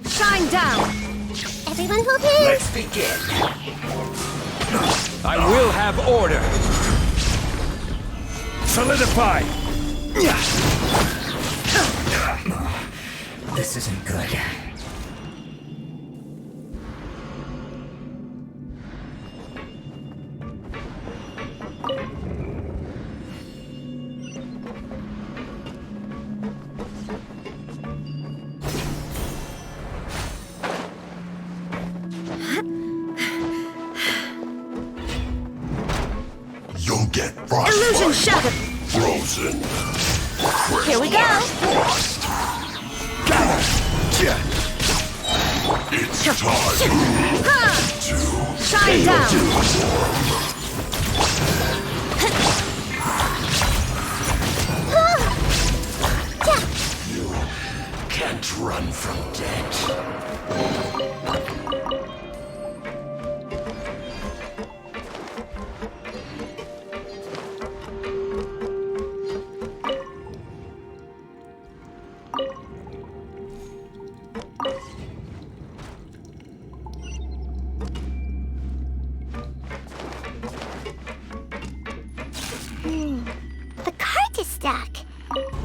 Shine down! Everyone hold hands! Let's begin. I will have order. Solidify. This isn't good. You'll get frostbite. Illusion shattered! Frozen. Here we go! It's time to Shine down! You can't run from death. The cart is stuck.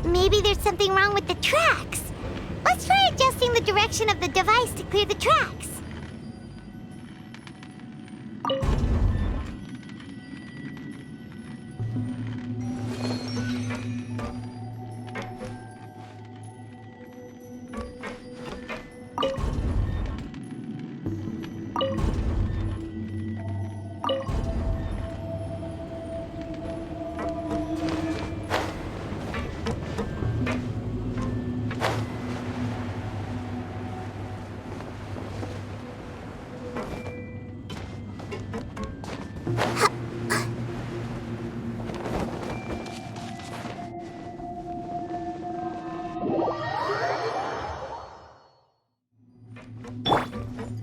Maybe there's something wrong with the tracks. Let's try adjusting the direction of the device to clear the tracks.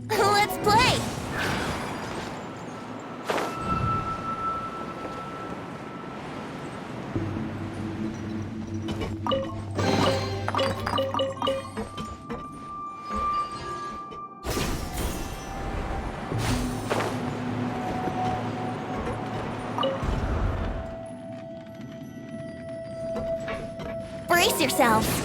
Let's play! Brace yourselves!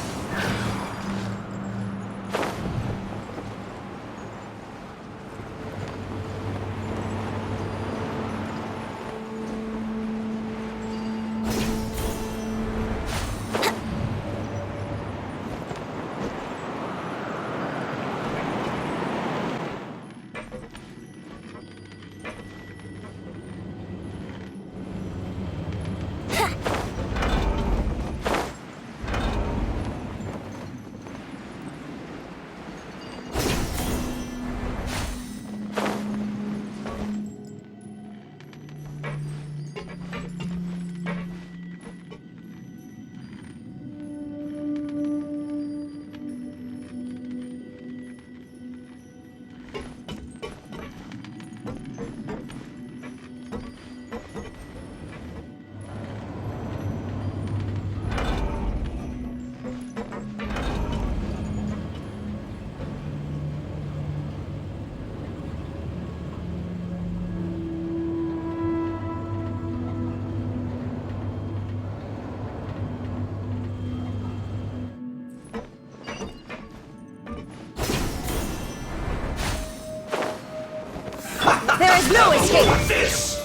There is no escape! This!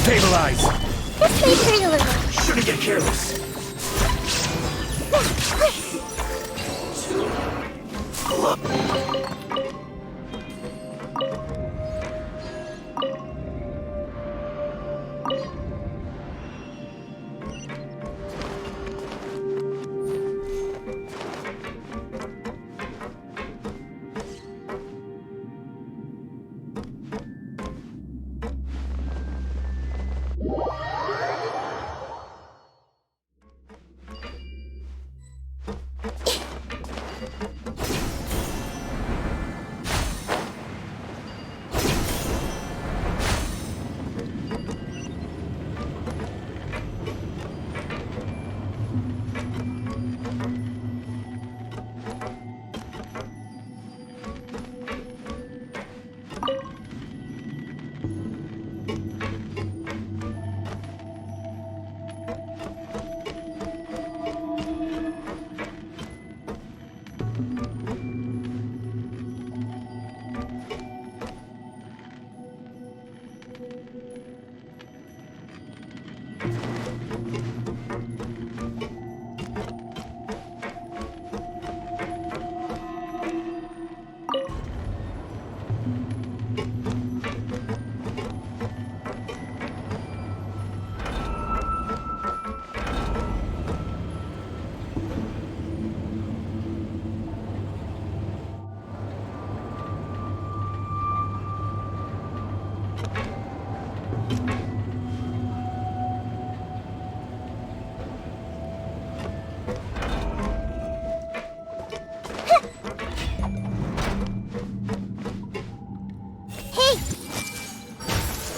Stabilize! This may hurt a little. Shouldn't get careless.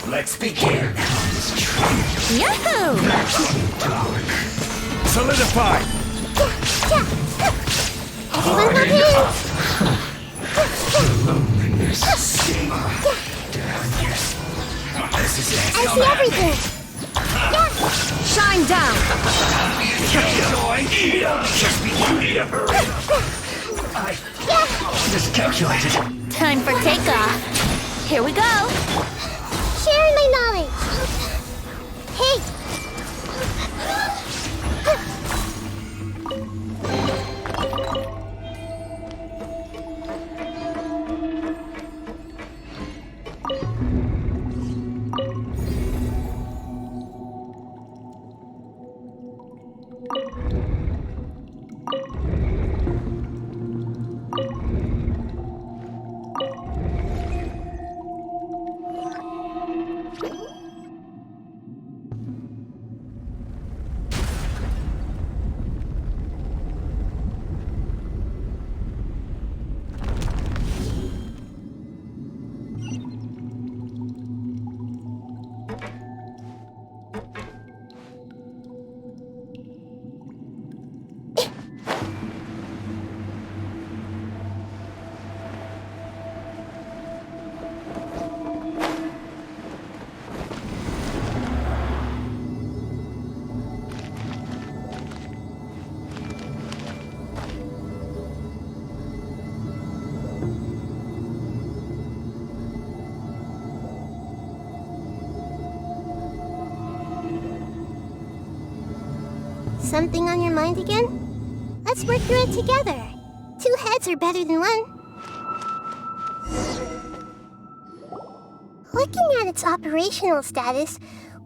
Let's begin. Yahoo! Solidify! Everyone look in! Loneliness, schema, darkness. This is it. I see everything! Shine down! Just be beauty to hurry up. I miscalculated. Time for takeoff. Here we go! Sharing my knowledge! Hey! Something on your mind again? Let's work through it together. 2 heads are better than 1. Looking at its operational status,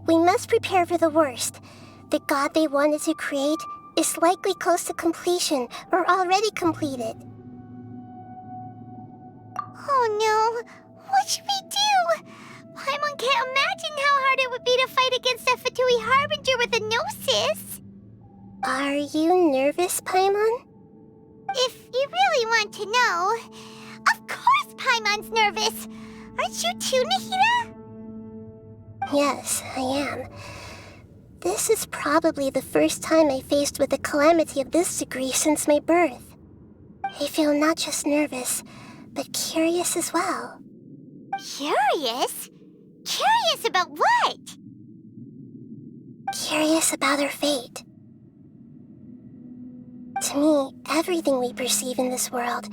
we must prepare for the worst. The god they wanted to create is likely close to completion or already completed. Oh no! What should we do? Paimon can't imagine how hard it would be to fight against a Fatui Harbinger with a gnosis. Are you nervous, Paimon? If you really want to know, of course Paimon's nervous. Aren't you too, Nahida? Yes, I am. This is probably the first time I faced with a calamity of this degree since my birth. I feel not just nervous, but curious as well. Curious? Curious about what? Curious about our fate. To me, everything we perceive in this world,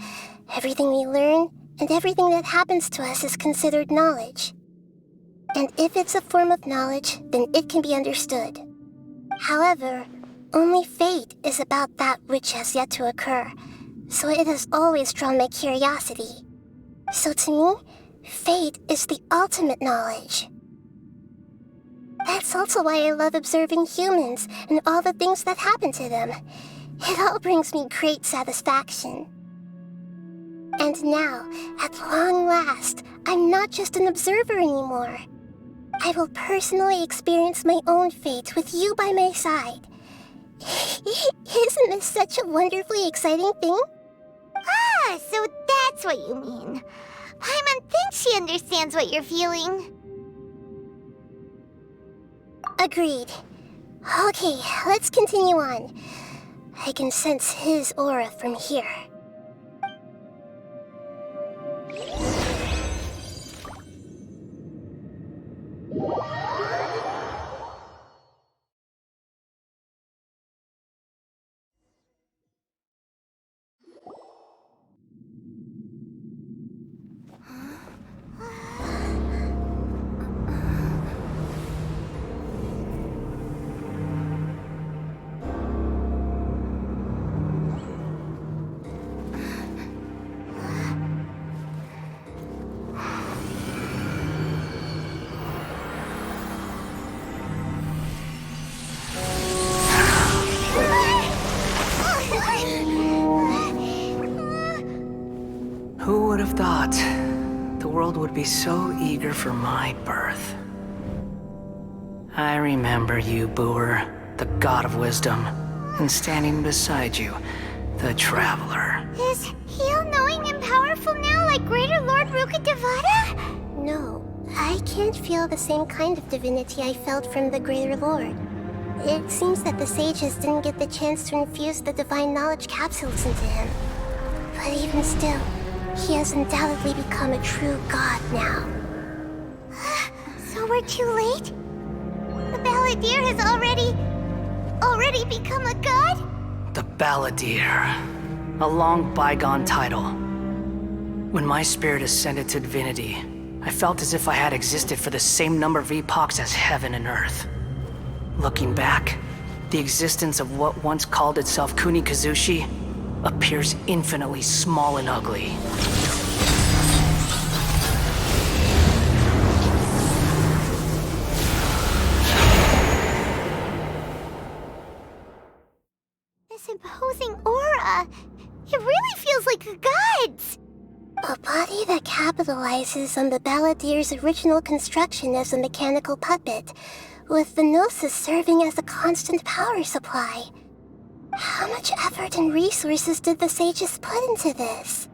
everything we learn, and everything that happens to us is considered knowledge. And if it's a form of knowledge, then it can be understood. However, only fate is about that which has yet to occur, so it has always drawn my curiosity. So to me, fate is the ultimate knowledge. That's also why I love observing humans and all the things that happen to them. It all brings me great satisfaction. And now, at long last, I'm not just an observer anymore. I will personally experience my own fate with you by my side. Isn't this such a wonderfully exciting thing? Ah, so that's what you mean. Paimon thinks she understands what you're feeling. Agreed. Okay, let's continue on. I can sense his aura from here. Who would have thought the world would be so eager for my birth? I remember you, Booer, the god of wisdom, and standing beside you, the traveler. Is he all-knowing and powerful now like Greater Lord Rukkhadevata? No, I can't feel the same kind of divinity I felt from the Greater Lord. It seems that the sages didn't get the chance to infuse the divine knowledge capsules into him. But even still, he has undoubtedly become a true god now. So we're too late? The Balladeer has already become a god? The Balladeer. A long bygone title. When my spirit ascended to divinity, I felt as if I had existed for the same number of epochs as heaven and earth. Looking back, the existence of what once called itself Kunikazushi appears infinitely small and ugly. This imposing aura, it really feels like a god's. A body that capitalizes on the Balladeer's original construction as a mechanical puppet, with the Gnosis serving as a constant power supply. How much effort and resources did the sages put into this?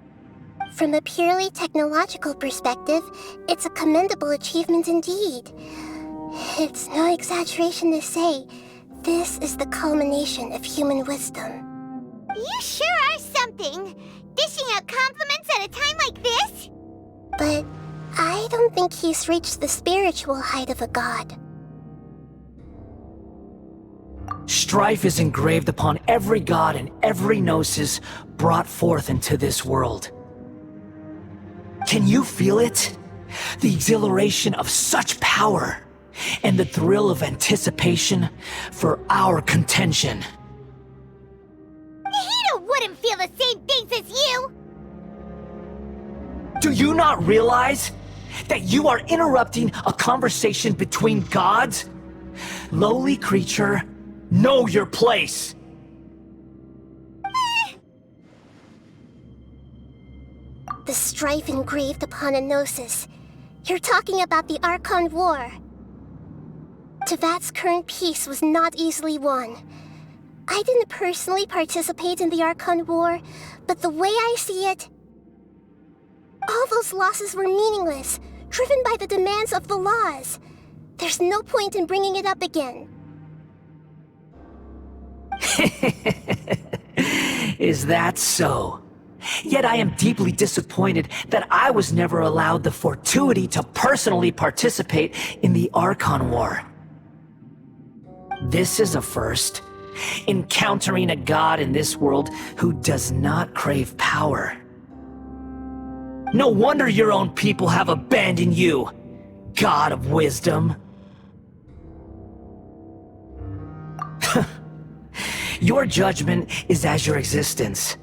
From a purely technological perspective, it's a commendable achievement indeed. It's no exaggeration to say, this is the culmination of human wisdom. You sure are something! Dishing out compliments at a time like this? But I don't think he's reached the spiritual height of a god. Strife is engraved upon every god and every gnosis brought forth into this world. Can you feel it? The exhilaration of such power, and the thrill of anticipation for our contention. Hito wouldn't feel the same things as you! Do you not realize that you are interrupting a conversation between gods? Lowly creature, know your place! The strife engraved upon a gnosis. You're talking about the Archon War. Tevat's current peace was not easily won. I didn't personally participate in the Archon War, but the way I see it, all those losses were meaningless, driven by the demands of the laws. There's no point in bringing it up again. Is that so? Yet I am deeply disappointed that I was never allowed the fortuity to personally participate in the Archon War. This is a first. Encountering a god in this world who does not crave power. No wonder your own people have abandoned you. god of wisdom. Your judgment is as your existence,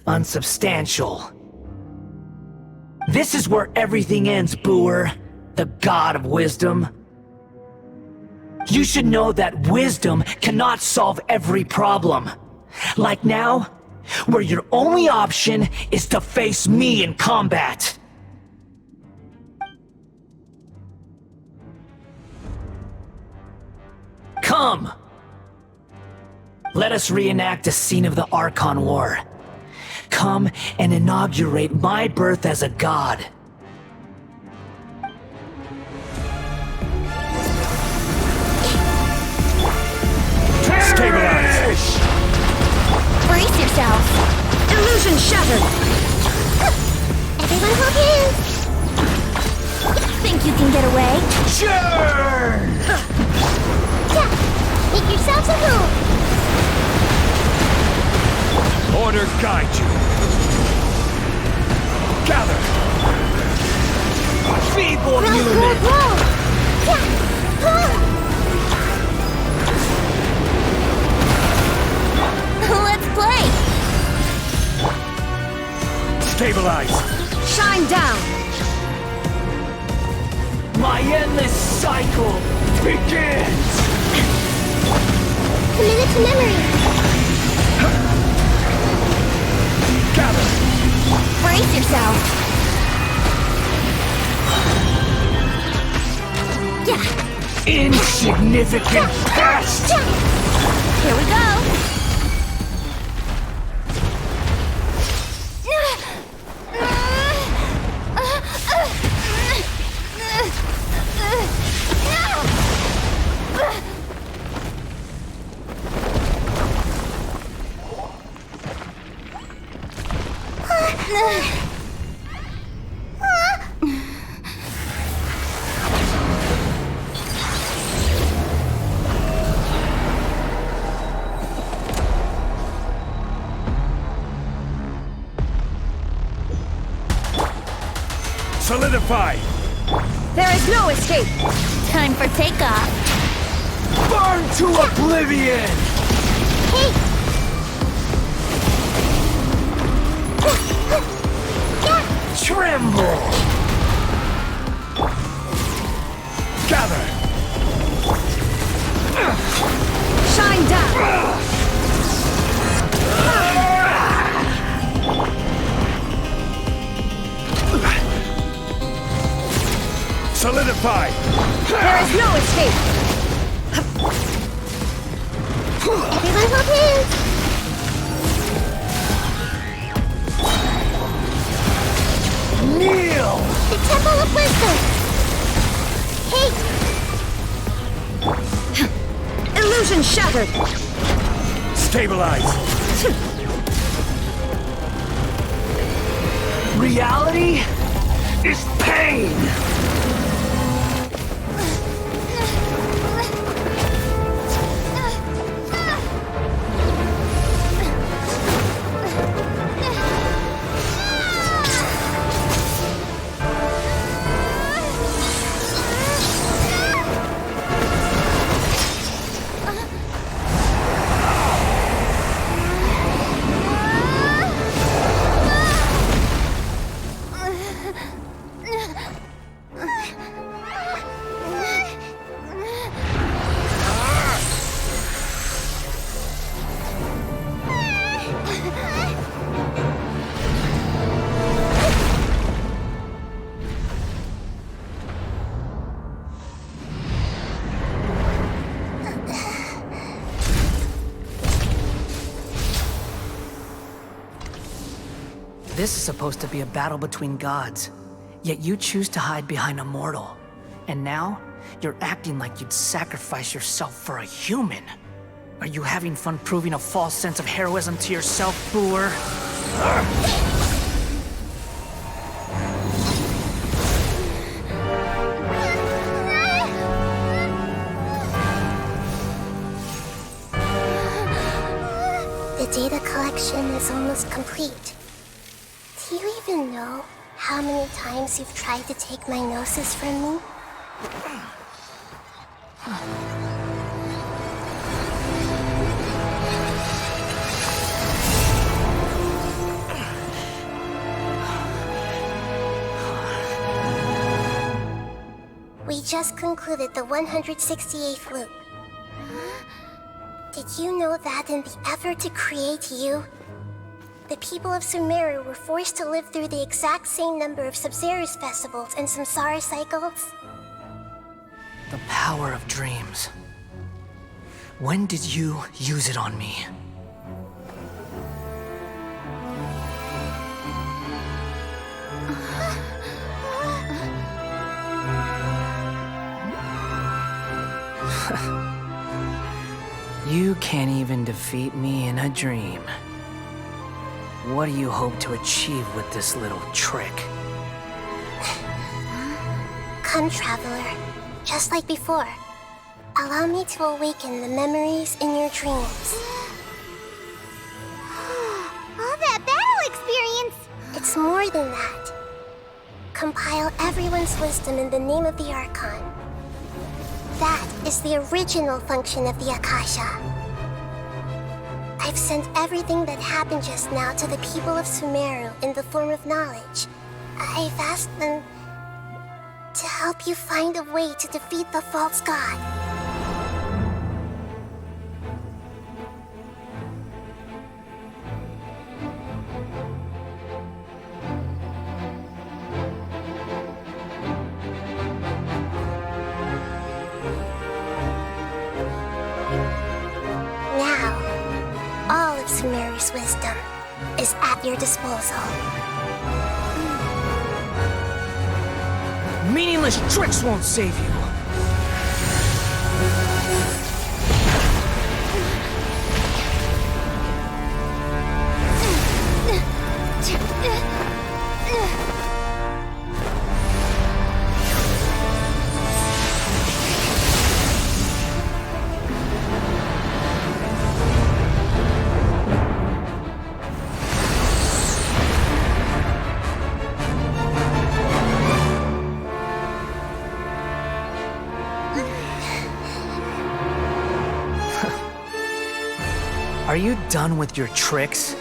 unsubstantial. This is where everything ends, Booer, the god of wisdom. You should know that wisdom cannot solve every problem. Like now, where your only option is to face me in combat. Come! Let us reenact a scene of the Archon War. Come and inaugurate my birth as a god. Stabilize! Brace yourself! Illusion shattered! Everyone hold hands! Think you can get away? Sure! Yeah, make yourselves at home! Order guide you! Gather! Feeble Roll, human! roll, roll! Yeah, pull! Let's play! Stabilize! Shine down! My endless cycle begins! Commit it to memory! Gather! Brace yourself! Yeah! Insignificant past! Here we go! Solidify! There is no escape! Time for takeoff! Burn to oblivion! Hey! Tremble! Gather! Shine down! Solidify! There is no escape! Everyone hold hands! Kneel! The Temple of Wisdom! Hey! Illusion shattered! Stabilize! Reality is pain! This is supposed to be a battle between gods, yet you choose to hide behind a mortal. And now, you're acting like you'd sacrifice yourself for a human. Are you having fun proving a false sense of heroism to yourself, Booer? The data collection is almost complete. Do you even know how many times you've tried to take my gnosis from me? We just concluded the 168th loop. Did you know that in the effort to create you, the people of Sumeru were forced to live through the exact same number of Sub-Zerus festivals and samsara cycles? The power of dreams. When did you use it on me? You can't even defeat me in a dream. What do you hope to achieve with this little trick? Come, Traveler. Just like before. Allow me to awaken the memories in your dreams. All that battle experience! It's more than that. Compile everyone's wisdom in the name of the Archon. That is the original function of the Akasha. I've sent everything that happened just now to the people of Sumeru in the form of knowledge. I've asked them to help you find a way to defeat the false god. Sumeru's wisdom is at your disposal. Meaningless tricks won't save you. Are you done with your tricks?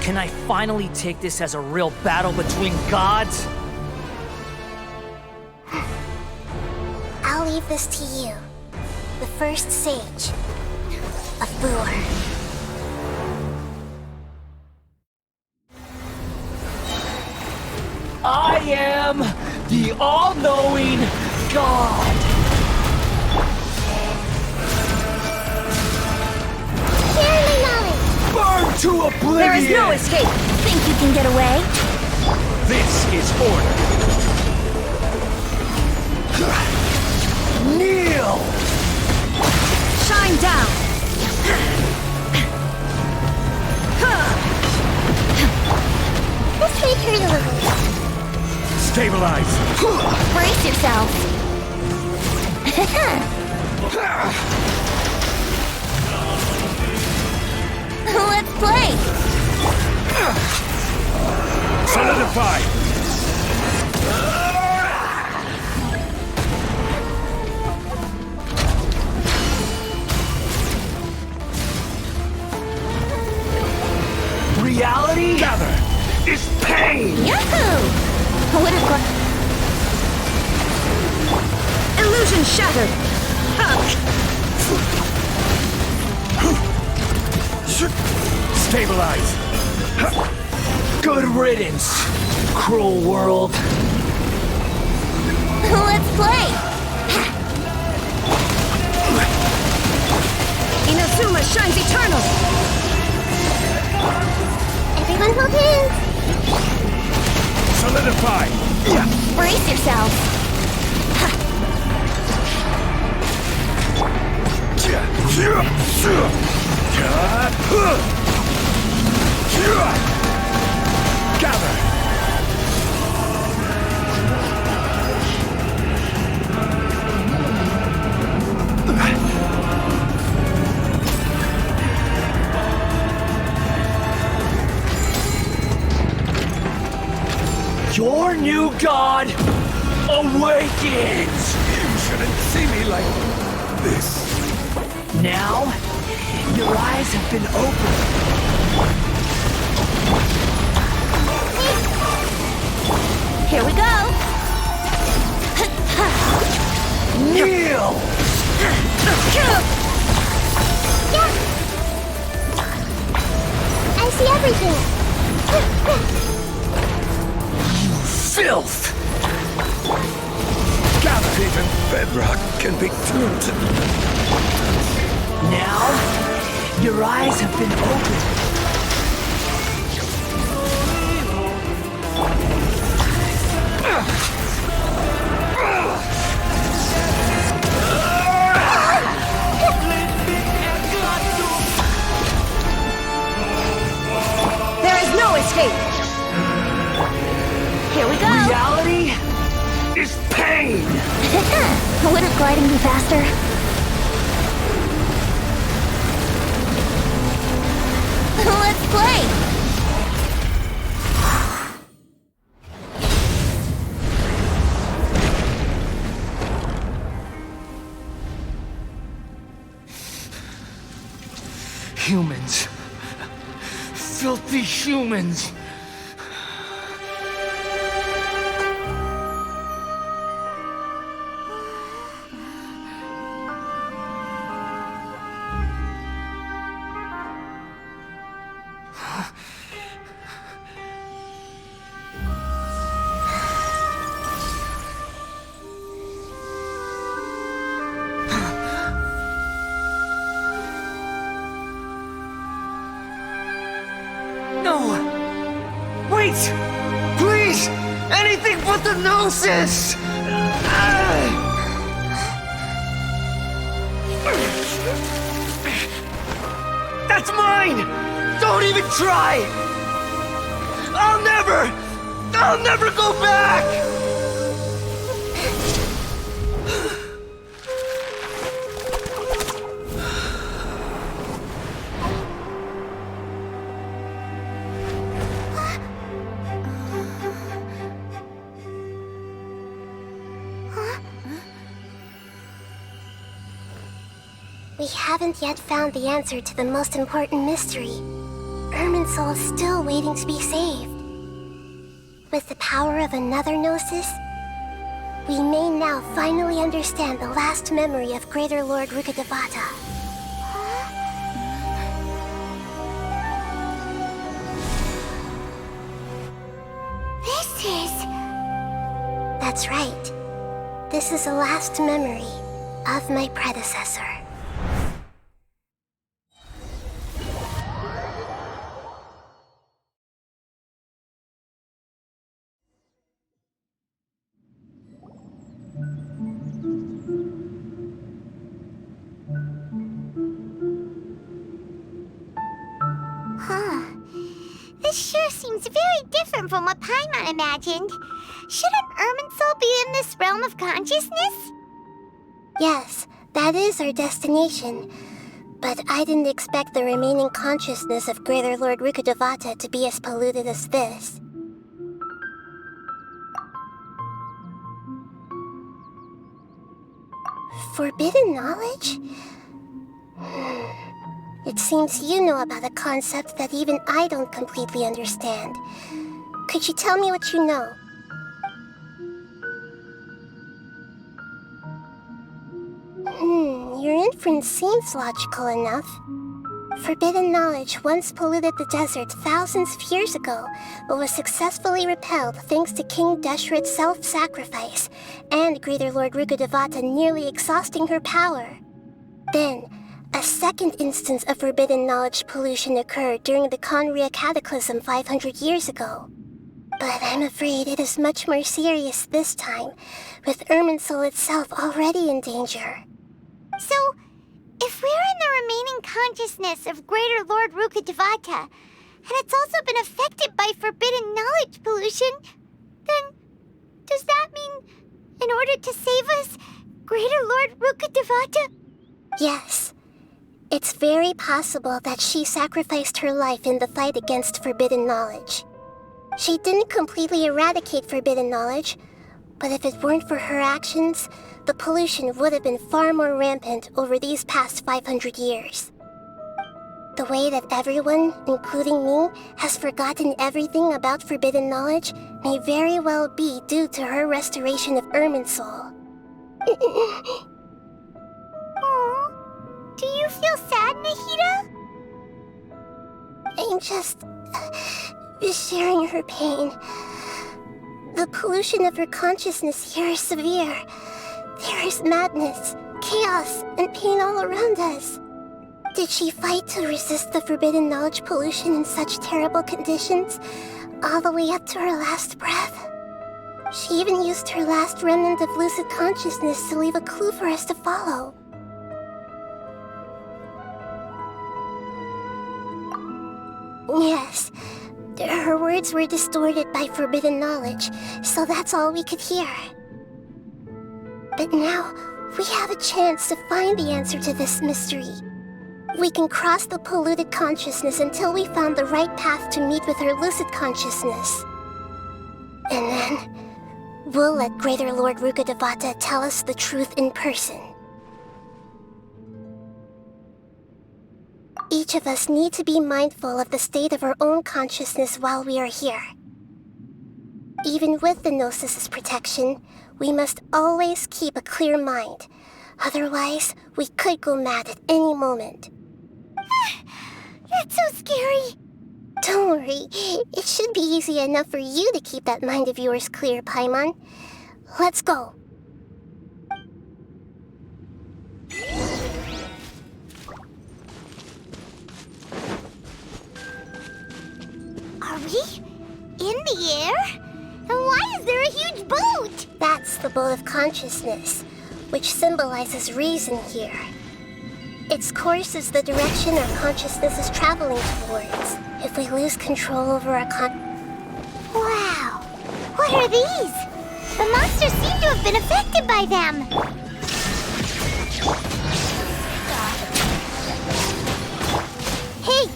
Can I finally take this as a real battle between gods? I'll leave this to you, the first sage of Boor. I am the all-knowing God! Burn to oblivion! There is no escape! Think you can get away? This is order! Kneel! Shine down! This may hurt a little. Stabilize! Brace yourself! Let's play! Solidify! Reality Gather is pain! Yahoo! What a illusion shattered! Stabilize! Good riddance, cruel world. Let's play! Inazuma shines eternal! Everyone hold hands! Solidify! Brace yourself! Gather! Your new god awakens! You shouldn't see me like this. Now, your eyes have been opened. Here we go! Kneel! I see everything. Filth! Even bedrock can be tuned. Now, your eyes have been opened. There is no escape! Here we go! Reality is pain! Wouldn't gliding be faster? Let's play! Humans. Filthy humans. Please! Anything but the gnosis! That's mine! Don't even try! I'll never go back! We haven't yet found the answer to the most important mystery. Irminsul is still waiting to be saved. With the power of another gnosis, we may now finally understand the last memory of Greater Lord Rukkhadevata. This is... That's right. This is the last memory of my predecessor. This sure seems very different from what Paimon imagined. Shouldn't Irminsul be in this realm of consciousness? Yes, that is our destination. But I didn't expect the remaining consciousness of Greater Lord Rukkhadevata to be as polluted as this. Forbidden knowledge? It seems you know about a concept that even I don't completely understand. Could you tell me what you know? Your inference seems logical enough. Forbidden knowledge once polluted the desert thousands of years ago, but was successfully repelled thanks to King Deshret's self-sacrifice, and Greater Lord Rukkhadevata nearly exhausting her power. Then, a second instance of forbidden knowledge pollution occurred during the Conria Cataclysm 500 years ago. But I'm afraid it is much more serious this time, with Irminsul itself already in danger. So, if we're in the remaining consciousness of Greater Lord Rukkhadevata, and it's also been affected by forbidden knowledge pollution, then does that mean, in order to save us, Greater Lord Rukkhadevata? Yes. It's very possible that she sacrificed her life in the fight against forbidden knowledge. She didn't completely eradicate forbidden knowledge, But if it weren't for her actions, the pollution would have been far more rampant over these past 500 years. The way that everyone, including me, has forgotten everything about forbidden knowledge may very well be due to her restoration of Irminsul. Aww. Do you feel sad, Nahida? I'm just sharing her pain. The pollution of her consciousness here is severe. There is madness, chaos, and pain all around us. Did she fight to resist the forbidden knowledge pollution in such terrible conditions, all the way up to her last breath? She even used her last remnant of lucid consciousness to leave a clue for us to follow. Yes, her words were distorted by forbidden knowledge, so that's all we could hear. But now, we have a chance to find the answer to this mystery. We can cross the polluted consciousness until we found the right path to meet with her lucid consciousness. And then, we'll let Greater Lord Rukkhadevata tell us the truth in person. Each of us need to be mindful of the state of our own consciousness while we are here. Even with the Gnosis' protection, we must always keep a clear mind. Otherwise, we could go mad at any moment. That's so scary. Don't worry, it should be easy enough for you to keep that mind of yours clear, Paimon. Let's go. Are we in the air? And why is there a huge boat? That's the boat of consciousness, which symbolizes reason here. Its course is the direction our consciousness is traveling towards. If we lose control over our Wow! What are these? The monsters seem to have been affected by them. Hey!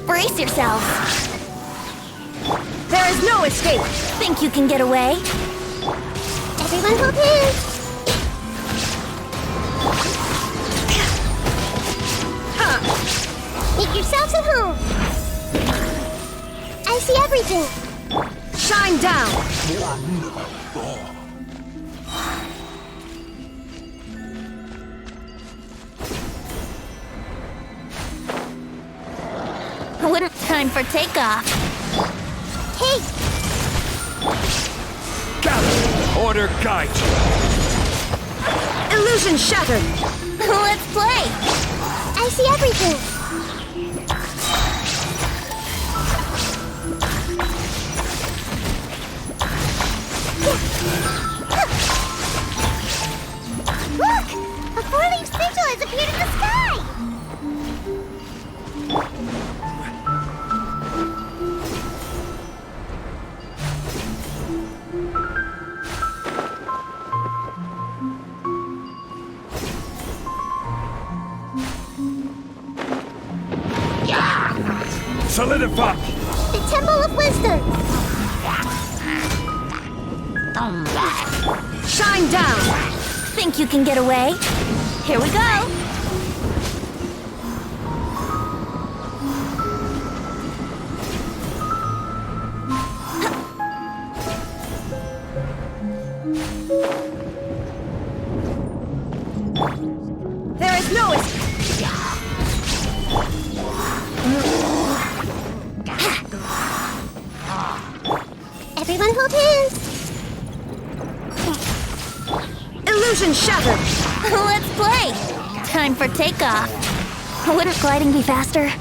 Brace yourself. There is no escape. Think you can get away? Everyone hold hands. Make yourselves at home. I see everything. Shine down. Wouldn't time for takeoff. Hey! Gather! Order guide you! Illusion shattered! Let's play! I see everything! Look! A four-leaf sigil has appeared in the sky! Solidify! The Temple of Wisdom! Shine down! Think you can get away? Here we go! There is no escape! Everyone hold hands! Illusion shattered! Let's play! Time for takeoff. Wouldn't gliding be faster?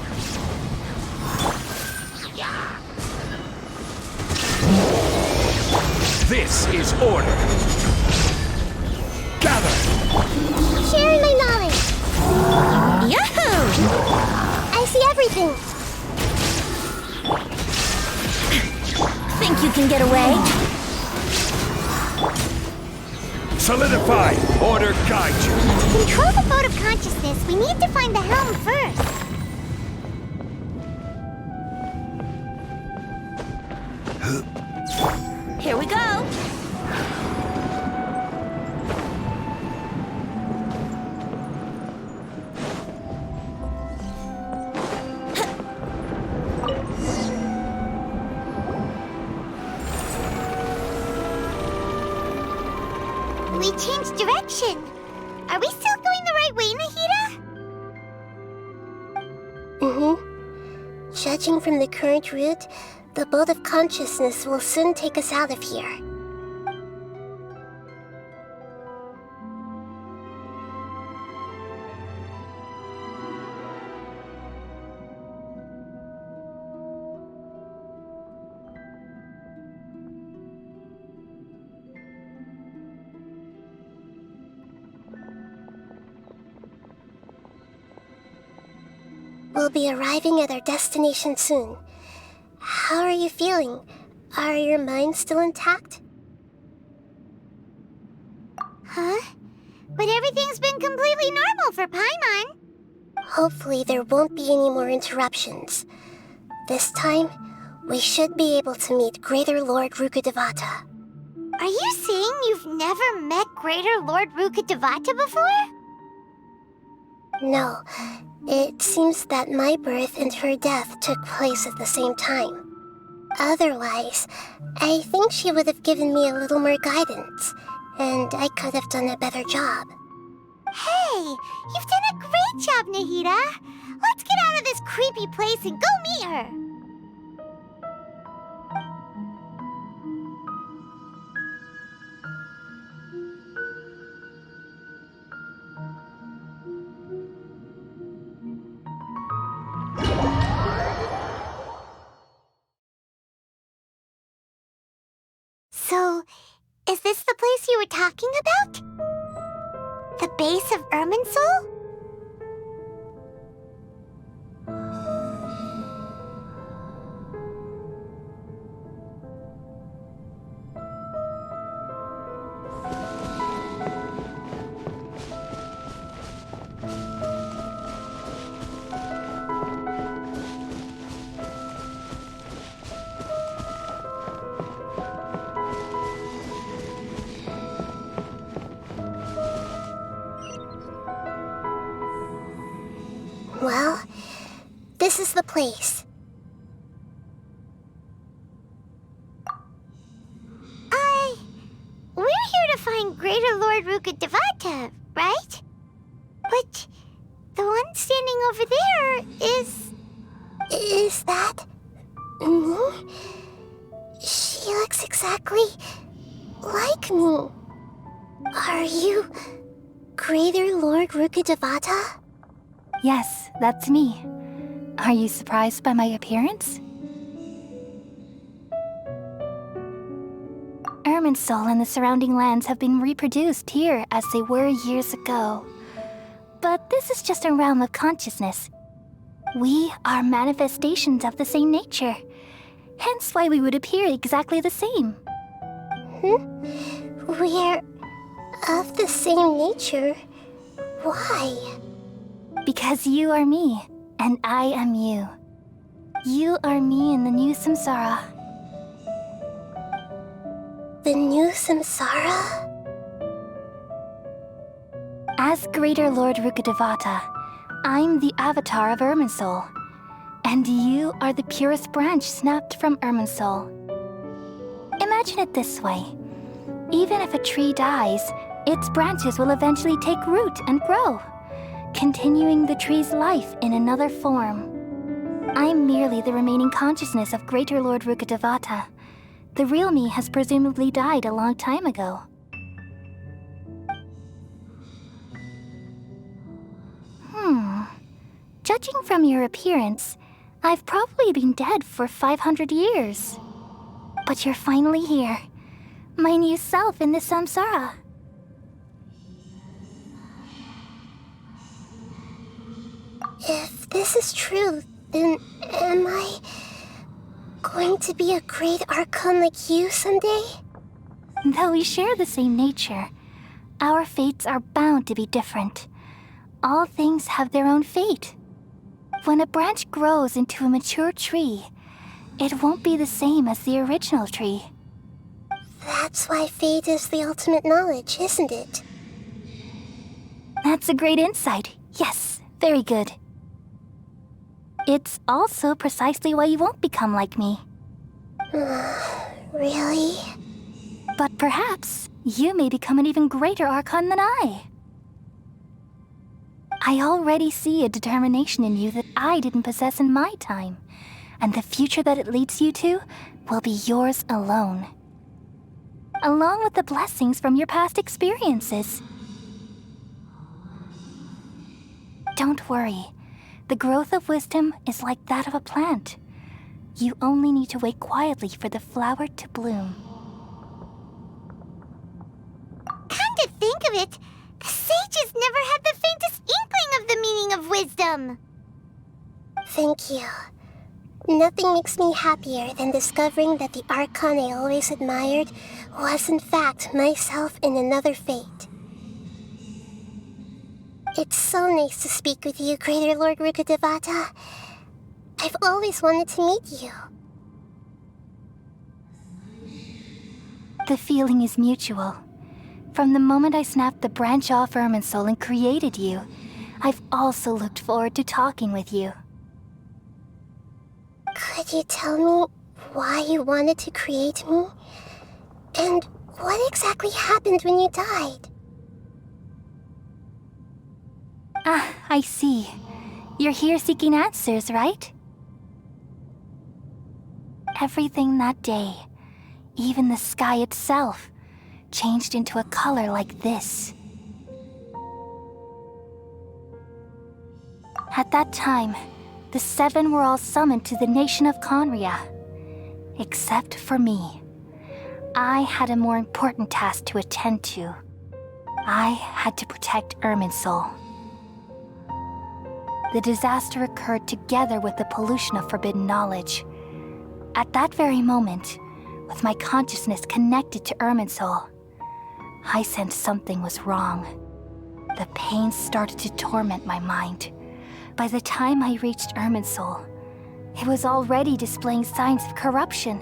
This is order! Gather! Sharing my knowledge! Yahoo! I see everything! Think you can get away? Solidify! Order guide you! To control the boat of consciousness, we need to find the helm first. Here we go! We changed direction. Are we still going the right way, Nahida? Mm-hmm. Judging from the current route, the boat of consciousness will soon take us out of here. We'll be arriving at our destination soon. How are you feeling? Are your minds still intact? Huh? But everything's been completely normal for Paimon. Hopefully there won't be any more interruptions. This time, we should be able to meet Greater Lord Rukkhadevata. Are you saying you've never met Greater Lord Rukkhadevata before? No. It seems that my birth and her death took place at the same time. Otherwise, I think she would have given me a little more guidance, and I could have done a better job. Hey, you've done a great job, Nahida. Let's get out of this creepy place and go meet her. So, is this the place you were talking about? The base of Irminsul? Well, this is the place. We're here to find Greater Lord Rukkhadevata, right? But the one standing over there is... Is that... me? She looks exactly like me. Are you Greater Lord Rukkhadevata? Yes, that's me. Are you surprised by my appearance? Irminsul and the surrounding lands have been reproduced here as they were years ago. But this is just a realm of consciousness. We are manifestations of the same nature. Hence why we would appear exactly the same. We're of the same nature? Why? Because you are me, and I am you. You are me in the new samsara. The new samsara? As Greater Lord Rukkhadevata, I'm the avatar of Irminsul, and you are the purest branch snapped from Irminsul. Imagine it this way. Even if a tree dies, its branches will eventually take root and grow, continuing the tree's life in another form. I'm merely the remaining consciousness of Greater Lord Rukkhadevata. The real me has presumably died a long time ago. Judging from your appearance, I've probably been dead for 500 years. But you're finally here. My new self in the samsara. If this is true, then am I going to be a great archon like you someday? Though we share the same nature, Our fates are bound to be different. All things have their own fate. When a branch grows into a mature tree, it won't be the same as the original tree. That's why fate is the ultimate knowledge, isn't it? That's a great insight. Yes, very good. It's also precisely why you won't become like me. Really? But perhaps you may become an even greater Archon than I. I already see a determination in you that I didn't possess in my time, and the future that it leads you to will be yours alone. Along with the blessings from your past experiences. Don't worry. The growth of wisdom is like that of a plant. You only need to wait quietly for the flower to bloom. Come to think of it, the sages never had the faintest inkling of the meaning of wisdom. Thank you. Nothing makes me happier than discovering that the Archon I always admired was in fact myself in another fate. It's so nice to speak with you, Greater Lord Rukkhadevata. I've always wanted to meet you. The feeling is mutual. From the moment I snapped the branch off Irminsul and created you, I've also looked forward to talking with you. Could you tell me why you wanted to create me? And what exactly happened when you died? Ah, I see. You're here seeking answers, right? Everything that day, even the sky itself, changed into a color like this. At that time, the seven were all summoned to the nation of Conria. Except for me. I had a more important task to attend to. I had to protect Irminsul. The disaster occurred together with the pollution of forbidden knowledge. At that very moment, with my consciousness connected to Irminsul, I sensed something was wrong. The pain started to torment my mind. By the time I reached Irminsul, it was already displaying signs of corruption.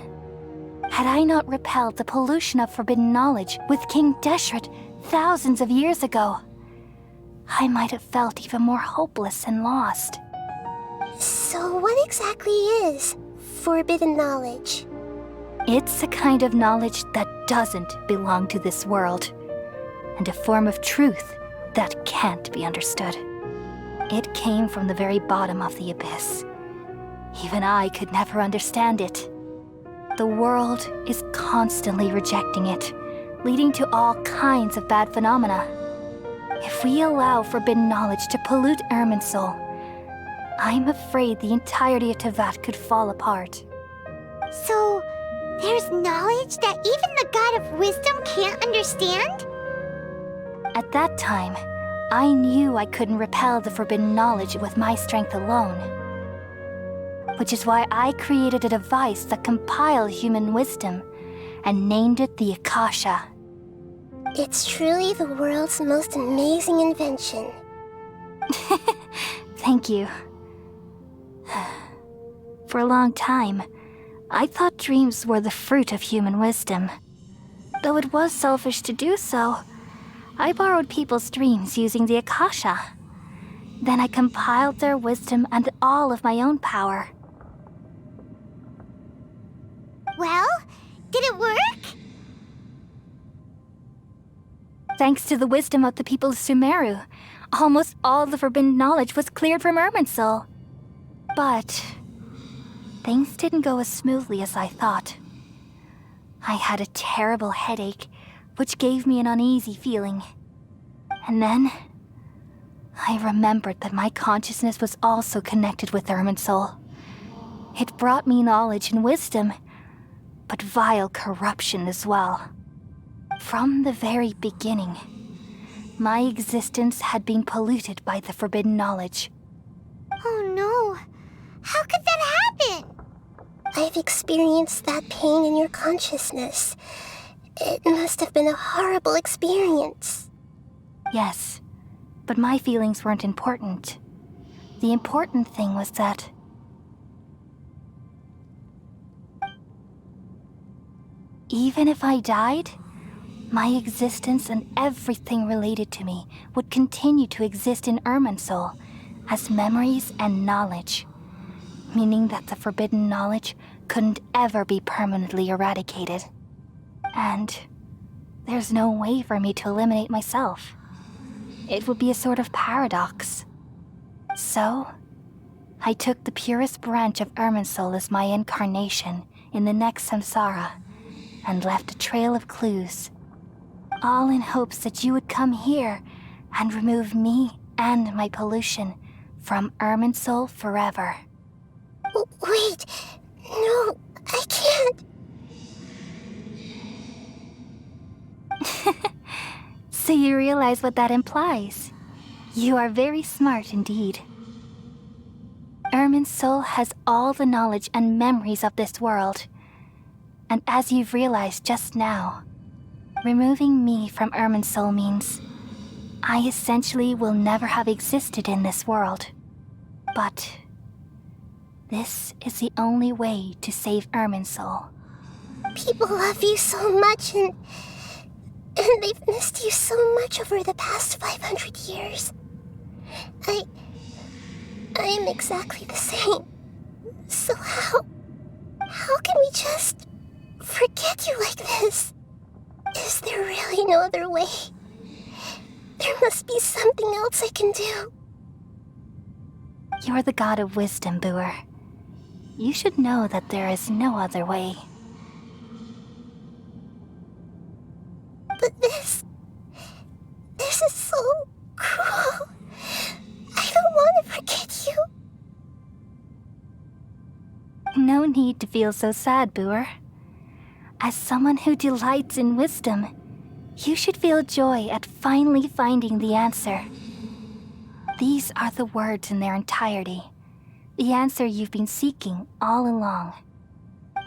Had I not repelled the pollution of forbidden knowledge with King Deshret thousands of years ago, I might have felt even more hopeless and lost. So what exactly is forbidden knowledge? It's a kind of knowledge that doesn't belong to this world, and a form of truth that can't be understood. It came from the very bottom of the abyss. Even I could never understand it. The world is constantly rejecting it, leading to all kinds of bad phenomena. If we allow forbidden knowledge to pollute Irminsul, I'm afraid the entirety of Tevat could fall apart. So, there's knowledge that even the God of Wisdom can't understand? At that time, I knew I couldn't repel the forbidden knowledge with my strength alone. Which is why I created a device that compiled human wisdom and named it the Akasha. It's truly the world's most amazing invention. Thank you. For a long time, I thought dreams were the fruit of human wisdom. Though it was selfish to do so, I borrowed people's dreams using the Akasha. Then I compiled their wisdom and all of my own power. Well, did it work? Thanks to the wisdom of the people of Sumeru, almost all the forbidden knowledge was cleared from Irminsul. But things didn't go as smoothly as I thought. I had a terrible headache, which gave me an uneasy feeling. And then, I remembered that my consciousness was also connected with Irminsul. It brought me knowledge and wisdom, but vile corruption as well. From the very beginning, my existence had been polluted by the forbidden knowledge. Oh no! How could that happen? I've experienced that pain in your consciousness. It must have been a horrible experience. Yes, but my feelings weren't important. The important thing was that... even if I died, my existence and everything related to me would continue to exist in Irminsul as memories and knowledge, meaning that the forbidden knowledge couldn't ever be permanently eradicated. And there's no way for me to eliminate myself. It would be a sort of paradox. So, I took the purest branch of Irminsul as my incarnation in the next samsara, and left a trail of clues, all in hopes that you would come here and remove me and my pollution from Irminsul forever. Wait, no, I can't. So you realize what that implies. You are very smart indeed. Irminsul has all the knowledge and memories of this world. And as you've realized just now, removing me from Irminsul means I essentially will never have existed in this world. But this is the only way to save Irminsul. People love you so much, and they've missed you so much over the past 500 years. I am exactly the same. So how can we just forget you like this? Is there really no other way? There must be something else I can do. You're the god of wisdom, Booer. You should know that there is no other way. But this is so cruel. I don't want to forget you. No need to feel so sad, Booer. As someone who delights in wisdom, you should feel joy at finally finding the answer. These are the words in their entirety, the answer you've been seeking all along.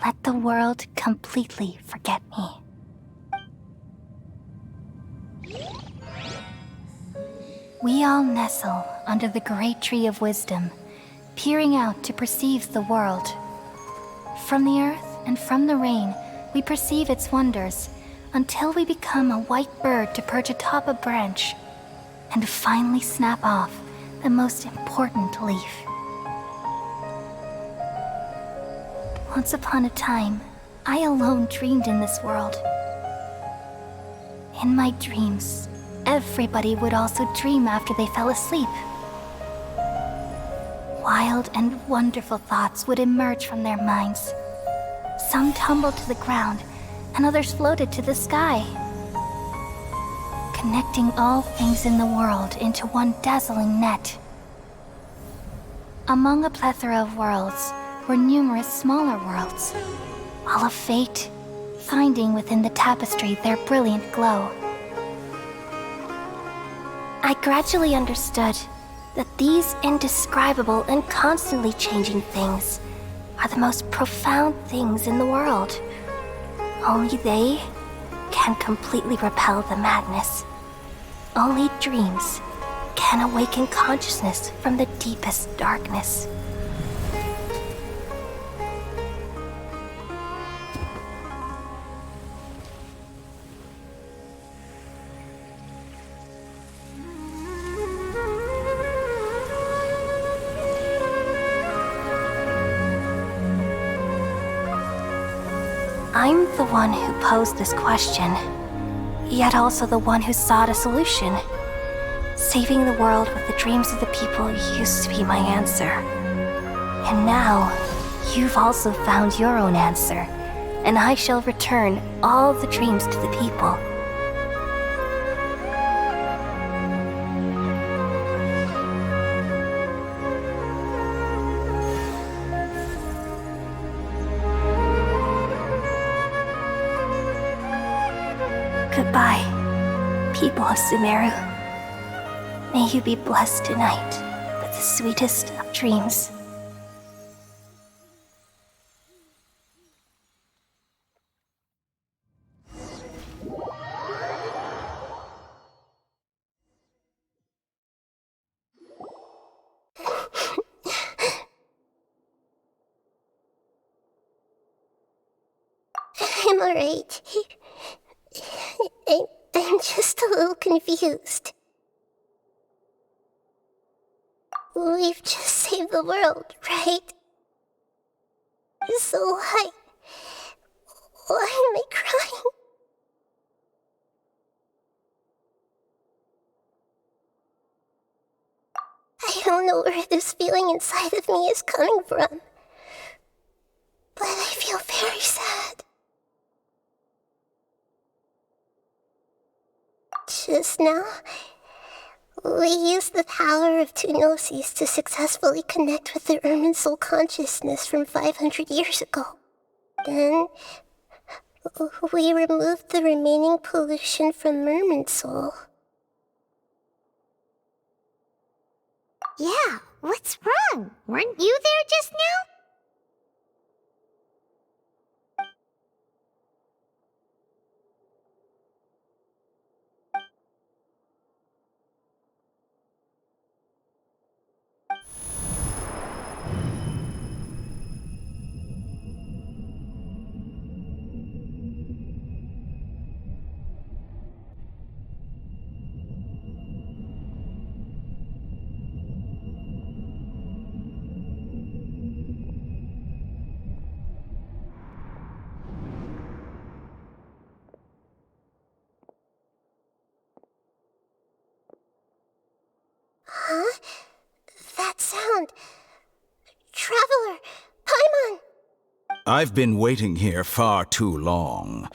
Let the world completely forget me. We all nestle under the great tree of wisdom, peering out to perceive the world. From the earth and from the rain, we perceive its wonders, until we become a white bird to perch atop a branch, and finally snap off the most important leaf. Once upon a time, I alone dreamed in this world. In my dreams, everybody would also dream after they fell asleep. Wild and wonderful thoughts would emerge from their minds. Some tumbled to the ground, and others floated to the sky, connecting all things in the world into one dazzling net. Among a plethora of worlds were numerous smaller worlds, all of fate, finding within the tapestry their brilliant glow. I gradually understood that these indescribable and constantly changing things are the most profound things in the world. Only they can completely repel the madness. Only dreams can awaken consciousness from the deepest darkness. I'm the one who posed this question, yet also the one who sought a solution. Saving the world with the dreams of the people used to be my answer. And now, you've also found your own answer, and I shall return all the dreams to the people. Goodbye, people of Sumeru. May you be blessed tonight with the sweetest of dreams. I'm alright. I'm just a little confused. We've just saved the world, right? So why am I crying? I don't know where this feeling inside of me is coming from, but I feel very sad. Just now, we used the power of two gnosis to successfully connect with the Ermin soul consciousness from 500 years ago. Then, we removed the remaining pollution from Merman soul. Yeah, what's wrong? Weren't you there just now? Huh? That sound. Traveler! Paimon! I've been waiting here far too long.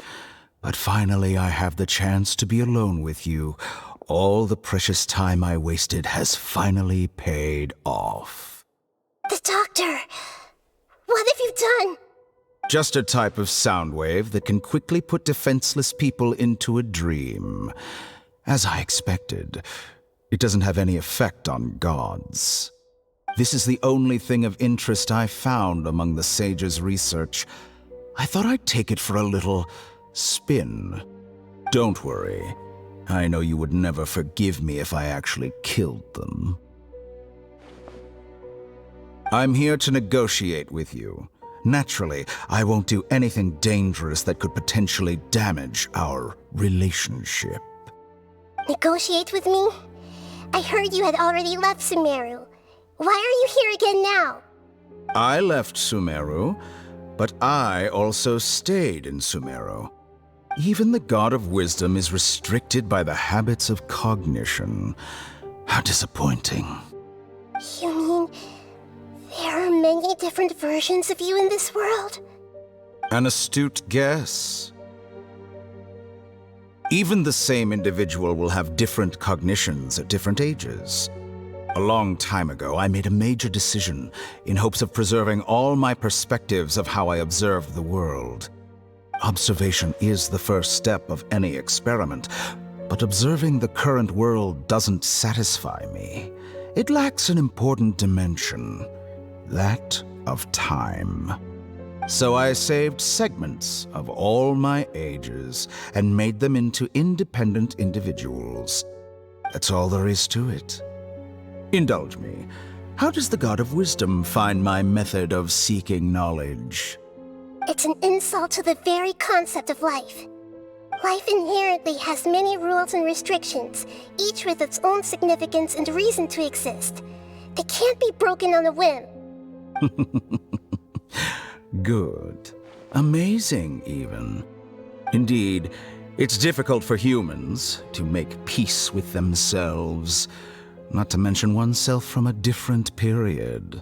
But finally I have the chance to be alone with you. All the precious time I wasted has finally paid off. The doctor! What have you done? Just a type of sound wave that can quickly put defenseless people into a dream. As I expected, it doesn't have any effect on gods. This is the only thing of interest I found among the sage's research. I thought I'd take it for a little spin. Don't worry. I know you would never forgive me if I actually killed them. I'm here to negotiate with you. Naturally, I won't do anything dangerous that could potentially damage our relationship. Negotiate with me? I heard you had already left Sumeru. Why are you here again now? I left Sumeru, but I also stayed in Sumeru. Even the God of Wisdom is restricted by the habits of cognition. How disappointing. You mean there are many different versions of you in this world? An astute guess. Even the same individual will have different cognitions at different ages. A long time ago, I made a major decision in hopes of preserving all my perspectives of how I observed the world. Observation is the first step of any experiment, but observing the current world doesn't satisfy me. It lacks an important dimension, that of time. So I saved segments of all my ages and made them into independent individuals. That's all there is to it. Indulge me. How does the God of Wisdom find my method of seeking knowledge? It's an insult to the very concept of life. Life inherently has many rules and restrictions, each with its own significance and reason to exist. They can't be broken on a whim. Good. Amazing, even. Indeed, it's difficult for humans to make peace with themselves, not to mention oneself from a different period.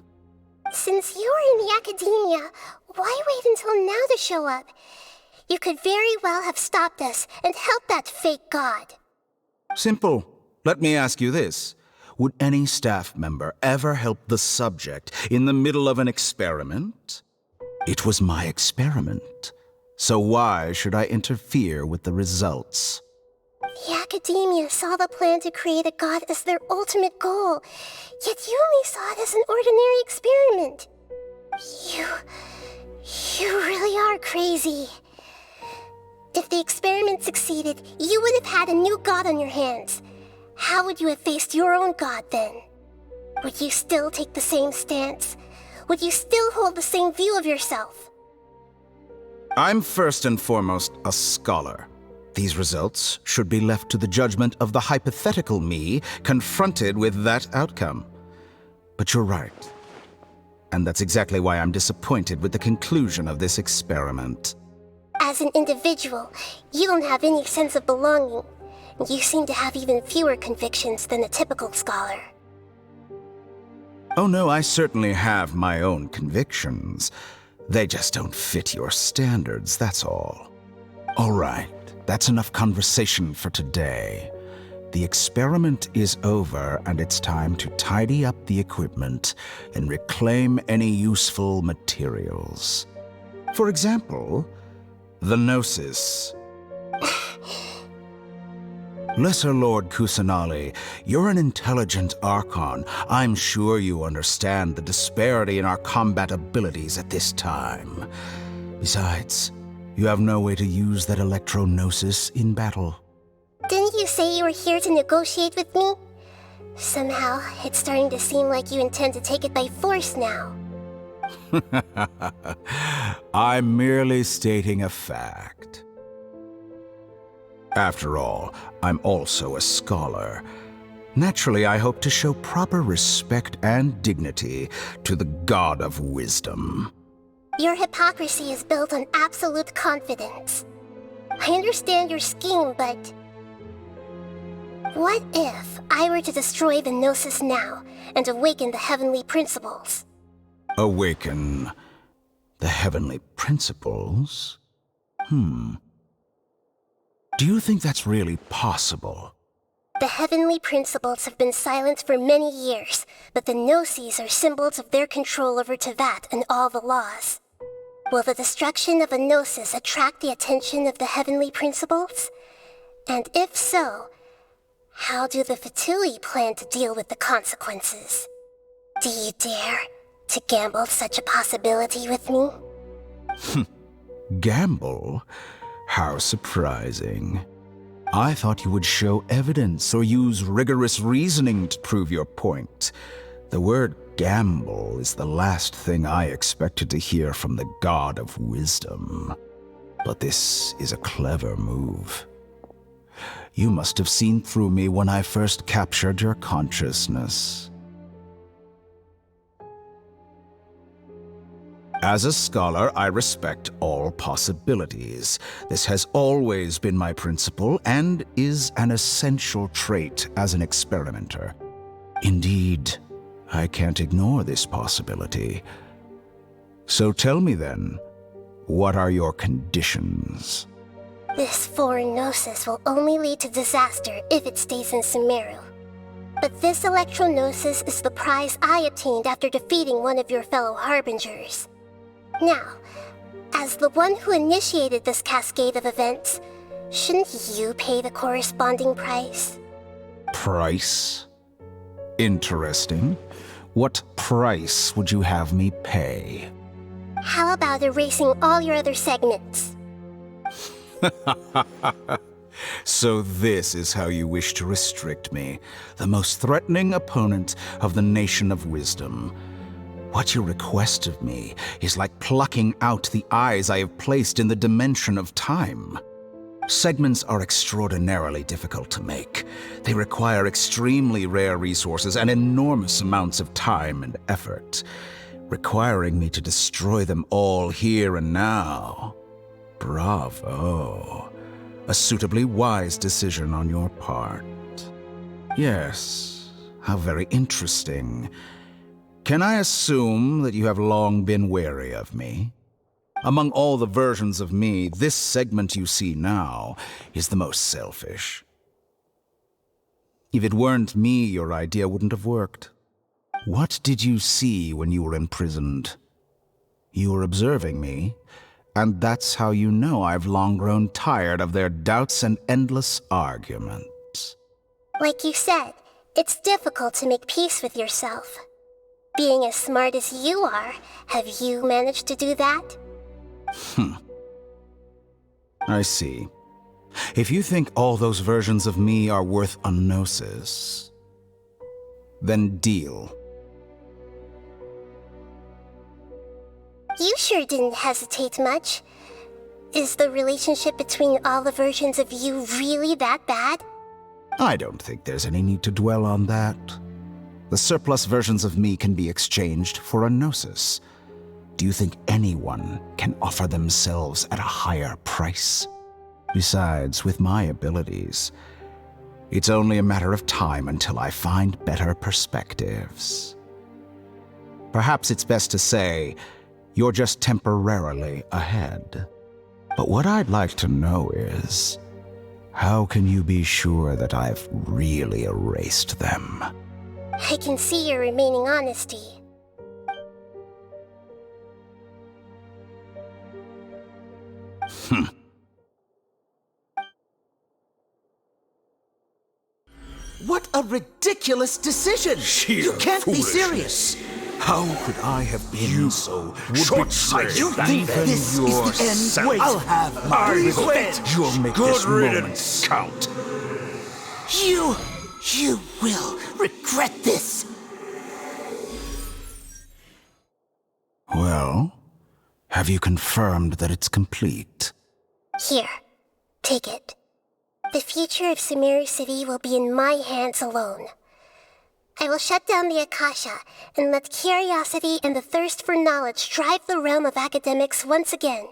Since you're in the academia, why wait until now to show up? You could very well have stopped us and helped that fake god. Simple. Let me ask you this. Would any staff member ever help the subject in the middle of an experiment? It was my experiment. So why should I interfere with the results? The academia saw the plan to create a god as their ultimate goal, yet you only saw it as an ordinary experiment. You really are crazy. If the experiment succeeded, you would have had a new god on your hands. How would you have faced your own god then? Would you still take the same stance? Would you still hold the same view of yourself? I'm first and foremost a scholar. These results should be left to the judgment of the hypothetical me confronted with that outcome. But you're right. And that's exactly why I'm disappointed with the conclusion of this experiment. As an individual, you don't have any sense of belonging. You seem to have even fewer convictions than a typical scholar. Oh no, I certainly have my own convictions. They just don't fit your standards, that's all. All right, that's enough conversation for today. The experiment is over, and it's time to tidy up the equipment and reclaim any useful materials. For example, the Gnosis. Lesser Lord Kusanali, you're an intelligent Archon. I'm sure you understand the disparity in our combat abilities at this time. Besides, you have no way to use that Electro-Gnosis in battle. Didn't you say you were here to negotiate with me? Somehow, it's starting to seem like you intend to take it by force now. I'm merely stating a fact. After all, I'm also a scholar. Naturally, I hope to show proper respect and dignity to the God of Wisdom. Your hypocrisy is built on absolute confidence. I understand your scheme, but... what if I were to destroy the Gnosis now and awaken the heavenly principles? Awaken the heavenly principles? Do you think that's really possible? The heavenly principles have been silent for many years, but the Gnosis are symbols of their control over Tevat and all the laws. Will the destruction of a Gnosis attract the attention of the heavenly principles? And if so, how do the Fatui plan to deal with the consequences? Do you dare to gamble such a possibility with me? Gamble? How surprising. I thought you would show evidence or use rigorous reasoning to prove your point. The word gamble is the last thing I expected to hear from the God of Wisdom. But this is a clever move. You must have seen through me when I first captured your consciousness. As a scholar, I respect all possibilities. This has always been my principle and is an essential trait as an experimenter. Indeed, I can't ignore this possibility. So tell me then, what are your conditions? This foreign Gnosis will only lead to disaster if it stays in Sumeru. But this Electro-Gnosis is the prize I obtained after defeating one of your fellow Harbingers. Now, as the one who initiated this cascade of events, shouldn't you pay the corresponding price? Price? Interesting. What price would you have me pay? How about erasing all your other segments? So this is how you wish to restrict me, the most threatening opponent of the Nation of Wisdom. What you request of me is like plucking out the eyes I have placed in the dimension of time. Segments are extraordinarily difficult to make. They require extremely rare resources and enormous amounts of time and effort, requiring me to destroy them all here and now. Bravo. A suitably wise decision on your part. Yes, how very interesting. Can I assume that you have long been wary of me? Among all the versions of me, this segment you see now is the most selfish. If it weren't me, your idea wouldn't have worked. What did you see when you were imprisoned? You were observing me, and that's how you know I've long grown tired of their doubts and endless arguments. Like you said, it's difficult to make peace with yourself. Being as smart as you are, have you managed to do that? I see. If you think all those versions of me are worth a Gnosis, then deal. You sure didn't hesitate much. Is the relationship between all the versions of you really that bad? I don't think there's any need to dwell on that. The surplus versions of me can be exchanged for a gnosis. Do you think anyone can offer themselves at a higher price? Besides, with my abilities, it's only a matter of time until I find better perspectives. Perhaps it's best to say, you're just temporarily ahead. But what I'd like to know is, how can you be sure that I've really erased them? I can see your remaining honesty. What a ridiculous decision! You can't be serious! How could I have been so short-sighted? You think this is the end? Wait, I'll have my revenge! You'll make this moment count. You will regret this! Well, have you confirmed that it's complete? Here, take it. The future of Sumeru City will be in my hands alone. I will shut down the Akasha and let curiosity and the thirst for knowledge drive the realm of academics once again.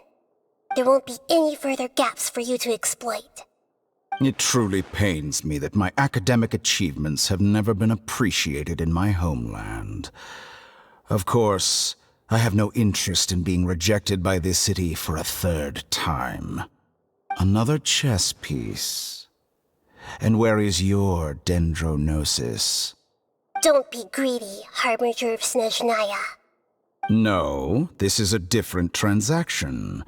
There won't be any further gaps for you to exploit. It truly pains me that my academic achievements have never been appreciated in my homeland. Of course, I have no interest in being rejected by this city for a third time. Another chess piece. And where is your dendronosis? Don't be greedy, Harbinger of Snezhnaya. No, this is a different transaction.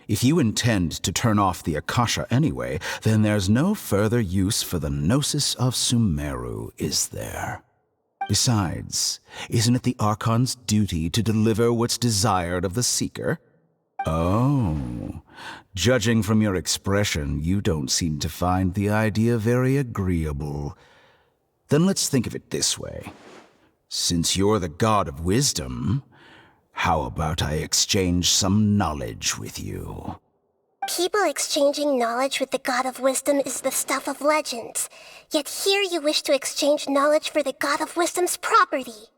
If you intend to turn off the Akasha anyway, then there's no further use for the Gnosis of Sumeru, is there? Besides, isn't it the Archon's duty to deliver what's desired of the Seeker? Oh, judging from your expression, you don't seem to find the idea very agreeable. Then let's think of it this way. Since you're the god of wisdom, how about I exchange some knowledge with you? People exchanging knowledge with the god of wisdom is the stuff of legends. Yet here you wish to exchange knowledge for the god of wisdom's property.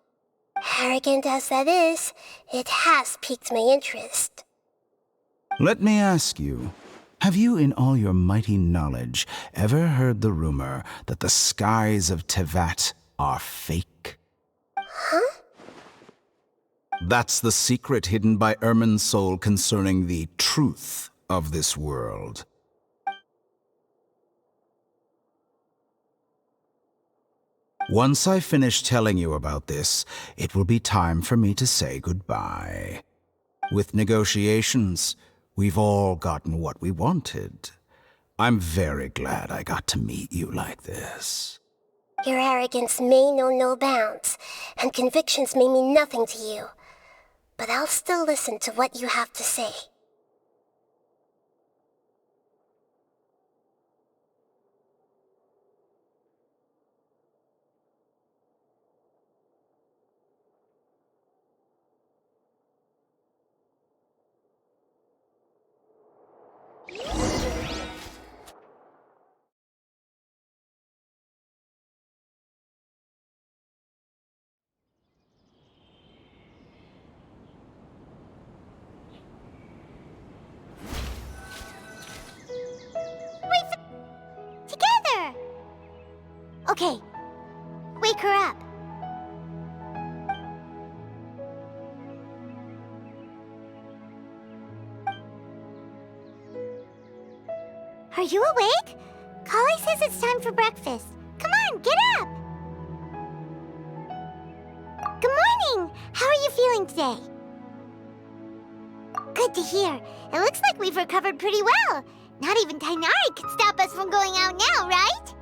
Arrogant as that is, it has piqued my interest. Let me ask you, have you in all your mighty knowledge ever heard the rumor that the skies of Tevat are fake? Huh? That's the secret hidden by Ermin's soul concerning the truth of this world. Once I finish telling you about this, it will be time for me to say goodbye. With negotiations, we've all gotten what we wanted. I'm very glad I got to meet you like this. Your arrogance may know no bounds, and convictions may mean nothing to you. But I'll still listen to what you have to say. Together! Okay, wake her up. Are you awake? Kali says it's time for breakfast. Come on, get up! Good morning! How are you feeling today? Good to hear. It looks like we've recovered pretty well. Not even Tainari could stop us from going out now, right?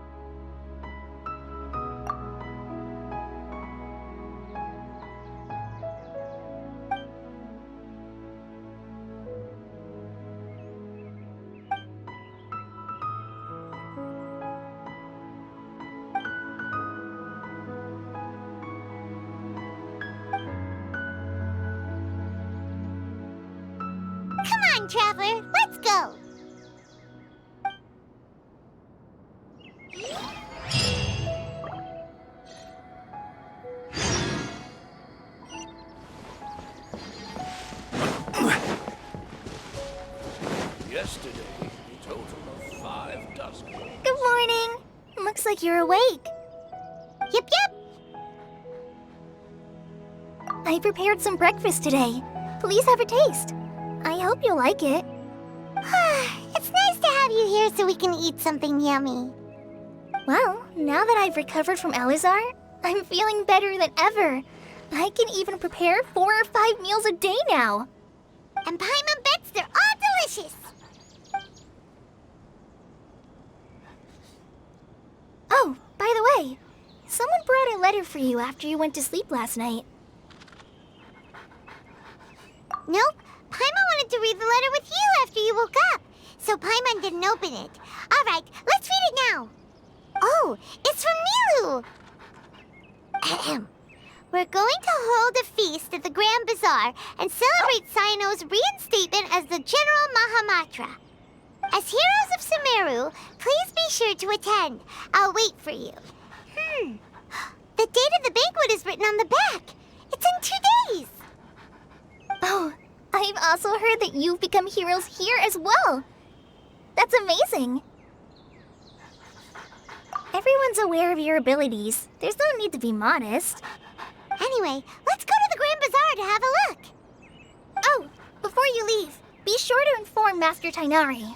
Come on, Traveler, let's go! go. Yesterday, a total of 5 dozen. Good morning. Looks like you're awake. Yep, yep. I prepared some breakfast today. Please have a taste. I hope you'll like it. It's nice to have you here so we can eat something yummy. Well, now that I've recovered from Alizar, I'm feeling better than ever. I can even prepare 4 or 5 meals a day now. And Paimon bets they're all delicious. Oh, by the way, someone brought a letter for you after you went to sleep last night. Nope. Paimon wanted to read the letter with you after you woke up, so Paimon didn't open it. All right, let's read it now. Oh, it's from Nilu. Ahem. We're going to hold a feast at the Grand Bazaar and celebrate Cyno's reinstatement as the General Mahamatra. As heroes of Sumeru, please be sure to attend. I'll wait for you. The date of the banquet is written on the back. It's in 2 days. Oh, I've also heard that you've become heroes here as well. That's amazing. Everyone's aware of your abilities. There's no need to be modest. Anyway, let's go to the Grand Bazaar to have a look. Oh, before you leave, be sure to inform Master Tainari.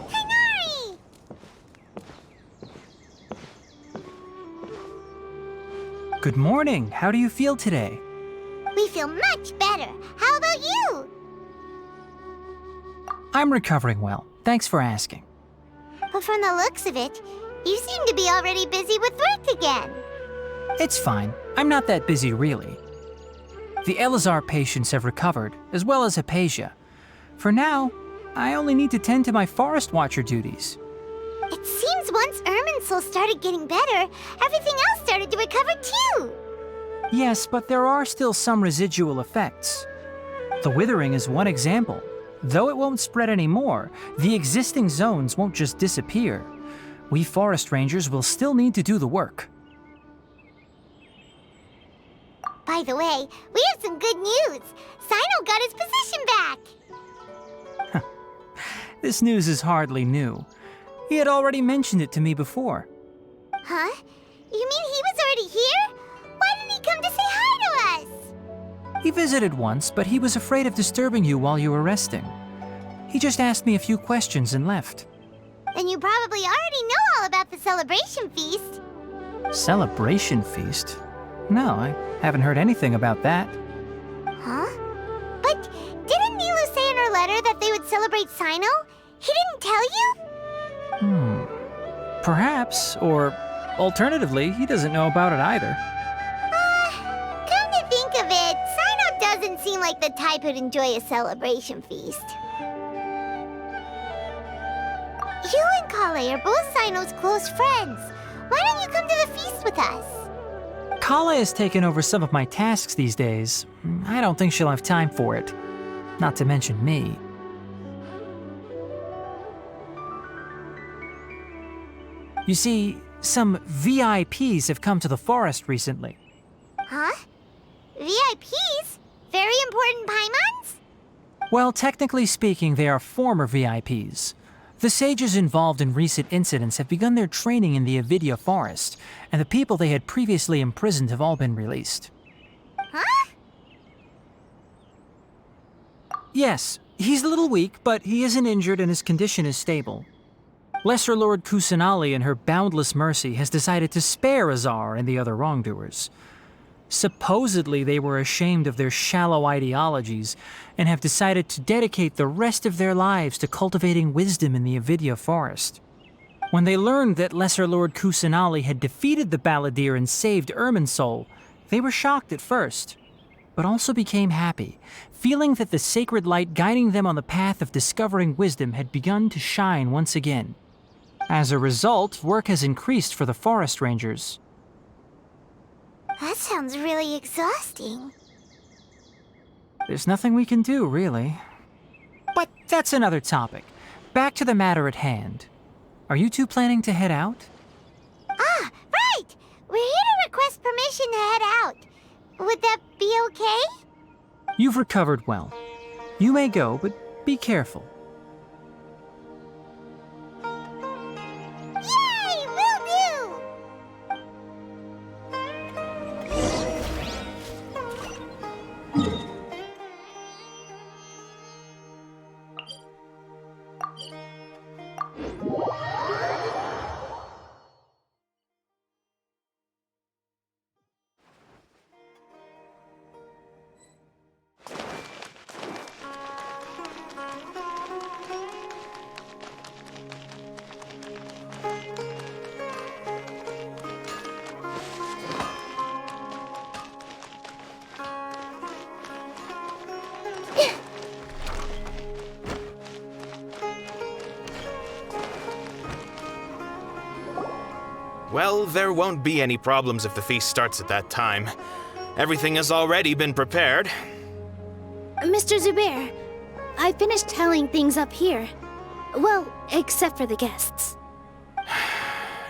Tainari! Good morning. How do you feel today? We feel much better. How about you? I'm recovering well. Thanks for asking. But from the looks of it, you seem to be already busy with work again. It's fine. I'm not that busy, really. The Elazar patients have recovered, as well as Hypatia. For now, I only need to tend to my Forest Watcher duties. It seems once Irminsul started getting better, everything else started to recover too. Yes, but there are still some residual effects. The withering is one example. Though it won't spread anymore, the existing zones won't just disappear. We forest rangers will still need to do the work. By the way, we have some good news. Cyno got his position back. This news is hardly new. He had already mentioned it to me before. Huh? You mean he was already here? Why didn't he come to say hi to us? He visited once, but he was afraid of disturbing you while you were resting. He just asked me a few questions and left. Then you probably already know all about the celebration feast. Celebration feast? No, I haven't heard anything about that. Huh? But didn't Nilu say in her letter that they would celebrate Cyno? He didn't tell you? Perhaps, or alternatively, he doesn't know about it either. Come to think of it, Cyno doesn't seem like the type who'd enjoy a celebration feast. You and Kale are both Cyno's close friends. Why don't you come to the feast with us? Kale has taken over some of my tasks these days. I don't think she'll have time for it. Not to mention me. You see, some VIPs have come to the forest recently. Huh? VIPs? Very important Paimons? Well, technically speaking, they are former VIPs. The sages involved in recent incidents have begun their training in the Avidya forest, and the people they had previously imprisoned have all been released. Huh? Yes, he's a little weak, but he isn't injured and his condition is stable. Lesser Lord Kusanali, in her boundless mercy, has decided to spare Azar and the other wrongdoers. Supposedly, they were ashamed of their shallow ideologies and have decided to dedicate the rest of their lives to cultivating wisdom in the Avidya forest. When they learned that Lesser Lord Kusanali had defeated the Balladeer and saved Irminsul, they were shocked at first, but also became happy, feeling that the sacred light guiding them on the path of discovering wisdom had begun to shine once again. As a result, work has increased for the forest rangers. That sounds really exhausting. There's nothing we can do, really. But that's another topic. Back to the matter at hand. Are you two planning to head out? Ah, right! We're here to request permission to head out. Would that be okay? You've recovered well. You may go, but be careful. Yay! Will do! Well, there won't be any problems if the feast starts at that time. Everything has already been prepared. Mr. Zubair, I finished tallying things up here. Well, except for the guests.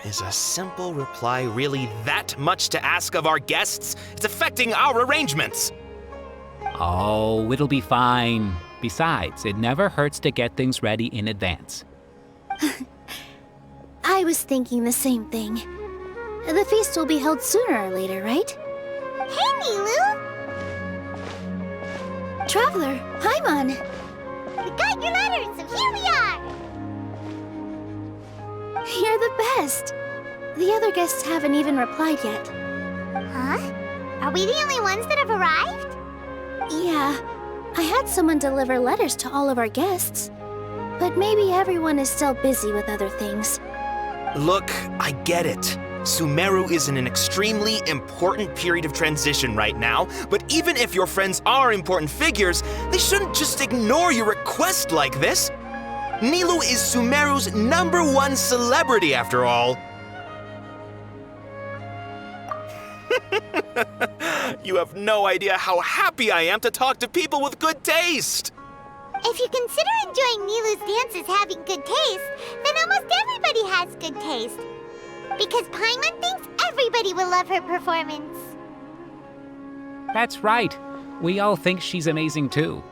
Is a simple reply really that much to ask of our guests? It's affecting our arrangements. Oh, it'll be fine. Besides, it never hurts to get things ready in advance. I was thinking the same thing. The feast will be held sooner or later, right? Hey, Nilou! Traveler, Paimon! We got your letters, so here we are! You're the best! The other guests haven't even replied yet. Huh? Are we the only ones that have arrived? Yeah, I had someone deliver letters to all of our guests. But maybe everyone is still busy with other things. Look, I get it. Sumeru is in an extremely important period of transition right now, but even if your friends are important figures, they shouldn't just ignore your request like this. Nilou is Sumeru's #1 celebrity, after all. You have no idea how happy I am to talk to people with good taste. If you consider enjoying Nilou's dances having good taste, then almost everybody has good taste. Because Paimon thinks everybody will love her performance. That's right. We all think she's amazing too.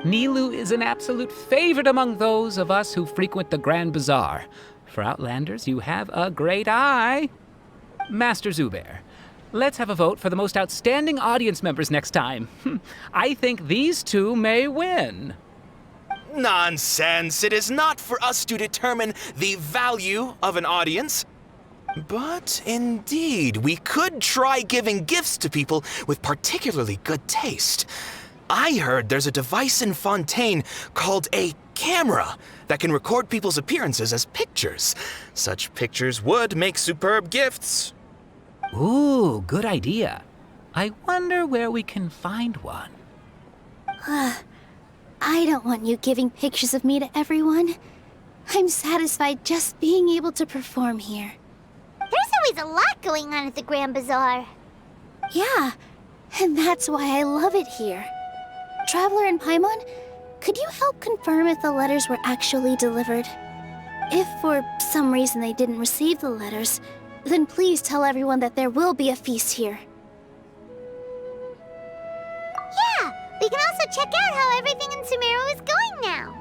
Nilou is an absolute favorite among those of us who frequent the Grand Bazaar. For Outlanders, you have a great eye. Master Zubair, let's have a vote for the most outstanding audience members next time. I think these two may win. Nonsense! It is not for us to determine the value of an audience. But indeed, we could try giving gifts to people with particularly good taste. I heard there's a device in Fontaine called a camera that can record people's appearances as pictures. Such pictures would make superb gifts. Ooh, good idea. I wonder where we can find one. I don't want you giving pictures of me to everyone. I'm satisfied just being able to perform here. There's always a lot going on at the Grand Bazaar. Yeah, and that's why I love it here. Traveler and Paimon, could you help confirm if the letters were actually delivered? If for some reason they didn't receive the letters, then please tell everyone that there will be a feast here. Yeah, we can also check out how everything in Sumeru is going now.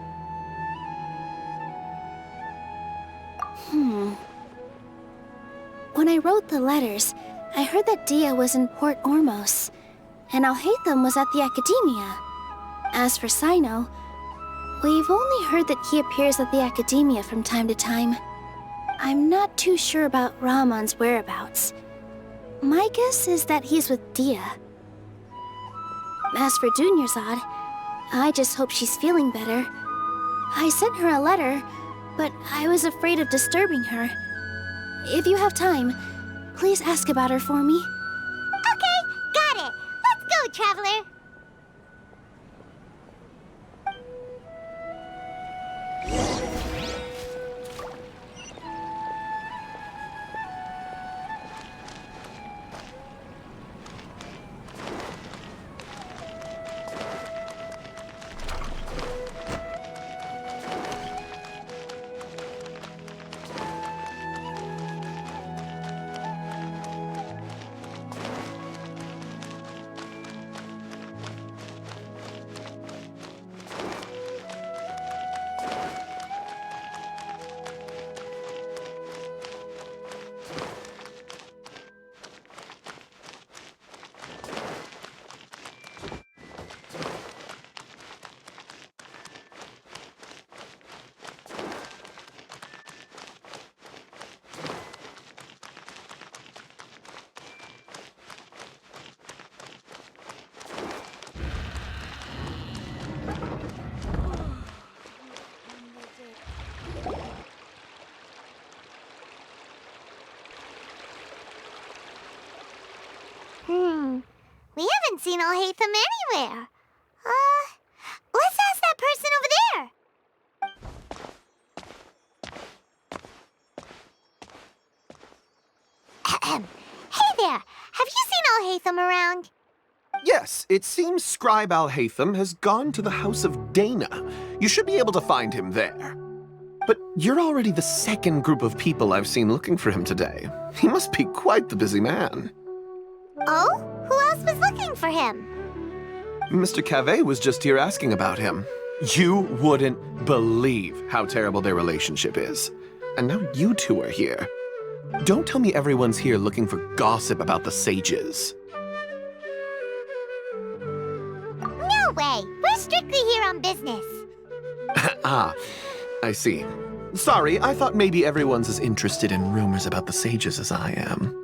When I wrote the letters, I heard that Dia was in Port Ormos, and Alhaitham was at the Academia. As for Sino, we've only heard that he appears at the Academia from time to time. I'm not too sure about Rahman's whereabouts. My guess is that he's with Dia. As for Dunyarzad, I just hope she's feeling better. I sent her a letter, but I was afraid of disturbing her. If you have time, please ask about her for me. Okay, got it. Let's go, Traveler. haven't seen Alhaitham anywhere. Let's ask that person over there. Hey there, have you seen Alhaitham around? Yes, it seems Scribe Alhaitham has gone to the House of Dana. You should be able to find him there. But you're already the second group of people I've seen looking for him today. He must be quite the busy man. Oh? Who else was looking for him? Mr. Cavey was just here asking about him. You wouldn't believe how terrible their relationship is. And now you two are here. Don't tell me everyone's here looking for gossip about the sages. No way! We're strictly here on business. Ah, I see. Sorry, I thought maybe everyone's as interested in rumors about the sages as I am.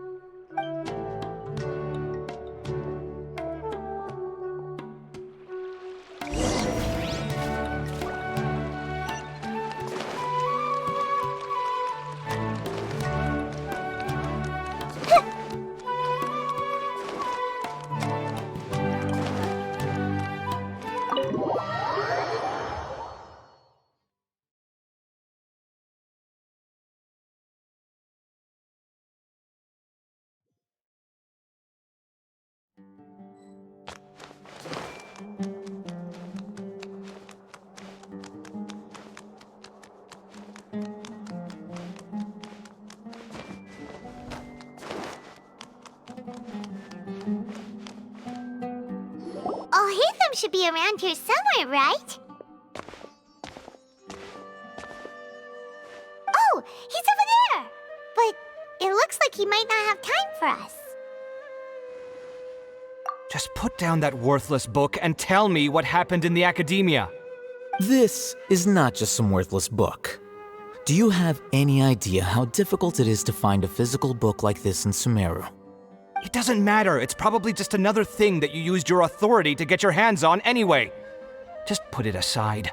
Alhaitham should be around here somewhere, right? Oh, he's over there! But it looks like he might not have time for us. Just put down that worthless book and tell me what happened in the academia. This is not just some worthless book. Do you have any idea how difficult it is to find a physical book like this in Sumeru? It doesn't matter. It's probably just another thing that you used your authority to get your hands on anyway. Just put it aside.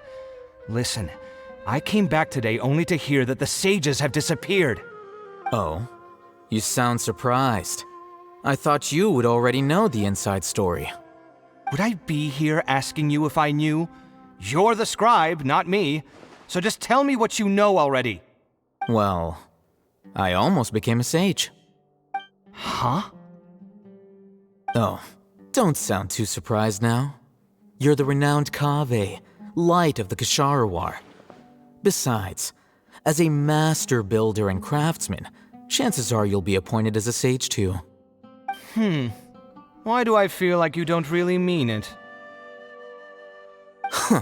Listen, I came back today only to hear that the sages have disappeared. Oh, you sound surprised. I thought you would already know the inside story. Would I be here asking you if I knew? You're the scribe, not me. So just tell me what you know already. Well, I almost became a sage. Huh? Oh, don't sound too surprised now. You're the renowned Kaveh, light of the Ksharawar. Besides, as a master builder and craftsman, chances are you'll be appointed as a sage too. Why do I feel like you don't really mean it? Huh.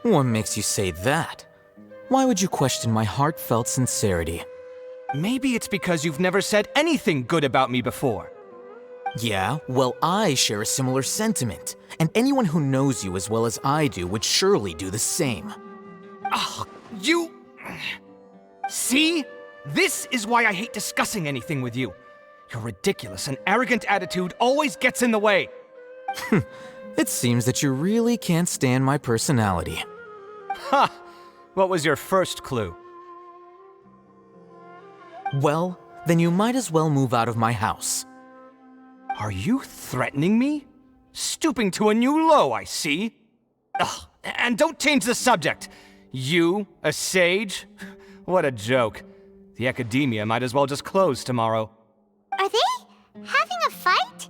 What makes you say that? Why would you question my heartfelt sincerity? Maybe it's because you've never said anything good about me before. Yeah, well, I share a similar sentiment, and anyone who knows you as well as I do would surely do the same. Oh, you... See? This is why I hate discussing anything with you. Your ridiculous and arrogant attitude always gets in the way. It seems that you really can't stand my personality. Ha! What was your first clue? Well, then you might as well move out of my house. Are you threatening me? Stooping to a new low, I see. Ugh, and don't change the subject. You, a sage? What a joke. The academia might as well just close tomorrow. Are they having a fight?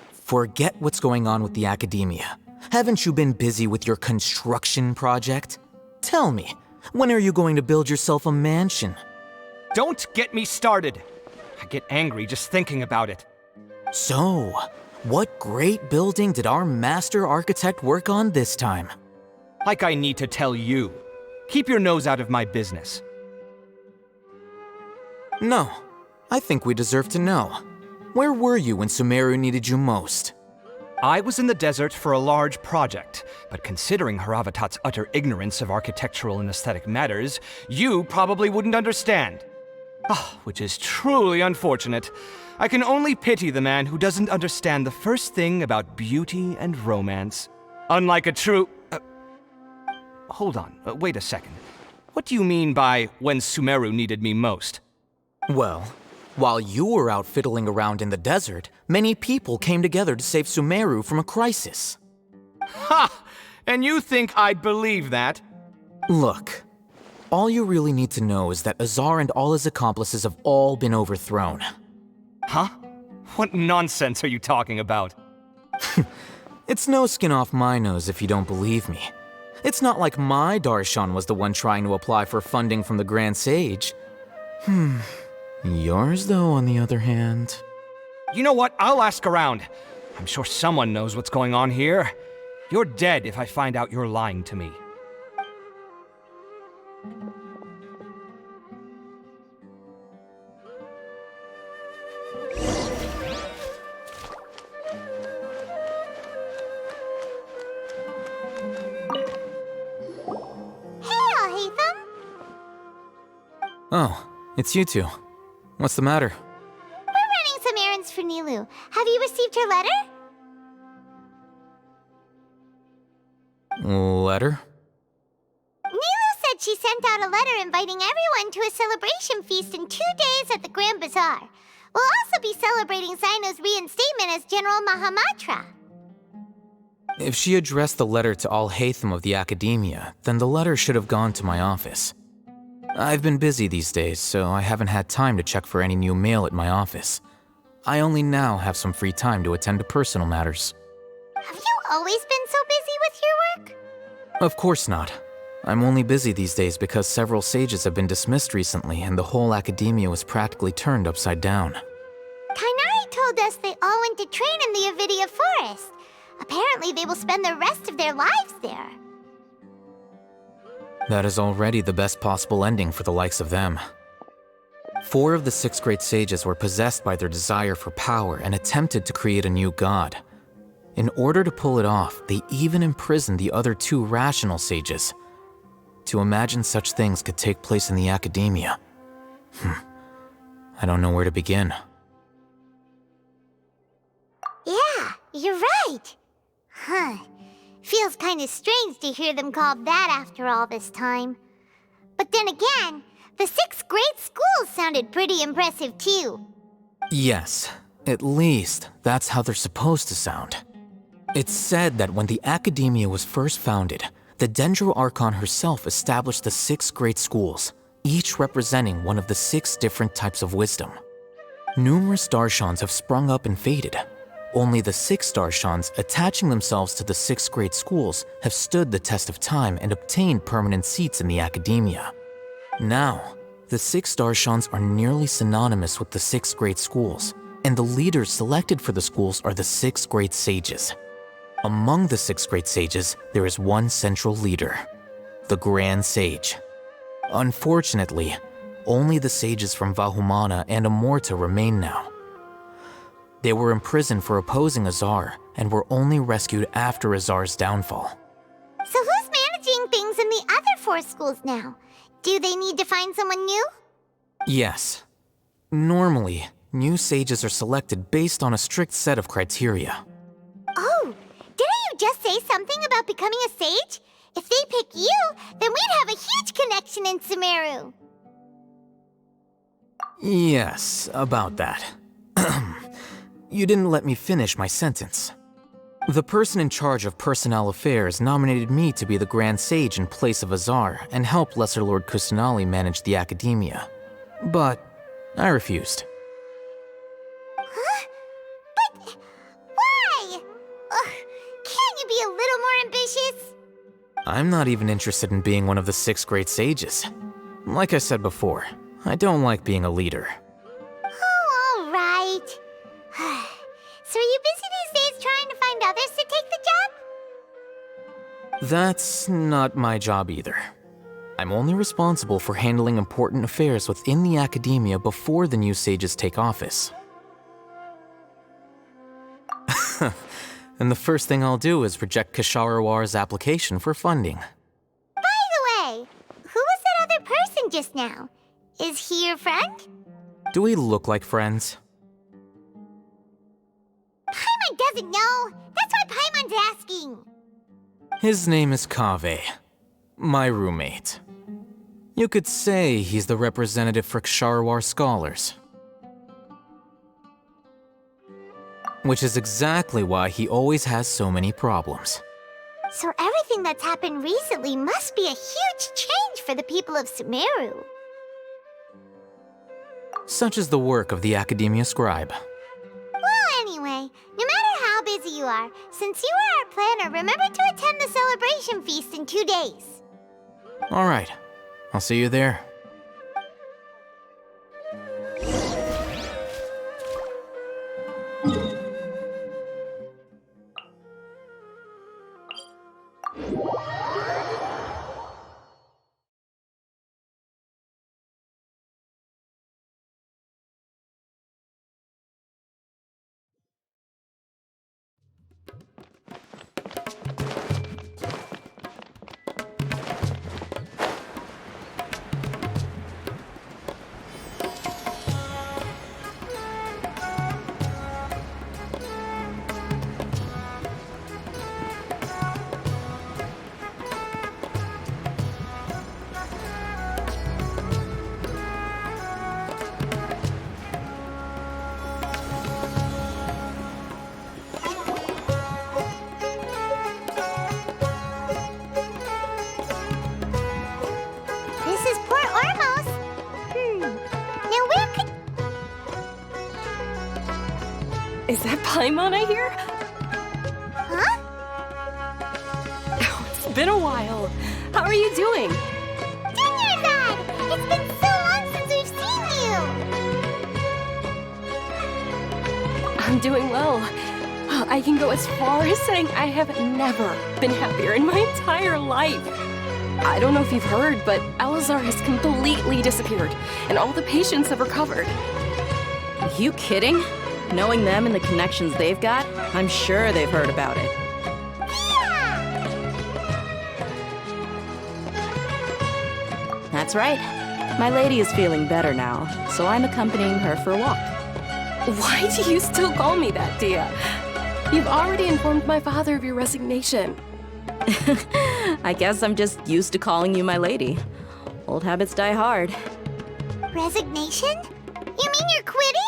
Forget what's going on with the academia. Haven't you been busy with your construction project? Tell me, when are you going to build yourself a mansion? Don't get me started. I get angry just thinking about it. So, what great building did our master architect work on this time? Like I need to tell you. Keep your nose out of my business. No, I think we deserve to know. Where were you when Sumeru needed you most? I was in the desert for a large project, but considering Haravatat's utter ignorance of architectural and aesthetic matters, you probably wouldn't understand. Which is truly unfortunate. I can only pity the man who doesn't understand the first thing about beauty and romance. Unlike a true... Hold on, wait a second. What do you mean by when Sumeru needed me most? Well, While you were out fiddling around in the desert, many people came together to save Sumeru from a crisis. Ha! And you think I'd believe that? Look, all you really need to know is that Azar and all his accomplices have all been overthrown. Huh? What nonsense are you talking about? It's no skin off my nose if you don't believe me. It's not like my Darshan was the one trying to apply for funding from the Grand Sage. Yours, though, on the other hand... You know what? I'll ask around. I'm sure someone knows what's going on here. You're dead if I find out you're lying to me. Oh, it's you two. What's the matter? We're running some errands for Nilou. Have you received her letter? Letter? Nilou said she sent out a letter inviting everyone to a celebration feast in 2 days at the Grand Bazaar. We'll also be celebrating Zaino's reinstatement as General Mahamatra. If she addressed the letter to all Hatham of the Academia, then the letter should have gone to my office. I've been busy these days, so I haven't had time to check for any new mail at my office. I only now have some free time to attend to personal matters. Have you always been so busy with your work? Of course not. I'm only busy these days because several sages have been dismissed recently and the whole Academia was practically turned upside down. Kainari told us they all went to train in the Avidia Forest. Apparently they will spend the rest of their lives there. That is already the best possible ending for the likes of them. 4 of the 6 great sages were possessed by their desire for power and attempted to create a new god. In order to pull it off, they even imprisoned the other 2 rational sages. To imagine such things could take place in the Academia. I don't know where to begin. Yeah, you're right. Feels kind of strange to hear them called that after all this time. But then again, the 6 great schools sounded pretty impressive too. Yes, at least that's how they're supposed to sound. It's said that when the Academia was first founded, the Dendro Archon herself established the 6 great schools, each representing one of the 6 different types of wisdom. Numerous Darshans have sprung up and faded. Only the 6 Darshans attaching themselves to the 6 great schools have stood the test of time and obtained permanent seats in the Academia. Now, the 6 Darshans are nearly synonymous with the 6 great schools, and the leaders selected for the schools are the 6 great sages. Among the 6 great sages, there is one central leader, the Grand Sage. Unfortunately, only the sages from Vahumana and Amorta remain now. They were imprisoned for opposing Azar and were only rescued after Azar's downfall. So who's managing things in the other 4 schools now? Do they need to find someone new? Yes. Normally, new sages are selected based on a strict set of criteria. Oh, didn't you just say something about becoming a sage? If they pick you, then we'd have a huge connection in Sumeru. Yes, about that. You didn't let me finish my sentence. The person in charge of personnel affairs nominated me to be the Grand Sage in place of Azar and help Lesser Lord Kusanali manage the Academia. But I refused. Huh? But why? Can't you be a little more ambitious? I'm not even interested in being one of the 6 great sages. Like I said before, I don't like being a leader. Oh, all right. So are you busy these days trying to find others to take the job? That's not my job either. I'm only responsible for handling important affairs within the Academia before the new sages take office. And the first thing I'll do is reject Kasharawar's application for funding. By the way, who was that other person just now? Is he your friend? Do we look like friends? Paimon doesn't know. That's why Paimon's asking. His name is Kaveh, my roommate. You could say he's the representative for Ksharawar scholars. Which is exactly why he always has so many problems. So everything that's happened recently must be a huge change for the people of Sumeru. Such is the work of the Academia Scribe. Well, anyway, no matter how busy you are, since you are our planner, remember to attend the celebration feast in 2 days. All right, I'll see you there. Is that Paimon I hear? Huh? Oh, it's been a while. How are you doing? Dad! It's been so long since we've seen you! I'm doing well. I can go as far as saying I have never been happier in my entire life. I don't know if you've heard, but Alizar has completely disappeared, and all the patients have recovered. Are you kidding? Knowing them and the connections they've got, I'm sure they've heard about it. That's right. My lady is feeling better now, so I'm accompanying her for a walk. Why do you still call me that, Dia? You've already informed my father of your resignation. I guess I'm just used to calling you my lady. Old habits die hard. Resignation? You mean you're quitting?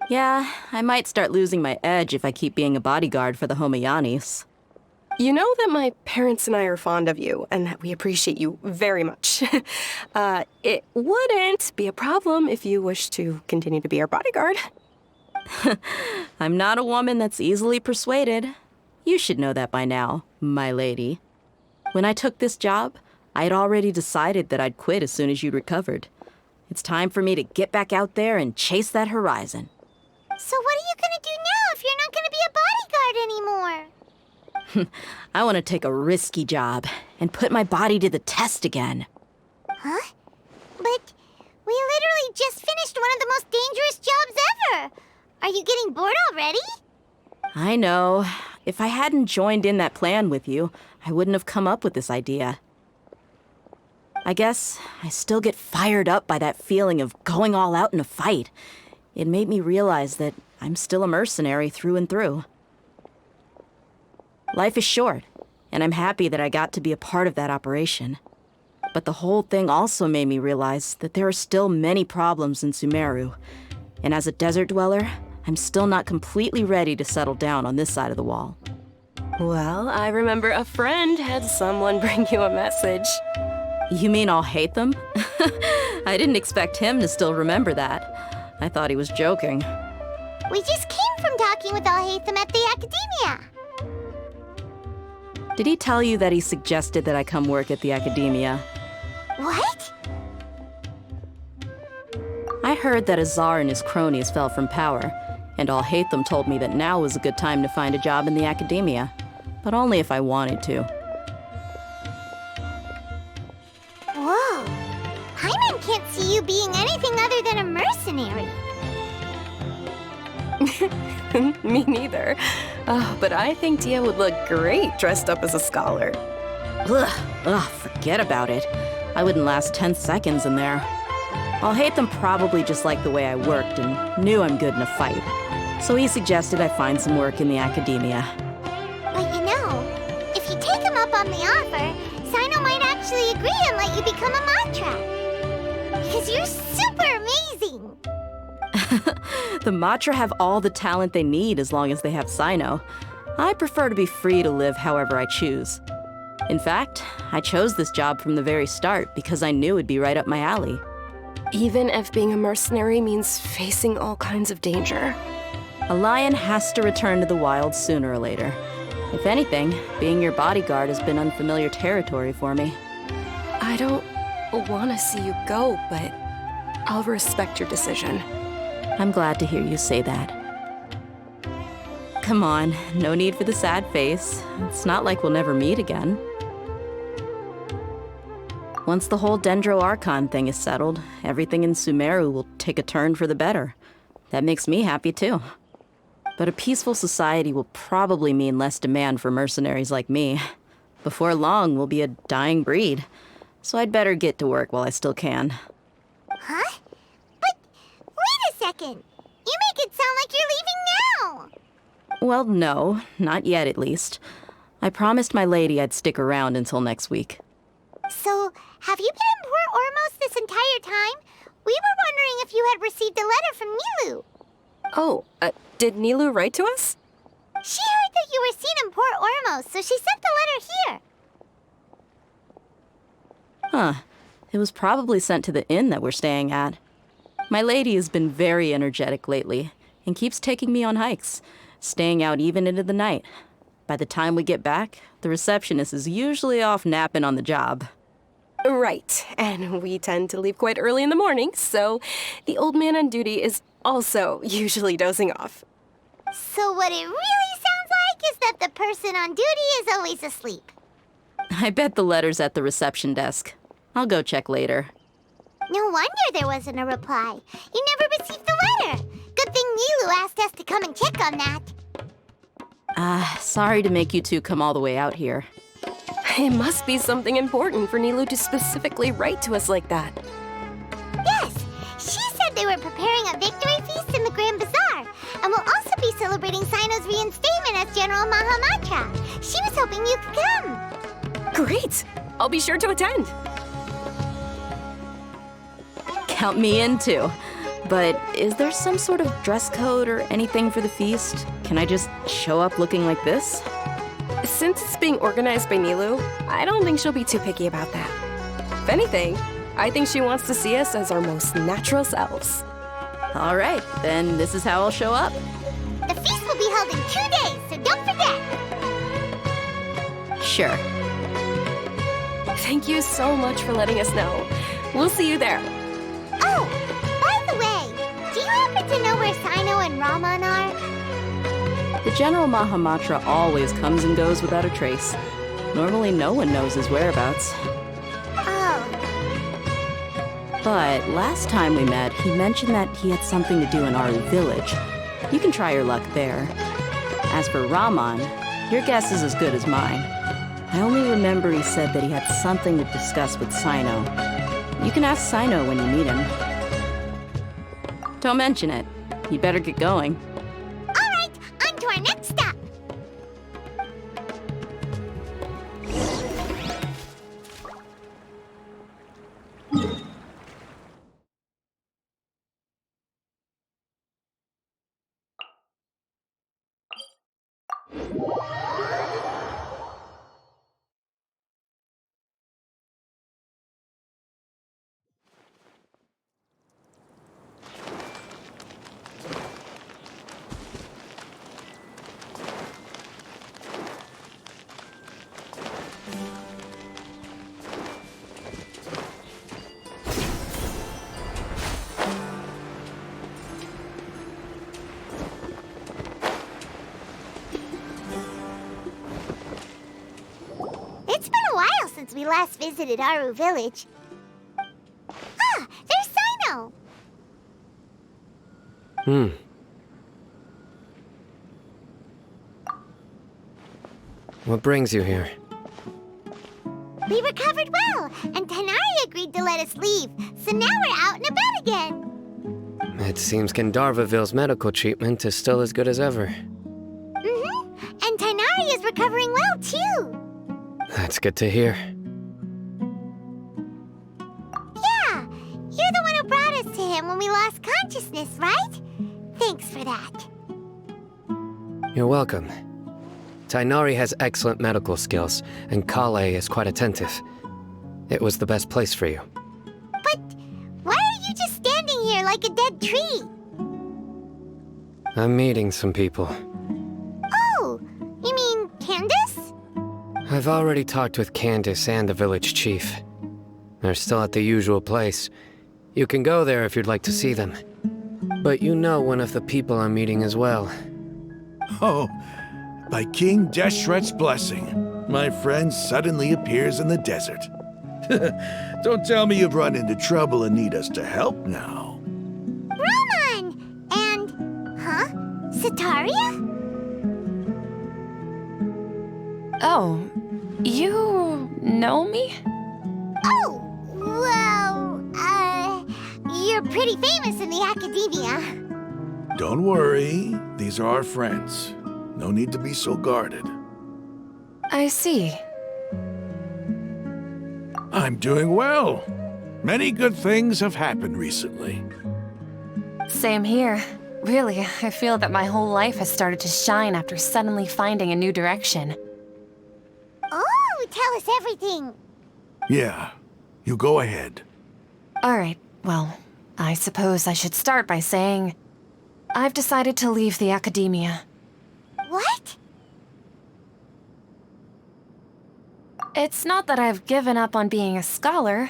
Yeah, I might start losing my edge if I keep being a bodyguard for the Homayanis. You know that my parents and I are fond of you, and that we appreciate you very much. It wouldn't be a problem if you wish to continue to be our bodyguard. I'm not a woman that's easily persuaded. You should know that by now, my lady. When I took this job, I'd already decided that I'd quit as soon as you'd recovered. It's time for me to get back out there and chase that horizon. So what are you gonna do now if you're not gonna be a bodyguard anymore? I want to take a risky job and put my body to the test again. Huh? But we literally just finished one of the most dangerous jobs ever! Are you getting bored already? I know. If I hadn't joined in that plan with you, I wouldn't have come up with this idea. I guess I still get fired up by that feeling of going all out in a fight. It made me realize that I'm still a mercenary through and through. Life is short, and I'm happy that I got to be a part of that operation. But the whole thing also made me realize that there are still many problems in Sumeru, and as a desert dweller, I'm still not completely ready to settle down on this side of the wall. Well, I remember a friend had someone bring you a message. You mean I'll hate them? I didn't expect him to still remember that. I thought he was joking. We just came from talking with Al-Haytham at the Academia. Did he tell you that he suggested that I come work at the Academia? What? I heard that Azar and his cronies fell from power, and Al-Haytham told me that now was a good time to find a job in the Academia, but only if I wanted to. Whoa. Paimon can't see you being anything other than a mercenary. Me neither. But I think Dia would look great dressed up as a scholar. Ugh, forget about it. I wouldn't last 10 seconds in there. Al-Haytham probably just liked the way I worked and knew I'm good in a fight. So he suggested I find some work in the Academia. But you know, if you take him up on the offer, Sino might actually agree and let you become a Matra. Because you're super amazing! The Matra have all the talent they need as long as they have Sino. I prefer to be free to live however I choose. In fact, I chose this job from the very start because I knew it'd be right up my alley. Even if being a mercenary means facing all kinds of danger. A lion has to return to the wild sooner or later. If anything, being your bodyguard has been unfamiliar territory for me. I don't want to see you go, but I'll respect your decision. I'm glad to hear you say that. Come on, no need for the sad face. It's not like we'll never meet again. Once the whole Dendro Archon thing is settled, everything in Sumeru will take a turn for the better. That makes me happy too. But a peaceful society will probably mean less demand for mercenaries like me. Before long, we'll be a dying breed. So I'd better get to work while I still can. Huh? But wait a second! You make it sound like you're leaving now! Well, no, not yet at least. I promised my lady I'd stick around until next week. So, have you been in Port Ormos this entire time? We were wondering if you had received a letter from Nilou. Oh, did Nilou write to us? She heard that you were seen in Port Ormos, so she sent the letter here. Huh. It was probably sent to the inn that we're staying at. My lady has been very energetic lately and keeps taking me on hikes, staying out even into the night. By the time we get back, the receptionist is usually off napping on the job. Right, and we tend to leave quite early in the morning, so the old man on duty is also usually dozing off. So what it really sounds like is that the person on duty is always asleep. I bet the letter's at the reception desk. I'll go check later. No wonder there wasn't a reply. You never received the letter. Good thing Nilou asked us to come and check on that. Sorry to make you two come all the way out here. It must be something important for Nilou to specifically write to us like that. Yes, she said they were preparing a victory feast in the Grand Bazaar, and will also be celebrating Sino's reinstatement as General Mahamatra. She was hoping you could come. Great! I'll be sure to attend. Count me in too. But is there some sort of dress code or anything for the feast? Can I just show up looking like this? Since it's being organized by Nilou, I don't think she'll be too picky about that. If anything, I think she wants to see us as our most natural selves. All right, then this is how I'll show up. The feast will be held in 2 days, so don't forget. Sure. Thank you so much for letting us know. We'll see you there. Oh, by the way, do you happen to know where Sino and Raman are? The General Mahamatra always comes and goes without a trace. Normally no one knows his whereabouts. Oh. But last time we met, he mentioned that he had something to do in Aru village. You can try your luck there. As for Raman, your guess is as good as mine. I only remember he said that he had something to discuss with Sino. You can ask Sino when you meet him. Don't mention it. You better get going. All right, on to our next stop. It's been a while since we last visited Aru village. Ah, there's Sino! What brings you here? We recovered well, and Tanari agreed to let us leave, so now we're out and about again. It seems Gandharvaville's medical treatment is still as good as ever. And Tanari is recovering well, too. That's good to hear. Yeah, you're the one who brought us to him when we lost consciousness, right? Thanks for that. You're welcome. Tainari has excellent medical skills, and Kale is quite attentive. It was the best place for you. But why are you just standing here like a dead tree? I'm meeting some people. Oh, you mean Candace? I've already talked with Candace and the village chief. They're still at the usual place. You can go there if you'd like to see them. But you know one of the people I'm meeting as well. Oh, by King Deshret's blessing, my friend suddenly appears in the desert. Don't tell me you've run into trouble and need us to help now. Roman! And... huh? Sitaria? Oh, you know me? Oh, well, you're pretty famous in the academia. Don't worry, these are our friends. No need to be so guarded. I see. I'm doing well. Many good things have happened recently. Same here. Really, I feel that my whole life has started to shine after suddenly finding a new direction. Oh, tell us everything. Yeah, you go ahead. Alright, well, I suppose I should start by saying I've decided to leave the academia. What? It's not that I've given up on being a scholar.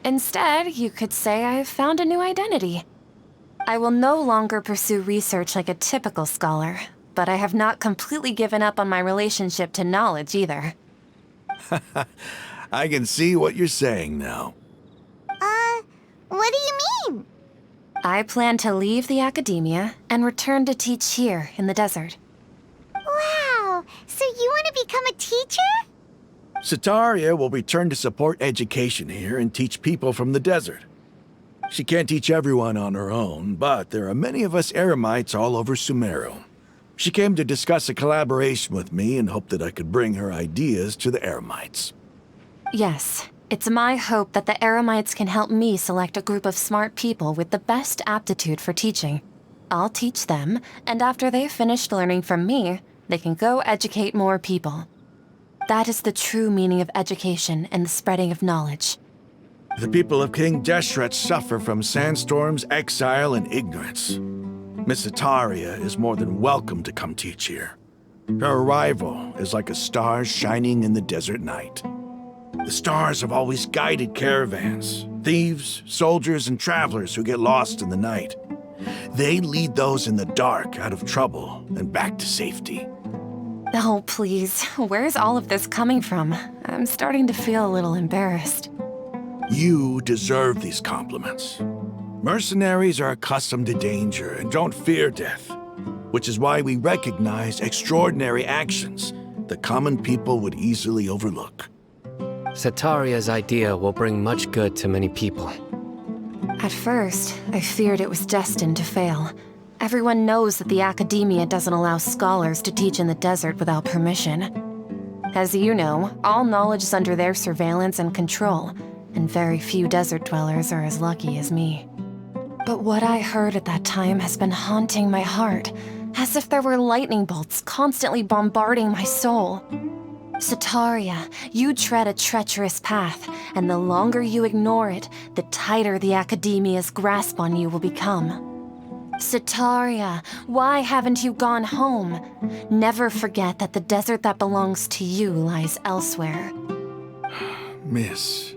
Instead, you could say I've found a new identity. I will no longer pursue research like a typical scholar, but I have not completely given up on my relationship to knowledge either. I can see what you're saying now. What do you mean? I plan to leave the academia and return to teach here in the desert. Wow, so you want to become a teacher? Sitaria will return to support education here and teach people from the desert. She can't teach everyone on her own, but there are many of us Eremites all over Sumeru. She came to discuss a collaboration with me and hoped that I could bring her ideas to the Eremites. Yes, it's my hope that the Eremites can help me select a group of smart people with the best aptitude for teaching. I'll teach them, and after they've finished learning from me, they can go educate more people. That is the true meaning of education and the spreading of knowledge. The people of King Deshret suffer from sandstorms, exile, and ignorance. Miss Sitaria is more than welcome to come teach here. Her arrival is like a star shining in the desert night. The stars have always guided caravans, thieves, soldiers, and travelers who get lost in the night. They lead those in the dark out of trouble and back to safety. Oh, please. Where's all of this coming from? I'm starting to feel a little embarrassed. You deserve these compliments. Mercenaries are accustomed to danger and don't fear death, which is why we recognize extraordinary actions that common people would easily overlook. Sitaria's idea will bring much good to many people. At first, I feared it was destined to fail. Everyone knows that the academia doesn't allow scholars to teach in the desert without permission. As you know, all knowledge is under their surveillance and control, and very few desert dwellers are as lucky as me. But what I heard at that time has been haunting my heart, as if there were lightning bolts constantly bombarding my soul. Sitaria, you tread a treacherous path, and the longer you ignore it, the tighter the academia's grasp on you will become. Sitaria, why haven't you gone home? Never forget that the desert that belongs to you lies elsewhere. Miss.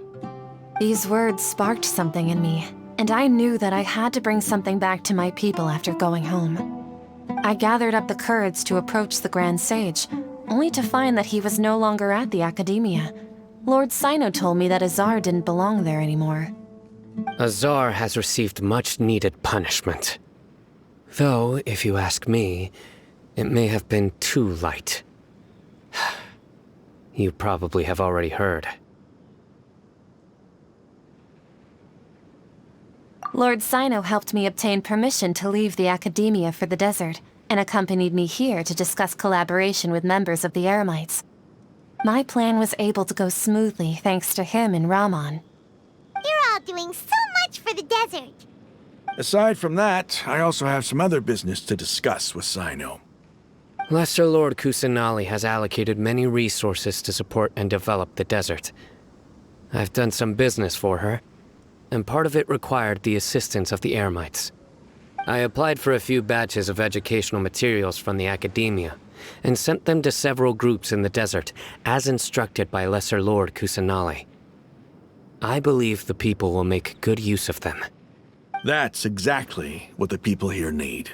These words sparked something in me, and I knew that I had to bring something back to my people after going home. I gathered up the courage to approach the Grand Sage, only to find that he was no longer at the academia. Lord Sino told me that Azar didn't belong there anymore. Azar has received much-needed punishment. Though, if you ask me, it may have been too light. You probably have already heard. Lord Sino helped me obtain permission to leave the academia for the desert, and accompanied me here to discuss collaboration with members of the Eremites. My plan was able to go smoothly thanks to him and Rahman. You're all doing so much for the desert. Aside from that, I also have some other business to discuss with Sino. Lesser Lord Kusanali has allocated many resources to support and develop the desert. I've done some business for her, and part of it required the assistance of the Eremites. I applied for a few batches of educational materials from the academia, and sent them to several groups in the desert, as instructed by Lesser Lord Kusanali. I believe the people will make good use of them. That's exactly what the people here need.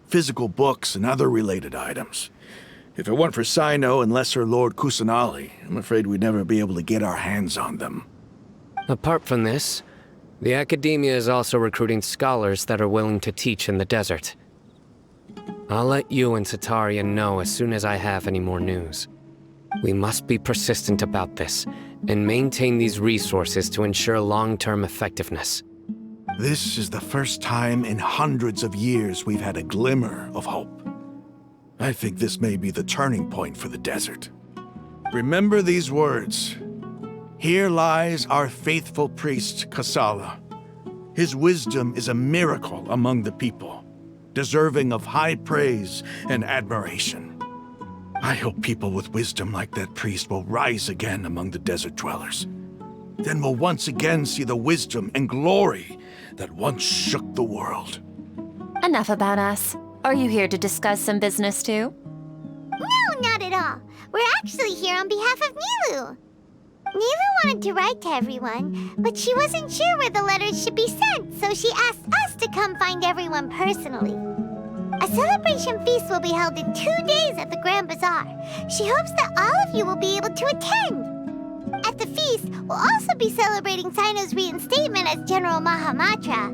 Physical books and other related items. If it weren't for Sino and Lesser Lord Kusanali, I'm afraid we'd never be able to get our hands on them. Apart from this, the academia is also recruiting scholars that are willing to teach in the desert. I'll let you and Satarian know as soon as I have any more news. We must be persistent about this, and maintain these resources to ensure long-term effectiveness. This is the first time in hundreds of years we've had a glimmer of hope. I think this may be the turning point for the desert. Remember these words. Here lies our faithful priest, Kasala. His wisdom is a miracle among the people, deserving of high praise and admiration. I hope people with wisdom like that priest will rise again among the desert dwellers. Then we'll once again see the wisdom and glory that once shook the world. Enough about us. Are you here to discuss some business too? No, not at all. We're actually here on behalf of Nilu. Nilu wanted to write to everyone, but she wasn't sure where the letters should be sent, so she asked us to come find everyone personally. A celebration feast will be held in 2 days at the Grand Bazaar. She hopes that all of you will be able to attend. At the feast, we'll also be celebrating Sino's reinstatement as General Mahamatra.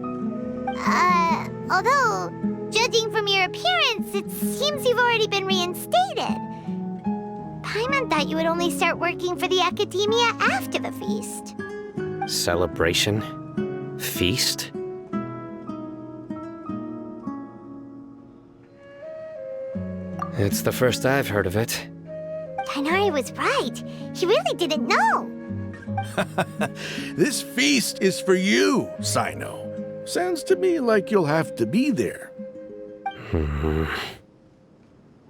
Although, judging from your appearance, it seems you've already been reinstated. Paimon thought you would only start working for the academia after the feast. Celebration? Feast? It's the first I've heard of it. Tighnari was right. He really didn't know. This feast is for you, Sino. Sounds to me like you'll have to be there.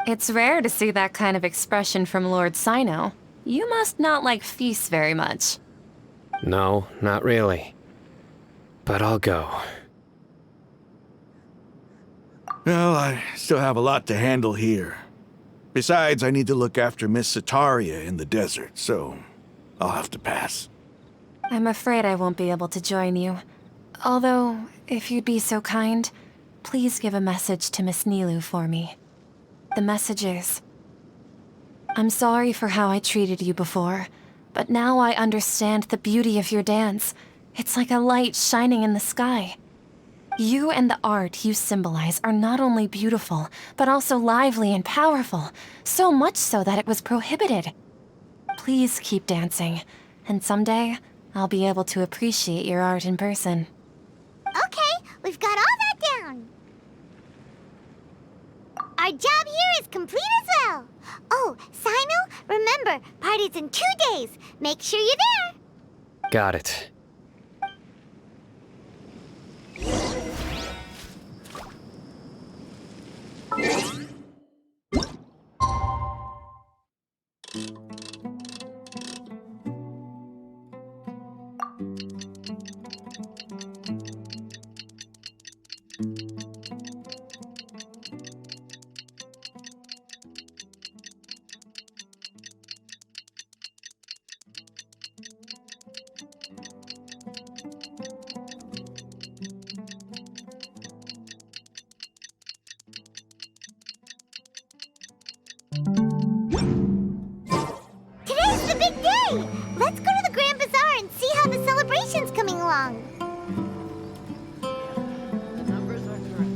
It's rare to see that kind of expression from Lord Sino. You must not like feasts very much. No, not really. But I'll go. Well, I still have a lot to handle here. Besides, I need to look after Miss Sataria in the desert, so I'll have to pass. I'm afraid I won't be able to join you. Although, if you'd be so kind, please give a message to Miss Nilu for me. The message is, I'm sorry for how I treated you before, but now I understand the beauty of your dance. It's like a light shining in the sky. You and the art you symbolize are not only beautiful, but also lively and powerful, so much so that it was prohibited. Please keep dancing, and someday I'll be able to appreciate your art in person. Okay, we've got all that down. Our job here is complete as well. Oh, Sino, remember, party's in 2 days. Make sure you're there. Got it. Today's the big day. Let's go to the Grand Bazaar and see how the celebration's coming along. Numbers are correct.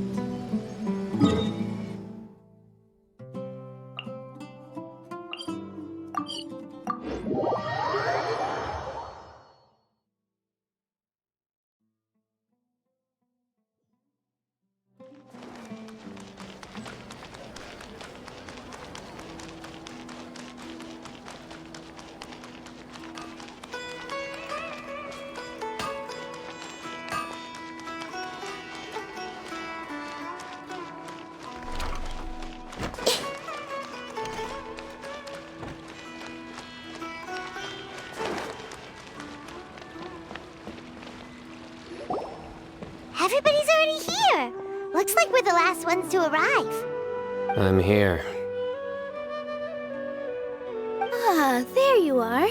Everybody's already here. Looks like we're the last ones to arrive. I'm here. Ah, there you are.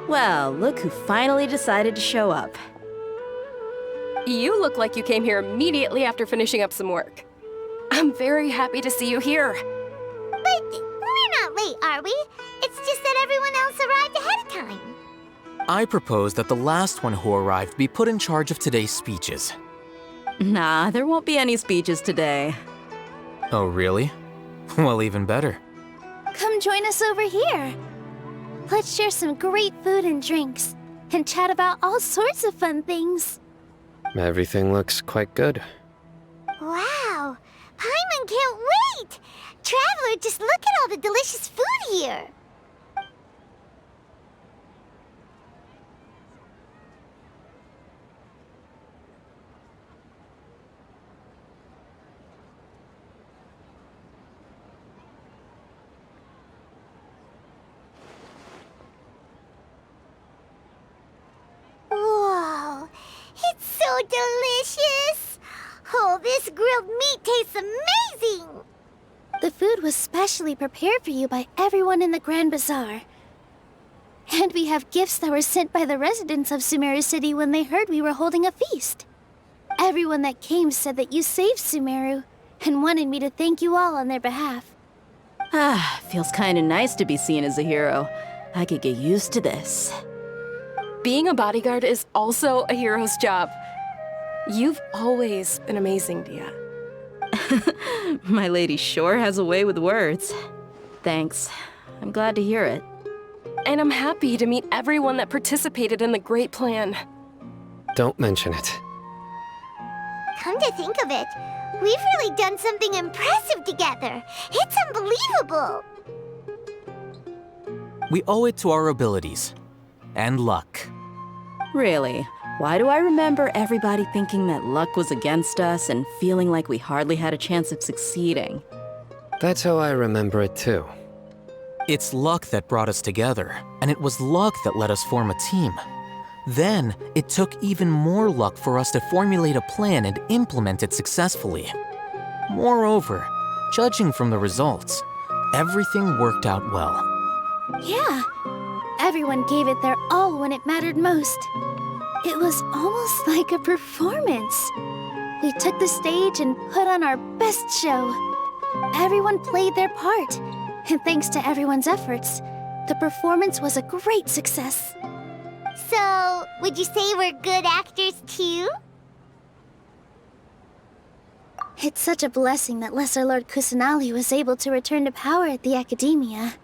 Well, look who finally decided to show up. You look like you came here immediately after finishing up some work. I'm very happy to see you here. But we're not late, are we? It's just that everyone else arrived ahead of time. I propose that the last one who arrived be put in charge of today's speeches. Nah, there won't be any speeches today. Oh, really? Well, even better. Come join us over here. Let's share some great food and drinks, and chat about all sorts of fun things. Everything looks quite good. Wow! Paimon can't wait! Traveler, just look at all the delicious food here! Whoa! It's so delicious! Oh, this grilled meat tastes amazing! The food was specially prepared for you by everyone in the Grand Bazaar. And we have gifts that were sent by the residents of Sumeru City when they heard we were holding a feast. Everyone that came said that you saved Sumeru, and wanted me to thank you all on their behalf. Ah, feels kinda nice to be seen as a hero. I could get used to this. Being a bodyguard is also a hero's job. You've always been amazing, Dia. My lady sure has a way with words. Thanks. I'm glad to hear it. And I'm happy to meet everyone that participated in the great plan. Don't mention it. Come to think of it, we've really done something impressive together. It's unbelievable. We owe it to our abilities. And luck. Really? Why do I remember everybody thinking that luck was against us and feeling like we hardly had a chance of succeeding? That's how I remember it too. It's luck that brought us together, and it was luck that let us form a team. Then, it took even more luck for us to formulate a plan and implement it successfully. Moreover, judging from the results, everything worked out well. Yeah, everyone gave it their all when it mattered most. It was almost like a performance. We took the stage and put on our best show. Everyone played their part, and thanks to everyone's efforts, the performance was a great success. So, would you say we're good actors too? It's such a blessing that Lesser Lord Kusanali was able to return to power at the Academia.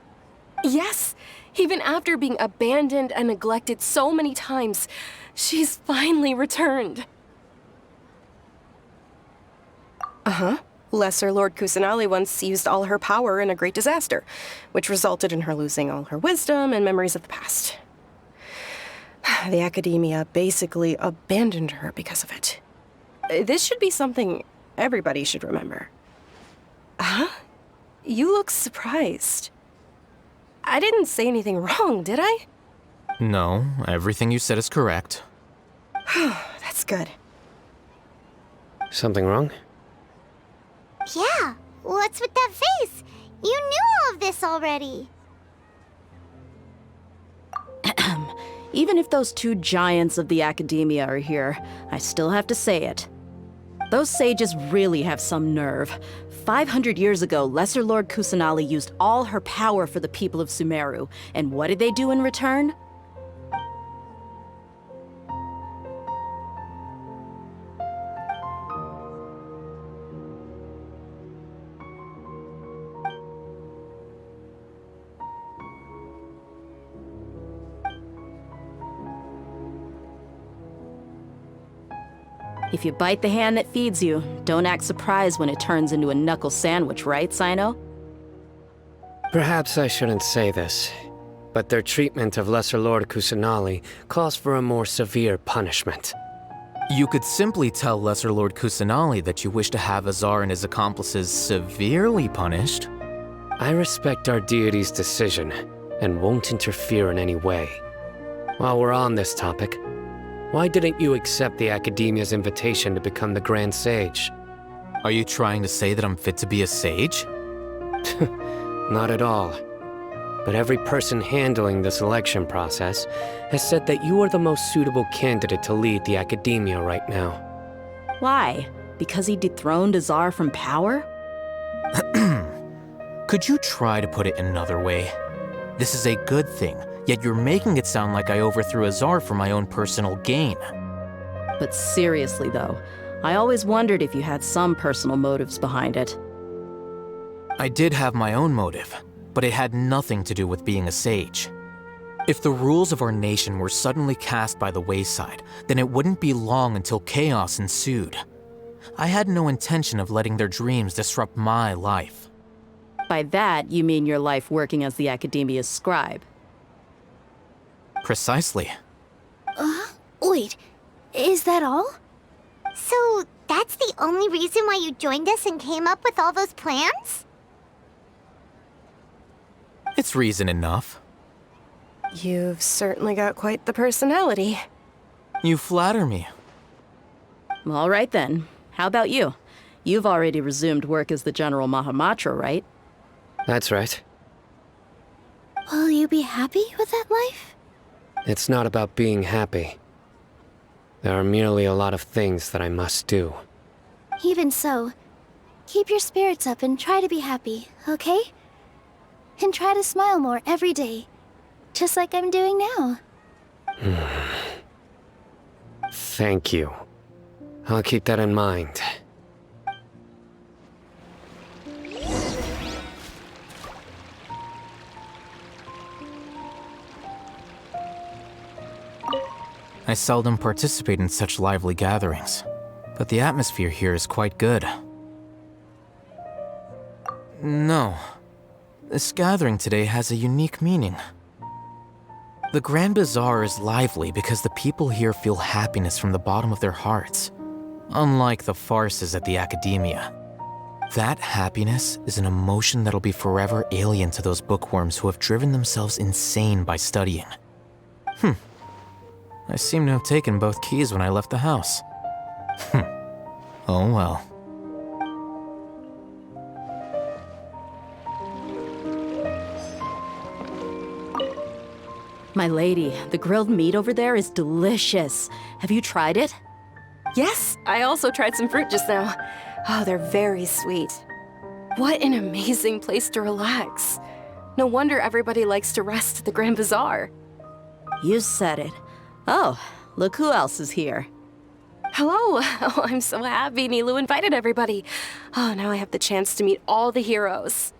Yes, even after being abandoned and neglected so many times, she's finally returned. Uh-huh. Lesser Lord Kusanali once used all her power in a great disaster, which resulted in her losing all her wisdom and memories of the past. The Academia basically abandoned her because of it. This should be something everybody should remember. Huh? You look surprised. I didn't say anything wrong, did I? No, everything you said is correct. That's good. Something wrong? Yeah, what's with that face? You knew all of this already. Even if those two giants of the Academia are here, I still have to say it. Those sages really have some nerve. 500 years ago, Lesser Lord Kusanali used all her power for the people of Sumeru, and what did they do in return? If you bite the hand that feeds you, don't act surprised when it turns into a knuckle sandwich, right, Sino? Perhaps I shouldn't say this, but their treatment of Lesser Lord Kusanali calls for a more severe punishment. You could simply tell Lesser Lord Kusanali that you wish to have Azar and his accomplices severely punished. I respect our deity's decision and won't interfere in any way. While we're on this topic, Why didn't you accept the Academia's invitation to become the Grand Sage? Are you trying to say that I'm fit to be a sage? Not at all. But every person handling the selection process has said that you are the most suitable candidate to lead the Academia right now. Why? Because he dethroned Azar from power? Could you try to put it another way? This is a good thing, yet you're making it sound like I overthrew Azar for my own personal gain. But seriously though, I always wondered if you had some personal motives behind it. I did have my own motive, but it had nothing to do with being a sage. If the rules of our nation were suddenly cast by the wayside, then it wouldn't be long until chaos ensued. I had no intention of letting their dreams disrupt my life. By that, you mean your life working as the Academia's scribe? Precisely. Wait, is that all? So, that's the only reason why you joined us and came up with all those plans? It's reason enough. You've certainly got quite the personality. You flatter me. All right then. How about you? You've already resumed work as the General Mahamatra, right? That's right. Will you be happy with that life? It's not about being happy. There are merely a lot of things that I must do. Even so, keep your spirits up and try to be happy, okay? And try to smile more every day, just like I'm doing now. Thank you. I'll keep that in mind. I seldom participate in such lively gatherings, but the atmosphere here is quite good. No. This gathering today has a unique meaning. The Grand Bazaar is lively because the people here feel happiness from the bottom of their hearts, unlike the farces at the Academia. That happiness is an emotion that'll be forever alien to those bookworms who have driven themselves insane by studying. I seem to have taken both keys when I left the house. Oh well. My lady, the grilled meat over there is delicious. Have you tried it? Yes, I also tried some fruit just now. Oh, they're very sweet. What an amazing place to relax. No wonder everybody likes to rest at the Grand Bazaar. You said it. Oh, look who else is here. Hello. Oh, I'm so happy Nilu invited everybody. Oh, now I have the chance to meet all the heroes.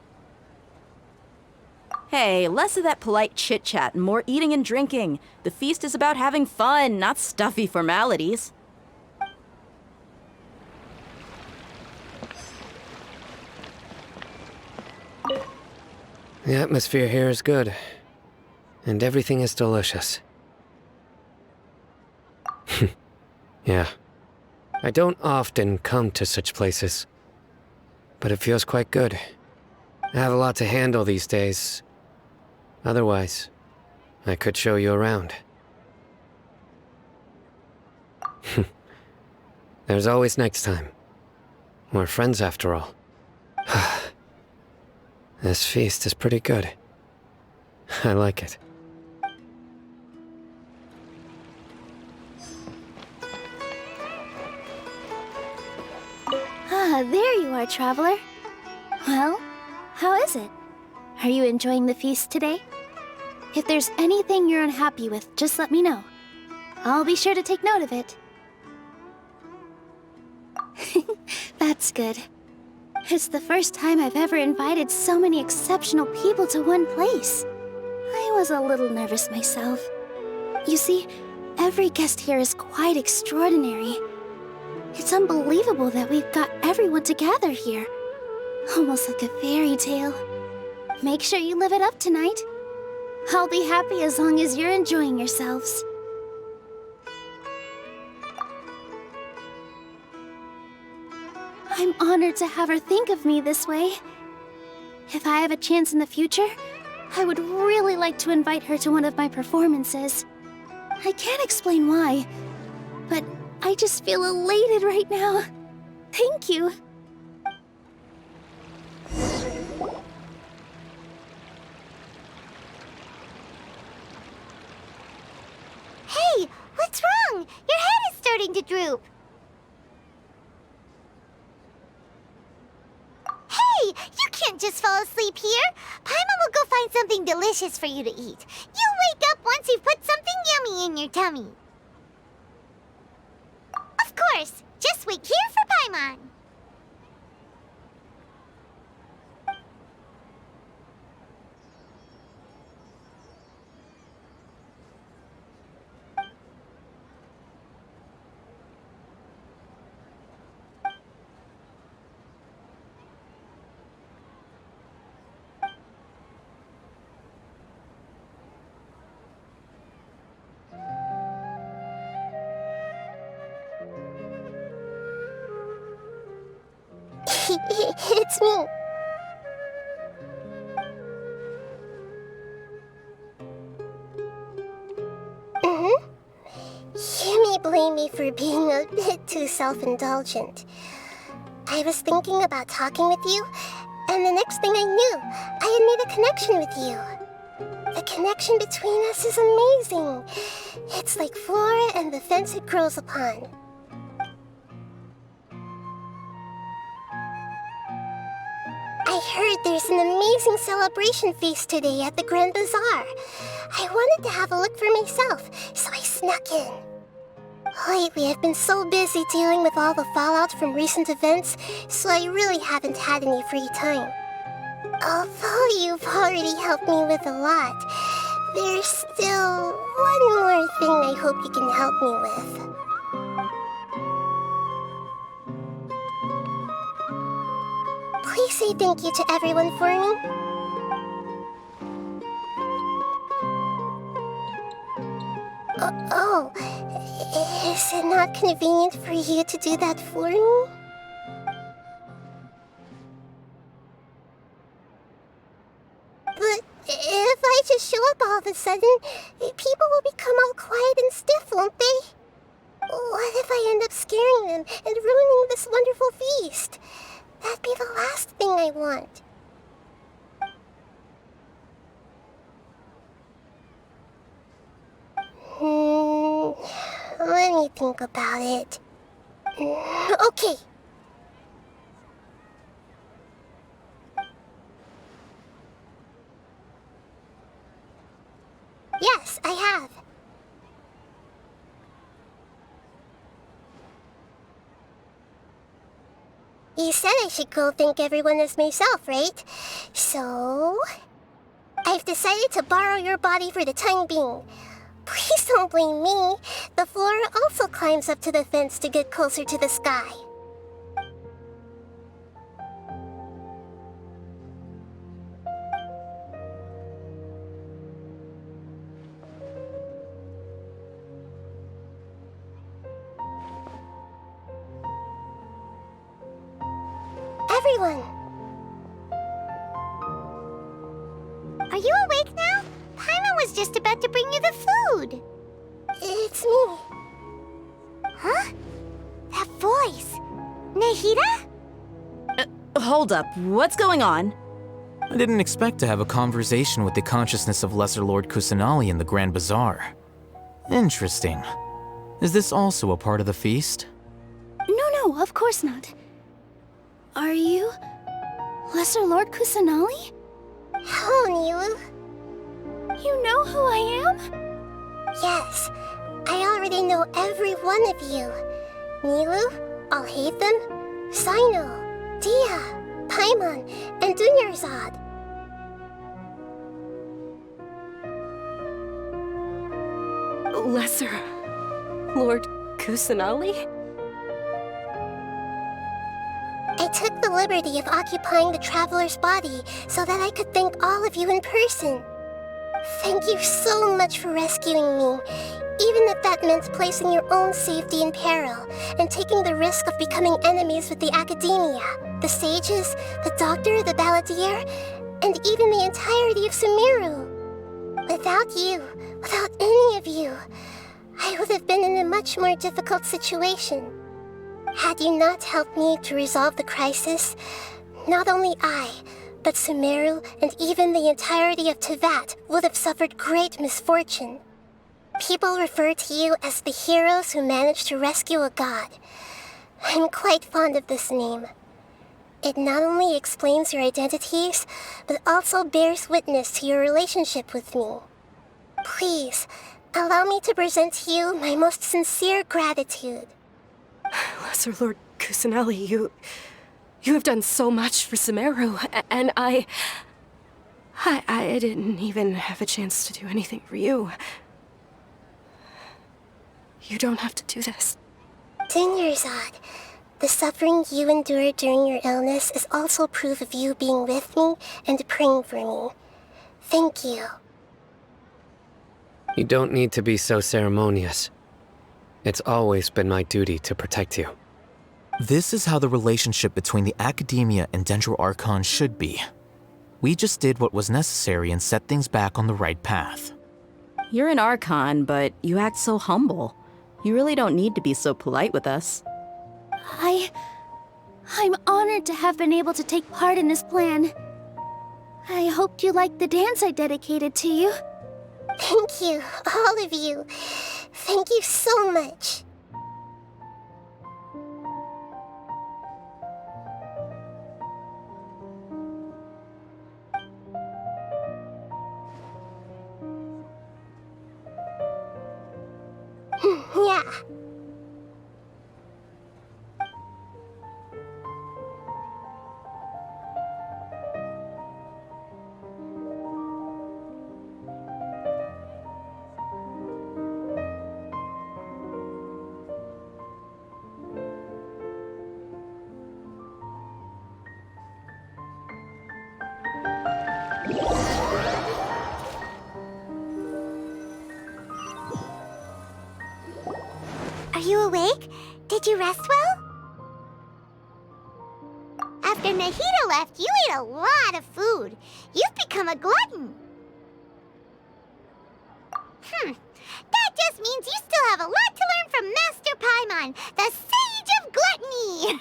Hey, less of that polite chit-chat and more eating and drinking. The feast is about having fun, not stuffy formalities. The atmosphere here is good, and everything is delicious. Yeah. I don't often come to such places, but it feels quite good. I have a lot to handle these days. Otherwise, I could show you around. There's always next time. We're friends after all. This feast is pretty good. I like it. There you are, traveler. Well, how is it? Are you enjoying the feast today? If there's anything you're unhappy with, just let me know. I'll be sure to take note of it. That's good. It's the first time I've ever invited so many exceptional people to one place. I was a little nervous myself. You see, every guest here is quite extraordinary. It's unbelievable that we've got everyone together here. Almost like a fairy tale. Make sure you live it up tonight. I'll be happy as long as you're enjoying yourselves. I'm honored to have her think of me this way. If I have a chance in the future, I would really like to invite her to one of my performances. I can't explain why, but I just feel elated right now. Thank you. Hey, what's wrong? Your head is starting to droop. Hey, you can't just fall asleep here. Paimon will go find something delicious for you to eat. You'll wake up once you've put something yummy in your tummy. Of course, just wait here for Paimon. It's me. You may blame me for being a bit too self-indulgent. I was thinking about talking with you, and the next thing I knew, I had made a connection with you. The connection between us is amazing. It's like flora and the fence it grows upon. I heard there's an amazing celebration feast today at the Grand Bazaar. I wanted to have a look for myself, so I snuck in. Lately, I've been so busy dealing with all the fallout from recent events, so I really haven't had any free time. Although you've already helped me with a lot, there's still one more thing I hope you can help me with. Please say thank you to everyone for me. Oh, is it not convenient for you to do that for me? But if I just show up all of a sudden, people will become all quiet and stiff, won't they? What if I end up scaring them and ruining this wonderful feast? That'd be the last thing I want. Let me think about it. Okay. Yes, I have. You said I should go thank everyone as myself, right? So... I've decided to borrow your body for the time being. Please don't blame me. The flora also climbs up to the fence to get closer to the sky. Everyone! Are you awake now? Paimon was just about to bring you the food. It's me. Huh? That voice. Nahida? Hold up. What's going on? I didn't expect to have a conversation with the consciousness of Lesser Lord Kusanali in the Grand Bazaar. Interesting. Is this also a part of the feast? No, of course not. Are you... Lesser Lord Kusanali? Hello, Nilu. You know who I am? Yes, I already know every one of you. Nilu, Alhaitham, Sino, Dia, Paimon, and Dunyarzad. Lesser Lord Kusanali? I took the liberty of occupying the traveler's body so that I could thank all of you in person. Thank you so much for rescuing me, even if that meant placing your own safety in peril and taking the risk of becoming enemies with the academia, the sages, the doctor, the balladeer, and even the entirety of Sumeru. Without you, without any of you, I would have been in a much more difficult situation. Had you not helped me to resolve the crisis, not only I, but Sumeru and even the entirety of Teyvat would have suffered great misfortune. People refer to you as the heroes who managed to rescue a god. I'm quite fond of this name. It not only explains your identities, but also bears witness to your relationship with me. Please, allow me to present to you my most sincere gratitude. Lesser Lord Kusanali, you have done so much for Sumeru, and I didn't even have a chance to do anything for you. You don't have to do this. Dinyarzad, the suffering you endured during your illness is also proof of you being with me and praying for me. Thank you. You don't need to be so ceremonious. It's always been my duty to protect you. This is how the relationship between the Academia and Dendro Archon should be. We just did what was necessary and set things back on the right path. You're an Archon, but you act so humble. You really don't need to be so polite with us. I'm honored to have been able to take part in this plan. I hoped you liked the dance I dedicated to you. Thank you, all of you. Thank you so much. Yeah. Are you awake? Did you rest well? After Nahida left, you ate a lot of food. You've become a glutton. That just means you still have a lot to learn from Master Paimon, the Sage of Gluttony.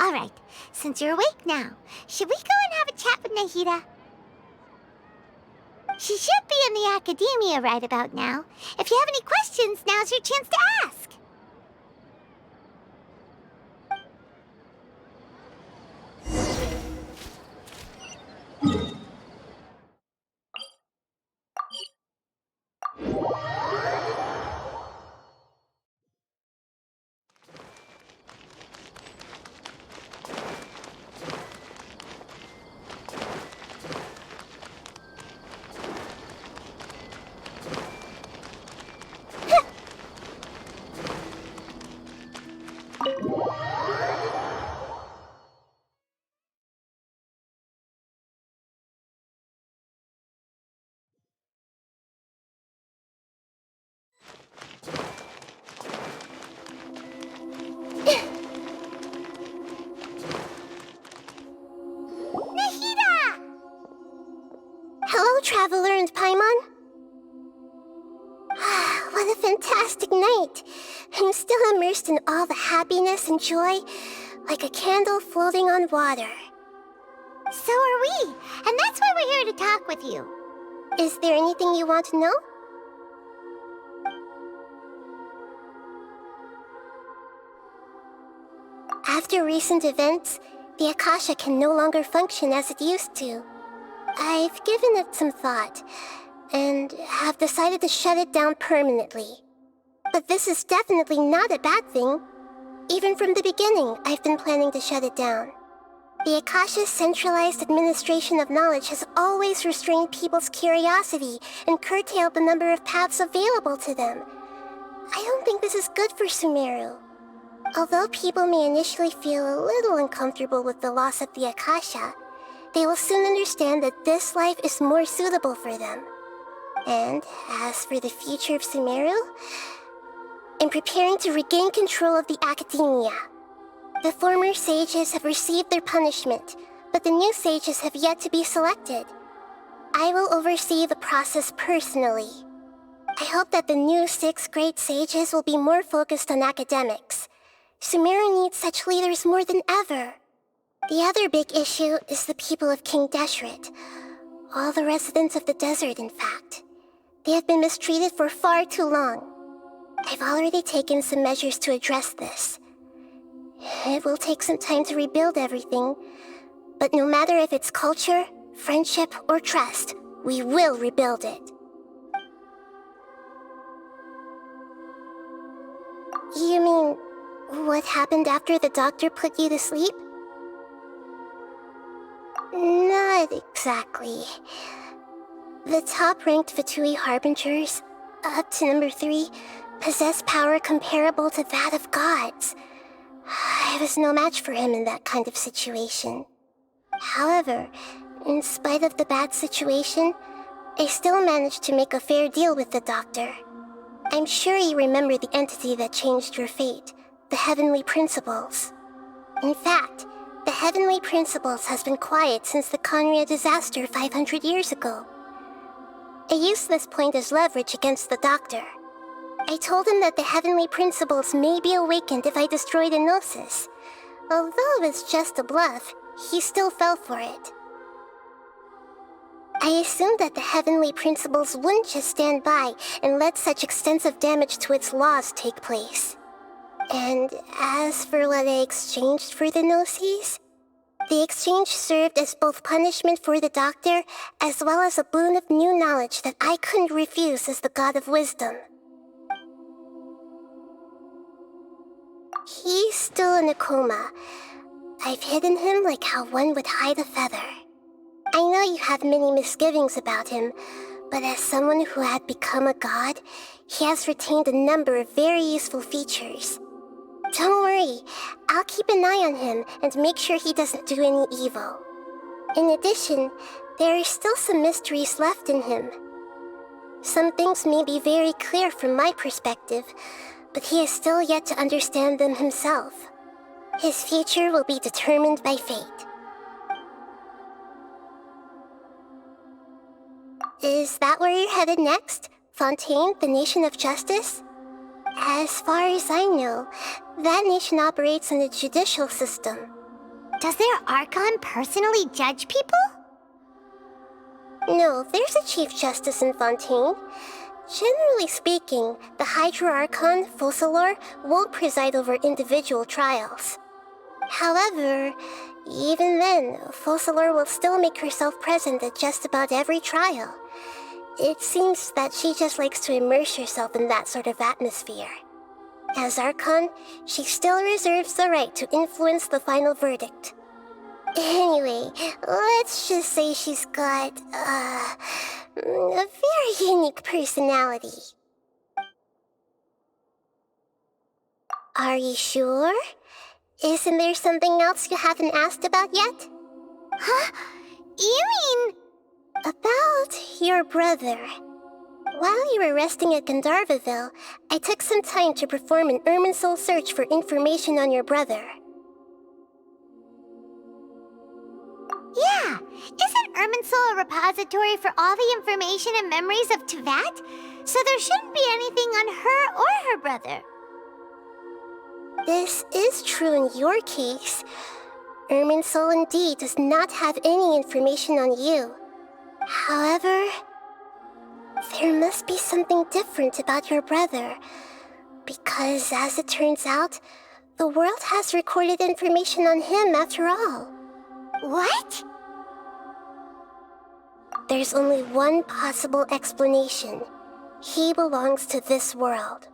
All right, since you're awake now, should we go and have a chat with Nahida? She should be in the Academia right about now. If you have any questions, now's your chance to ask. Hello, Traveler and Paimon. What a fantastic night. I'm still immersed in all the happiness and joy, like a candle floating on water. So are we, and that's why we're here to talk with you. Is there anything you want to know? After recent events, the Akasha can no longer function as it used to. I've given it some thought, and have decided to shut it down permanently. But this is definitely not a bad thing. Even from the beginning, I've been planning to shut it down. The Akasha's centralized administration of knowledge has always restrained people's curiosity and curtailed the number of paths available to them. I don't think this is good for Sumeru. Although people may initially feel a little uncomfortable with the loss of the Akasha, they will soon understand that this life is more suitable for them. And as for the future of Sumeru, I'm preparing to regain control of the Academia. The former sages have received their punishment, but the new sages have yet to be selected. I will oversee the process personally. I hope that the new 6th grade sages will be more focused on academics. Sumeru needs such leaders more than ever. The other big issue is the people of King Deshret. All the residents of the desert, in fact. They have been mistreated for far too long. I've already taken some measures to address this. It will take some time to rebuild everything, but no matter if it's culture, friendship, or trust, we will rebuild it. You mean, what happened after the doctor put you to sleep? Not exactly. The top-ranked Fatui Harbingers, up to number 3, possess power comparable to that of gods. I was no match for him in that kind of situation. However, in spite of the bad situation, I still managed to make a fair deal with the doctor. I'm sure you remember the entity that changed your fate, the Heavenly Principles. In fact, the Heavenly Principles has been quiet since the Conria disaster 500 years ago. I used this point as leverage against the doctor. I told him that the Heavenly Principles may be awakened if I destroy the Gnosis. Although it was just a bluff, he still fell for it. I assumed that the Heavenly Principles wouldn't just stand by and let such extensive damage to its laws take place. And as for what I exchanged for the Gnosis, the exchange served as both punishment for the doctor as well as a boon of new knowledge that I couldn't refuse as the God of Wisdom. He's still in a coma. I've hidden him like how one would hide a feather. I know you have many misgivings about him, but as someone who had become a god, he has retained a number of very useful features. Don't worry, I'll keep an eye on him and make sure he doesn't do any evil. In addition, there are still some mysteries left in him. Some things may be very clear from my perspective, but he is still yet to understand them himself. His future will be determined by fate. Is that where you're headed next? Fontaine, the Nation of Justice? As far as I know, that nation operates in a judicial system. Does their Archon personally judge people? No, there's a Chief Justice in Fontaine. Generally speaking, the Hydra Archon, Focalor, won't preside over individual trials. However, even then, Focalor will still make herself present at just about every trial. It seems that she just likes to immerse herself in that sort of atmosphere. As Archon, she still reserves the right to influence the final verdict. Anyway, let's just say she's got, a very unique personality. Are you sure? Isn't there something else you haven't asked about yet? Huh? You mean... About your brother. While you were resting at Gandharvaville, I took some time to perform an Irminsul search for information on your brother. Yeah! Isn't Irminsul a repository for all the information and memories of Teyvat? So there shouldn't be anything on her or her brother. This is true in your case. Irminsul indeed does not have any information on you. However, there must be something different about your brother, because as it turns out, the world has recorded information on him after all. What? There's only one possible explanation. He belongs to this world.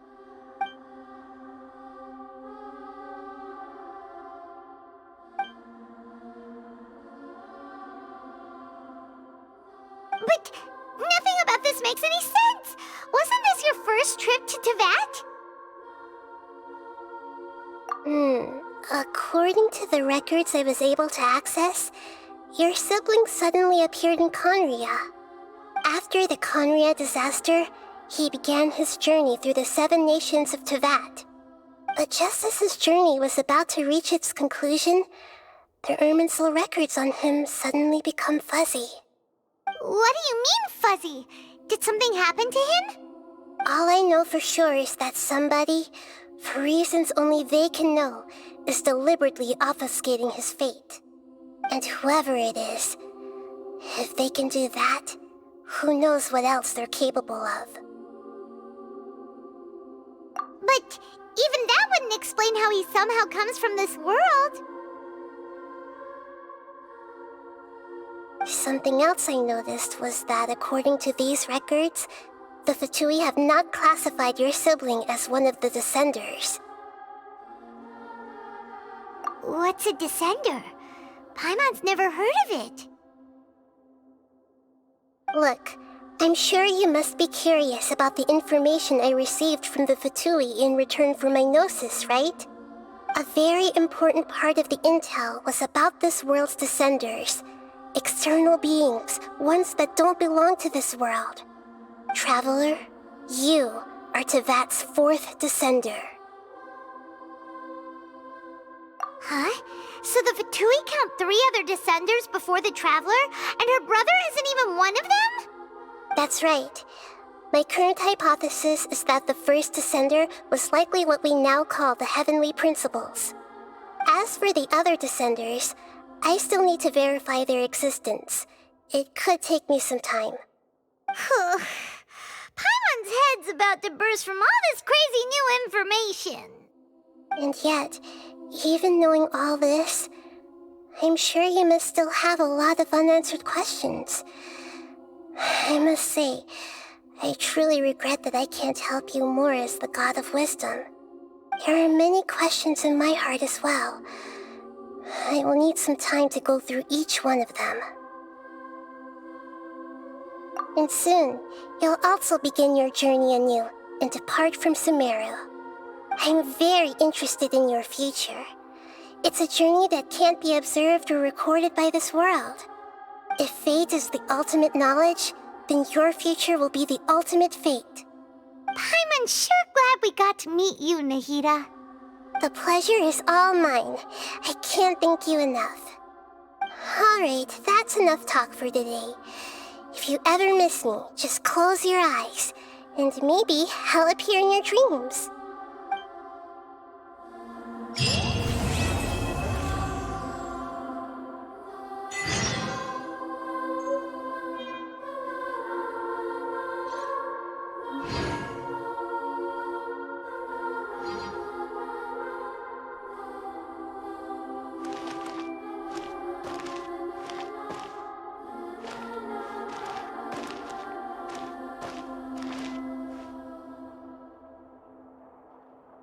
But nothing about this makes any sense! Wasn't this your first trip to Teyvat? According to the records I was able to access, your sibling suddenly appeared in Conria. After the Conria disaster, he began his journey through the 7 nations of Teyvat. But just as his journey was about to reach its conclusion, the Irminsul records on him suddenly become fuzzy. What do you mean, fuzzy? Did something happen to him? All I know for sure is that somebody, for reasons only they can know, is deliberately obfuscating his fate. And whoever it is, if they can do that, who knows what else they're capable of. But even that wouldn't explain how he somehow comes from this world. Something else I noticed was that according to these records, the Fatui have not classified your sibling as one of the Descenders. What's a Descender? Paimon's never heard of it. Look, I'm sure you must be curious about the information I received from the Fatui in return for my gnosis, right? A very important part of the intel was about this world's Descenders. External beings, ones that don't belong to this world. Traveler, you are Tevat's 4th Descender. Huh? So the Fatui count 3 other Descenders before the Traveler, and her brother isn't even one of them? That's right. My current hypothesis is that the first Descender was likely what we now call the Heavenly Principles. As for the other Descenders, I still need to verify their existence. It could take me some time. Paimon's head's about to burst from all this crazy new information. And yet, even knowing all this, I'm sure you must still have a lot of unanswered questions. I must say, I truly regret that I can't help you more as the God of Wisdom. There are many questions in my heart as well. I will need some time to go through each one of them. And soon, you'll also begin your journey anew and depart from Sumeru. I'm very interested in your future. It's a journey that can't be observed or recorded by this world. If fate is the ultimate knowledge, then your future will be the ultimate fate. Paimon's sure glad we got to meet you, Nahida. The pleasure is all mine. I can't thank you enough. Alright, that's enough talk for today. If you ever miss me, just close your eyes, and maybe I'll appear in your dreams.